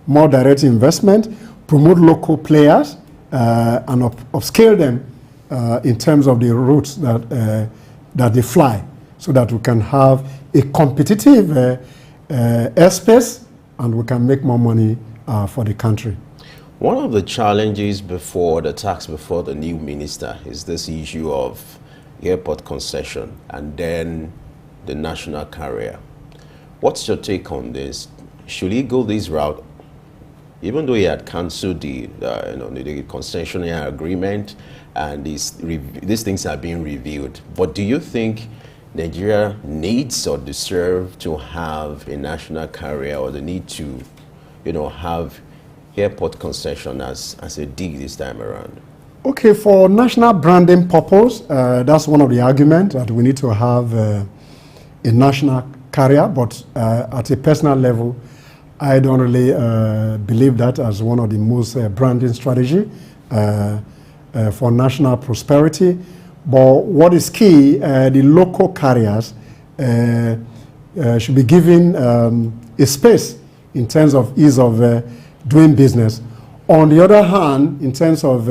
more direct investment, promote local players, and upscale them in terms of the routes that they fly, so that we can have a competitive airspace and we can make more money for the country. One of the challenges before the new minister is this issue of airport concession and then the national carrier. What's your take on this? Should he go this route, even though he had cancelled the concessionaire agreement and these things are being reviewed? But do you think Nigeria needs or deserve to have a national carrier, or the need to, have airport concession as a dig this time around? Okay, for national branding purpose, that's one of the arguments that we need to have a national carrier, but at a personal level, I don't really believe that as one of the most branding strategy for national prosperity. But what is key, the local carriers should be given a space in terms of ease of doing business. On the other hand, in terms of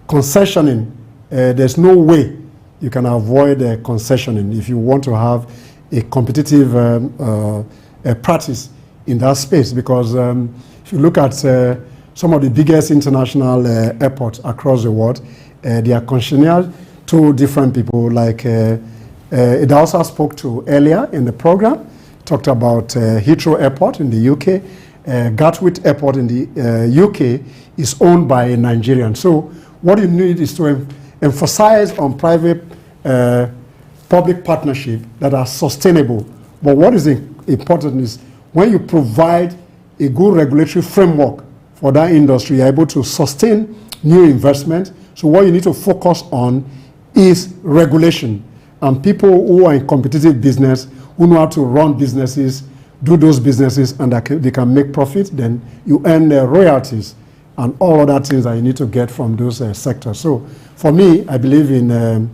concessioning, there's no way you can avoid concessioning if you want to have a competitive practice in that space, because if you look at some of the biggest international airports across the world, they are concessionaires to different people. Like Idausa spoke to earlier in the program, talked about Heathrow Airport in the UK. Gatwick Airport in the UK is owned by a Nigerian. So what you need is to emphasize on private public partnership that are sustainable. But what is important is when you provide a good regulatory framework for that industry, you're able to sustain new investment. So what you need to focus on is regulation, and people who are in competitive business, who know how to run businesses do those businesses and they can make profit, then you earn royalties and all other things that you need to get from those sectors. So for me, I believe in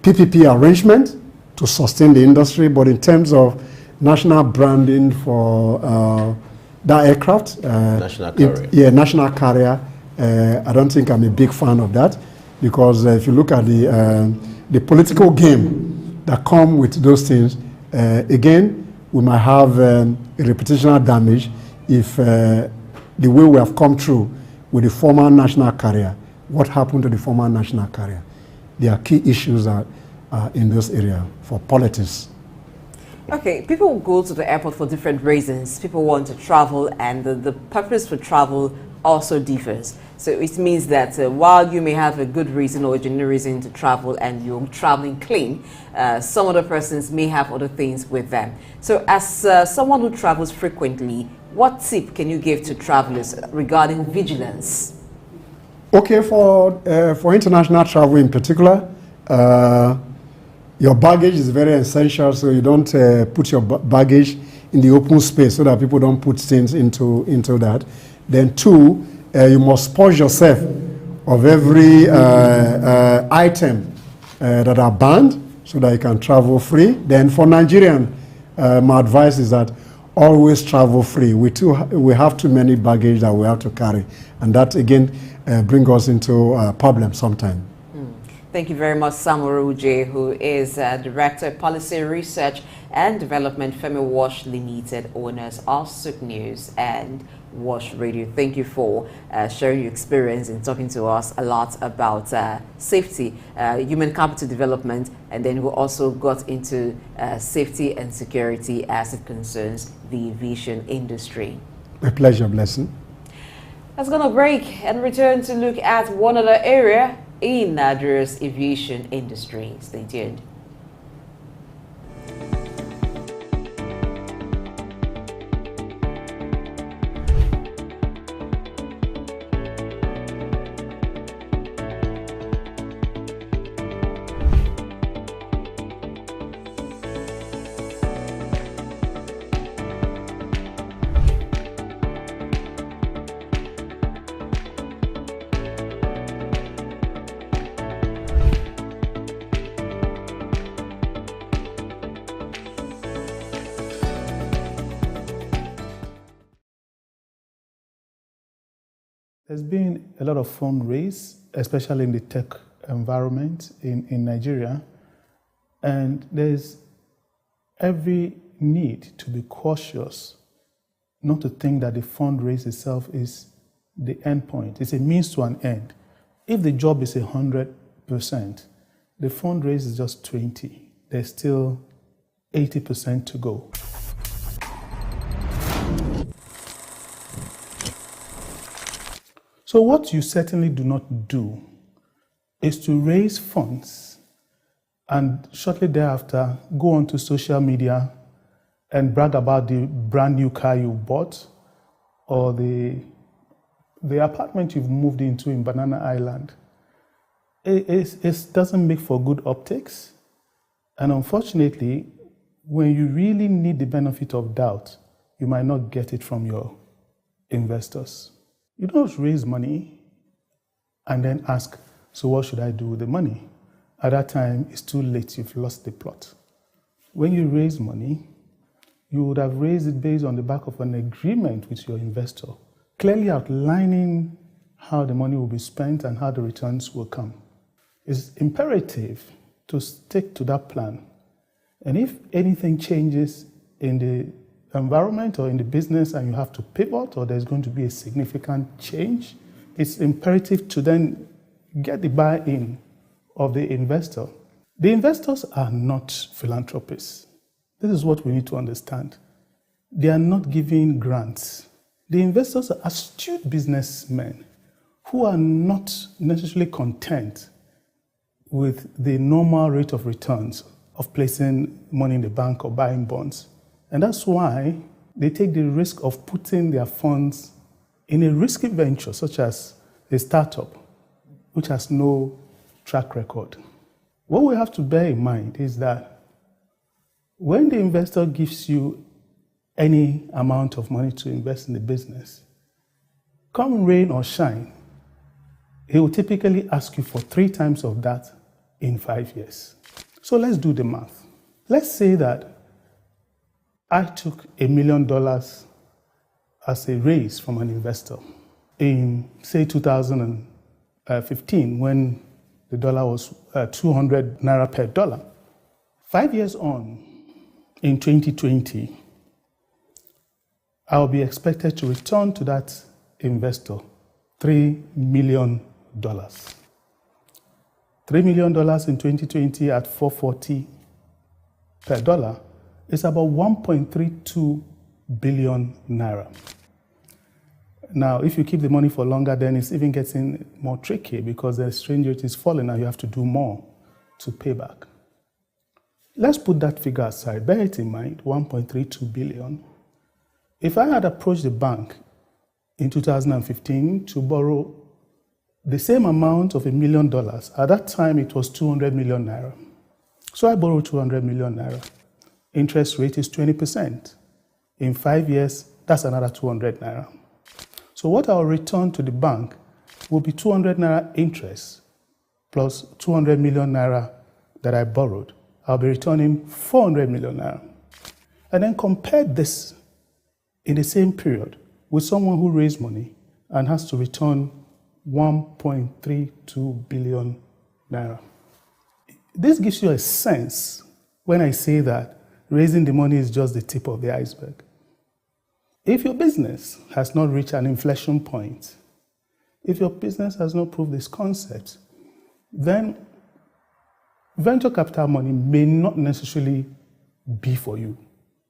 PPP arrangement to sustain the industry, but in terms of national branding for that aircraft, National carrier. national carrier, I don't think I'm a big fan of that, because if you look at the political game that come with those things, again, we might have a reputational damage if the way we have come through with the former national carrier. What happened to the former national carrier? There are key issues that are in this area for politics. Okay, people go to the airport for different reasons. People want to travel, and the purpose for travel also differs. So it means that while you may have a good reason or a genuine reason to travel and you're traveling clean, some other persons may have other things with them. So as someone who travels frequently, what tip can you give to travelers regarding vigilance? Okay, for international travel in particular, your baggage is very essential, so you don't put your baggage in the open space so that people don't put things into that. Then two, you must purge yourself of every item that are banned so that you can travel free. Then for Nigerian, my advice is that always travel free. We have too many baggage that we have to carry, and that again brings us into problems sometimes. Thank you very much, Samuel Uje, who is Director of Policy Research and Development, Femi Wash Limited, owners of Souk News and Wash Radio. Thank you for sharing your experience and talking to us a lot about safety, human capital development, and then we also got into safety and security as it concerns the aviation industry. My pleasure, Blessing. Let's go on a break and return to look at one other area in Nigeria's aviation industry. Stay tuned. There's been a lot of fundraise, especially in the tech environment in Nigeria, and there's every need to be cautious, not to think that the fundraise itself is the end point. It's a means to an end. If the job is 100%, the fundraise is just 20. There's still 80% to go. So what you certainly do not do is to raise funds and shortly thereafter go onto social media and brag about the brand new car you bought or the apartment you've moved into in Banana Island. It doesn't make for good optics. And unfortunately, when you really need the benefit of doubt, you might not get it from your investors. You don't raise money and then ask, so what should I do with the money? At that time, it's too late, you've lost the plot. When you raise money, you would have raised it based on the back of an agreement with your investor, clearly outlining how the money will be spent and how the returns will come. It's imperative to stick to that plan. And if anything changes in the environment or in the business and you have to pivot or there's going to be a significant change, it's imperative to then get the buy-in of the investor. The investors are not philanthropists. This is what we need to understand. They are not giving grants. The investors are astute businessmen who are not necessarily content with the normal rate of returns of placing money in the bank or buying bonds. And that's why they take the risk of putting their funds in a risky venture, such as a startup, which has no track record. What we have to bear in mind is that when the investor gives you any amount of money to invest in the business, come rain or shine, he will typically ask you for 3 times of that in 5 years. So let's do the math. Let's say that I took $1 million as a raise from an investor in, say, 2015, when the dollar was 200 naira per dollar. 5 years on, in 2020, I will be expected to return to that investor $3 million. $3 million in 2020 at 440 per dollar is about 1.32 billion naira. Now, if you keep the money for longer, then it's even getting more tricky because the exchange rate is falling and you have to do more to pay back. Let's put that figure aside. Bear it in mind, 1.32 billion. If I had approached the bank in 2015 to borrow the same amount of $1 million, at that time it was 200 million naira. So I borrowed 200 million naira. Interest rate is 20%. In 5 years, that's another 200 naira. So what I'll return to the bank will be 200 naira interest plus 200 million naira that I borrowed. I'll be returning 400 million naira. And then compare this in the same period with someone who raised money and has to return 1.32 billion naira. This gives you a sense when I say that raising the money is just the tip of the iceberg. If your business has not reached an inflection point, if your business has not proved this concept, then venture capital money may not necessarily be for you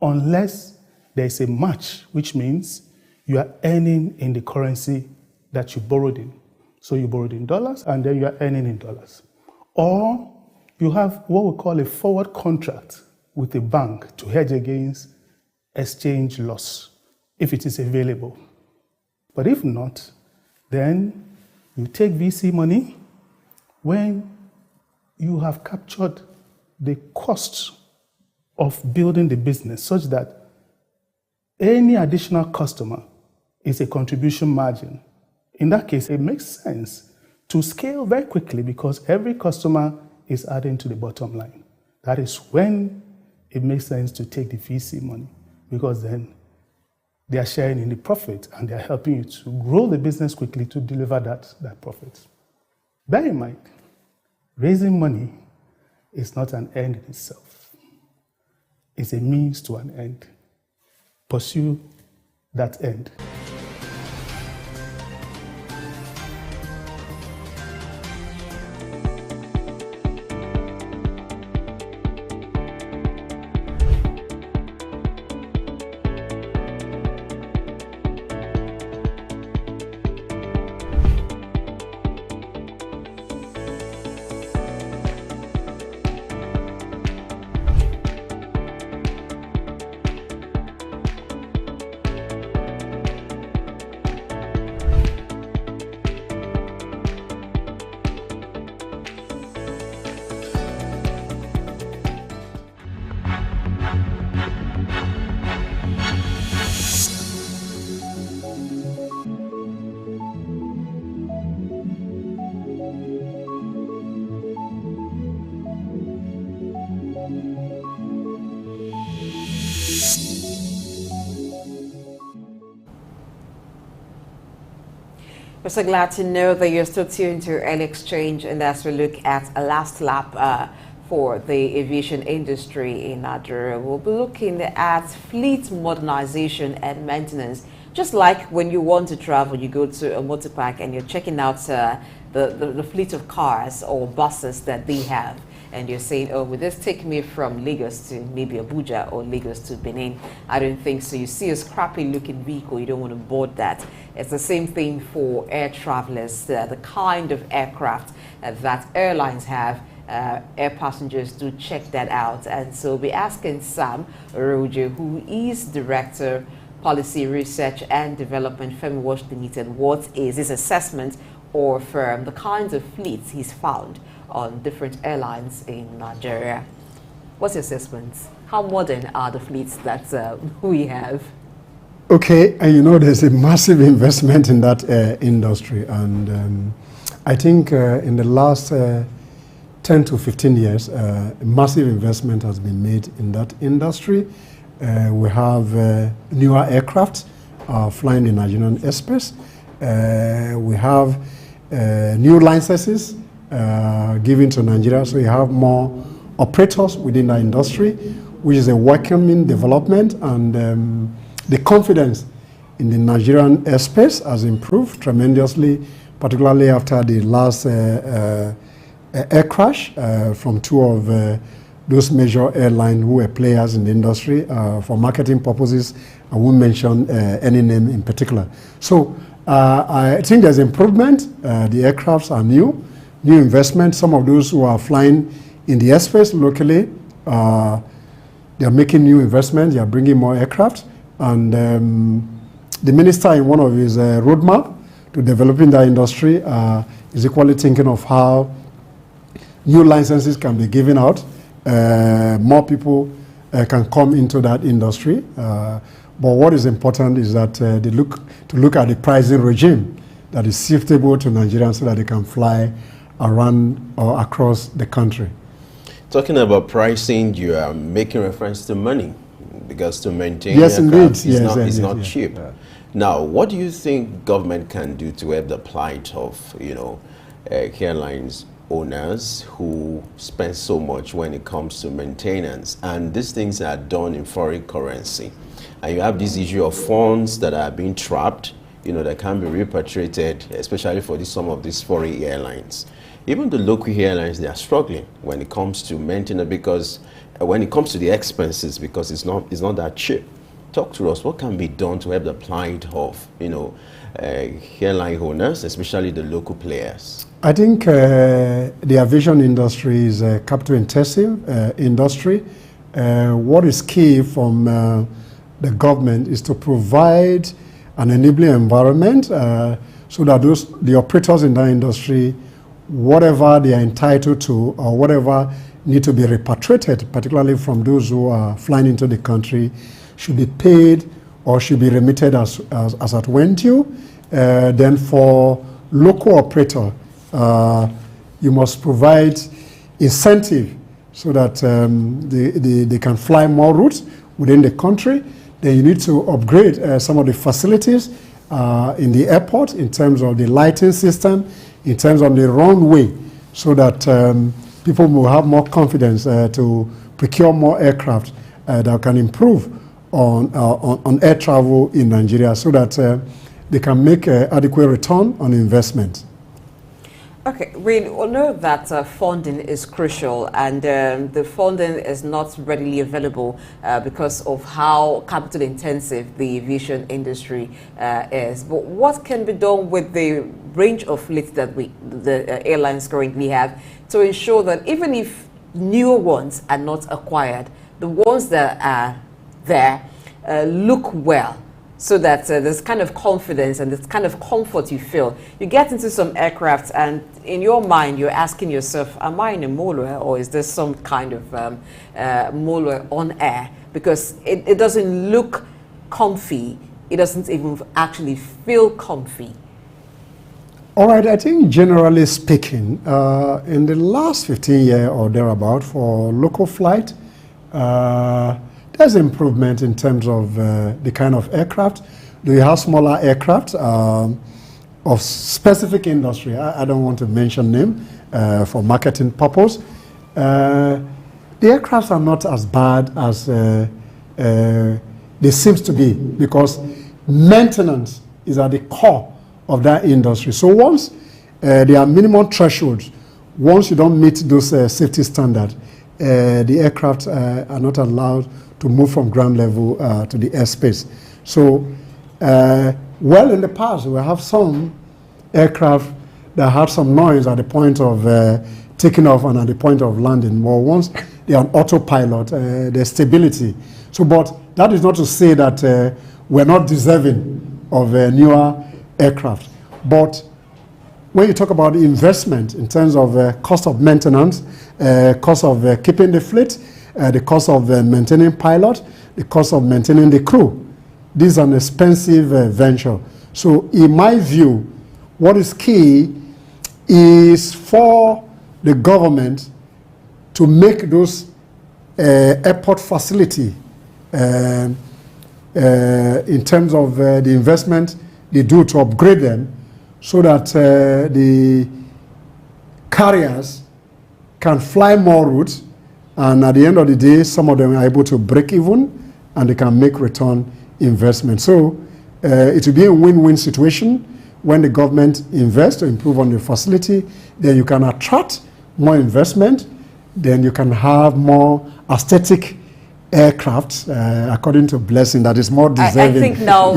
unless there is a match, which means you are earning in the currency that you borrowed in. So you borrowed in dollars and then you are earning in dollars. Or you have what we call a forward contract with a bank to hedge against exchange loss, if it is available. But if not, then you take VC money when you have captured the cost of building the business such that any additional customer is a contribution margin. In that case, it makes sense to scale very quickly because every customer is adding to the bottom line. That is when it makes sense to take the VC money because then they are sharing in the profit and they are helping you to grow the business quickly to deliver that profit. Bear in mind, raising money is not an end in itself. It's a means to an end. Pursue that end. We're so glad to know that you're still tuned to Early Exchange, and as we look at a last lap for the aviation industry in Nigeria, we'll be looking at fleet modernization and maintenance. Just like when you want to travel, you go to a motor park and you're checking out the fleet of cars or buses that they have. And you're saying, oh, will this take me from Lagos to maybe Abuja or Lagos to Benin? I don't think so. You see a scrappy looking vehicle, you don't want to board that. It's the same thing for air travelers, the kind of aircraft that airlines have. Air passengers do check that out. And so we'll be asking Sam Rojo, who is Director, Policy Research and Development, Femi Wash Limited, what is his assessment or the kinds of fleets he's found on different airlines in Nigeria. What's your assessment? How modern are the fleets that we have? Okay, and you know there's a massive investment in that industry, and I think in the last 10 to 15 years, massive investment has been made in that industry. We have newer aircraft flying in Nigerian airspace. We have new licenses given to Nigeria, so you have more operators within the industry, which is a welcoming development, and the confidence in the Nigerian airspace has improved tremendously, particularly after the last air crash from two of those major airlines who were players in the industry. For marketing purposes, I won't mention any name in particular. So I think there's improvement. The aircrafts are new investment. Some of those who are flying in the airspace locally, they are making new investments. They are bringing more aircraft. And the minister, in one of his roadmap to developing that industry, is equally thinking of how new licenses can be given out. More people can come into that industry. But what is important is that they look at the pricing regime that is suitable to Nigerians so that they can fly around or across the country. Talking about pricing, you are making reference to money, because to maintain yes, aircraft indeed. is not cheap. Yeah. Now, what do you think government can do to help the plight of, airlines owners who spend so much when it comes to maintenance? And these things are done in foreign currency. And you have this issue of funds that are being trapped, that can be repatriated, especially for some of these foreign airlines. Even the local airlines, they are struggling when it comes to maintenance, because when it comes to the expenses, because it's not that cheap. Talk to us, what can be done to help the plight of, airline owners, especially the local players? I think the aviation industry is a capital-intensive industry. What is key from the government is to provide an enabling environment so that the operators in that industry, whatever they are entitled to or whatever need to be repatriated, particularly from those who are flying into the country, should be paid or should be remitted as at when due. Then for local operator, you must provide incentive so that they can fly more routes within the country. Then you need to upgrade some of the facilities in the airport in terms of the lighting system, in terms of the runway, so that people will have more confidence to procure more aircraft that can improve on air travel in Nigeria, so that they can make adequate return on investment. Okay, we all know that funding is crucial, and the funding is not readily available because of how capital intensive the aviation industry is. But what can be done with the range of fleets that the airlines currently have to ensure that even if newer ones are not acquired, the ones that are there look well, so that there's kind of confidence and this kind of comfort you feel? You get into some aircraft and in your mind you're asking yourself, am I in a Molue or is there some kind of Molue on air? Because it doesn't look comfy, it doesn't even actually feel comfy. All right, I think generally speaking, in the last 15 years or thereabout for local flight, there's improvement in terms of the kind of aircraft. Do you have smaller aircraft of specific industry? I don't want to mention name for marketing purpose. The aircrafts are not as bad as they seem to be, because maintenance is at the core of that industry. So once there are minimum thresholds, once you don't meet those safety standards, the aircraft are not allowed to move from ground level to the airspace. So, well, in the past, we have some aircraft that had some noise at the point of taking off and at the point of landing. Well, once they are on autopilot, there's stability. So, but that is not to say that we're not deserving of newer aircraft. But when you talk about the investment in terms of cost of maintenance, cost of keeping the fleet, the cost of maintaining pilot, the cost of maintaining the crew. This is an expensive venture. So in my view, what is key is for the government to make those airport facility in terms of the investment they do to upgrade them, so that the carriers can fly more routes, and at the end of the day, some of them are able to break even and they can make return investment. So it will be a win-win situation. When the government invests to improve on the facility, then you can attract more investment, then you can have more aesthetic aircraft, according to Blessing, that is more deserving. I think now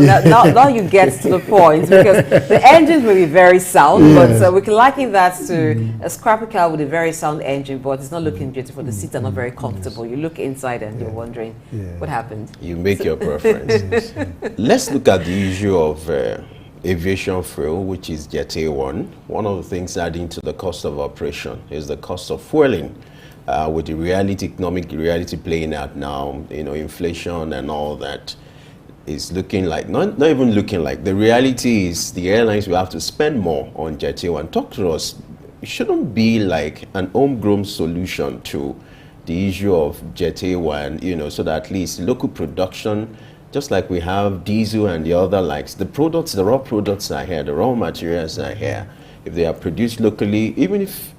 you get to the point, because the engines will be very sound, yes. But we can liken that to a scrappy car with a very sound engine, but it's not looking beautiful. The seats are not very comfortable. You look inside and you're wondering what happened. You make your preference. Let's look at the issue of aviation fuel, which is Jet A1. One of the things adding to the cost of operation is the cost of fueling. With the economic reality playing out now, inflation and all that is looking like, not even looking like, the reality is the airlines will have to spend more on Jet A1. Talk to us. It shouldn't be like an homegrown solution to the issue of Jet A1, so that at least local production, just like we have diesel and the other likes, the raw products are here, the raw materials are here. If they are produced locally, even if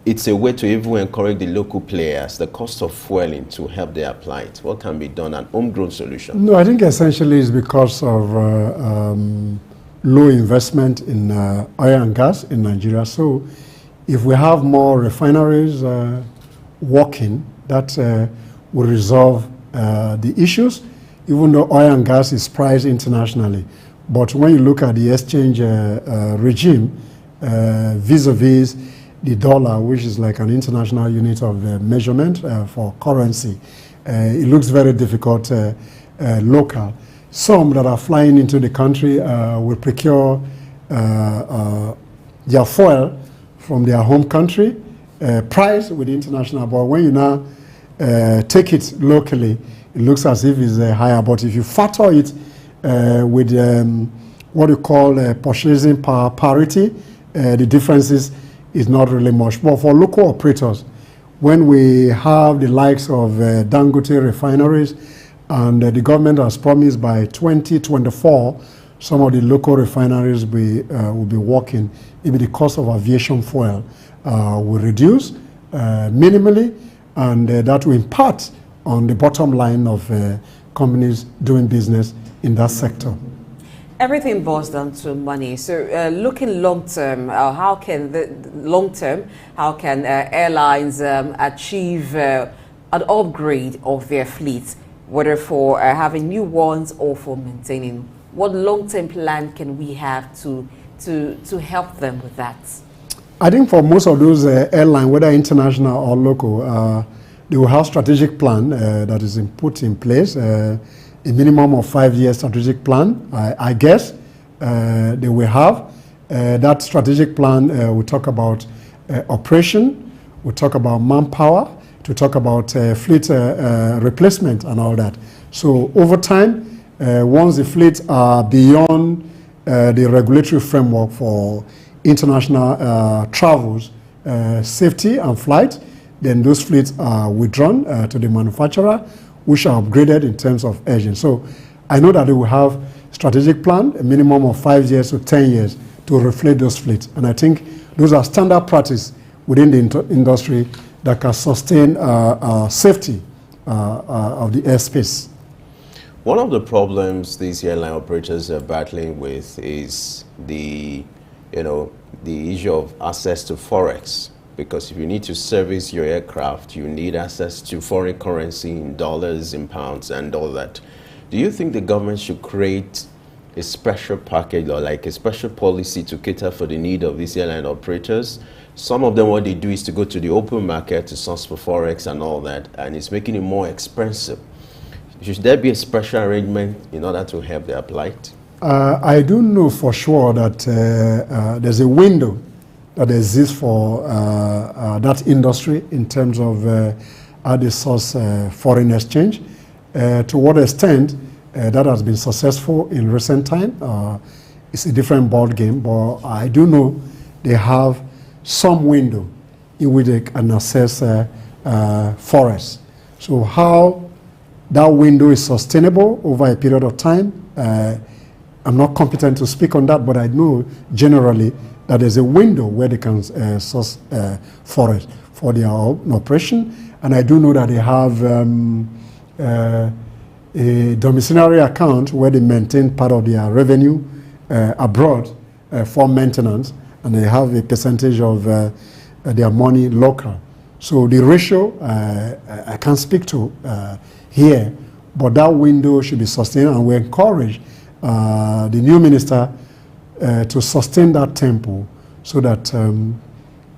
it's a way to even encourage the local players, the cost of fueling to help their plight. What can be done, an homegrown solution? No, I think essentially it's because of low investment in oil and gas in Nigeria. So if we have more refineries working, that will resolve the issues, even though oil and gas is priced internationally. But when you look at the exchange regime, vis-a-vis the dollar, which is like an international unit of measurement for currency, it looks very difficult local. Some that are flying into the country will procure their fuel from their home country, price with the international. But when you now take it locally, it looks as if it's higher. But if you factor it with what you call purchasing power parity, the differences is not really much. But for local operators, when we have the likes of Dangote refineries, and the government has promised by 2024, some of the local refineries will be working, maybe the cost of aviation fuel will reduce minimally, and that will impact on the bottom line of companies doing business in that sector. Everything boils down to money. So looking long-term, how can airlines achieve an upgrade of their fleets, whether for having new ones or for maintaining? What long-term plan can we have to help them with that? I think for most of those airlines, whether international or local, they will have strategic plan that is put in place. A minimum of 5-year strategic plan, I guess they will have. That strategic plan will talk about operation, we'll talk about manpower, to talk about fleet replacement and all that. So over time, once the fleets are beyond the regulatory framework for international travels, safety and flight, then those fleets are withdrawn to the manufacturer, which are upgraded in terms of engine. So I know that they will have strategic plan, a minimum of 5 years to 10 years to reflect those fleets. And I think those are standard practice within the industry that can sustain safety of the airspace. One of the problems these airline operators are battling with is the issue of access to forex. Because if you need to service your aircraft, you need access to foreign currency in dollars, in pounds, and all that. Do you think the government should create a special package or like a special policy to cater for the need of these airline operators? Some of them, what they do is to go to the open market to source for forex and all that, and it's making it more expensive. Should there be a special arrangement in order to help their plight? I do know for sure that there's a window that exists for that industry in terms of how they source foreign exchange. To what extent that has been successful in recent time, it's a different ball game, but I do know they have some window in which they can access forests. So how that window is sustainable over a period of time, I'm not competent to speak on that, but I know generally that there's a window where they can source forest for their operation. And I do know that they have a domiciliary account where they maintain part of their revenue abroad for maintenance, and they have a percentage of their money local. So the ratio I can't speak to here, but that window should be sustained, and we encourage the new minister to sustain that tempo so that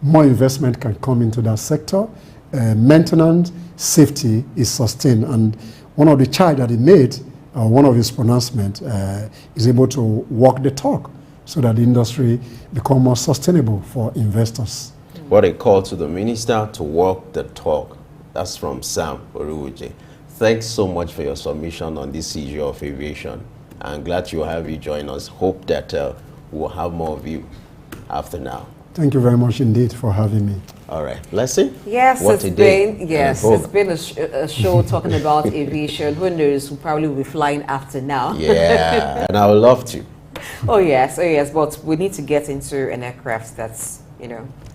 more investment can come into that sector. Maintenance, safety is sustained, and one of the charge that he made, one of his pronouncements, is able to walk the talk so that the industry become more sustainable for investors. What a call to the minister to walk the talk. That's from Sam Oruwuje. Thanks so much for your submission on this issue of aviation. I'm glad to have you join us. Hope that we'll have more of you after now. Thank you very much indeed for having me. All right, Leslie? Yes, it's been a show talking about aviation. Who knows, we'll probably be flying after now. Yeah, and I would love to. Oh yes, but we need to get into an aircraft that's,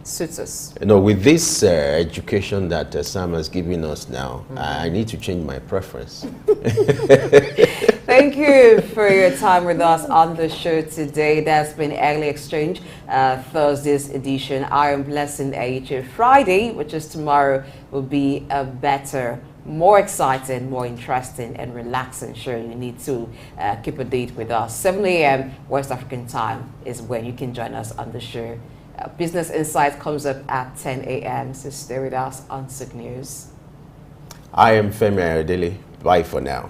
suits us. With this education that Sam has given us now, I need to change my preference. Thank you for your time with us on the show today. That's been Early Exchange, Thursday's edition. I am Blessing Aiche. Friday, which is tomorrow, will be a better, more exciting, more interesting and relaxing show. You need to keep a date with us. 7 a.m. West African time is when you can join us on the show. Business Insight comes up at 10 a.m. So stay with us on SIG News. I am Femi Ayodele. Bye for now.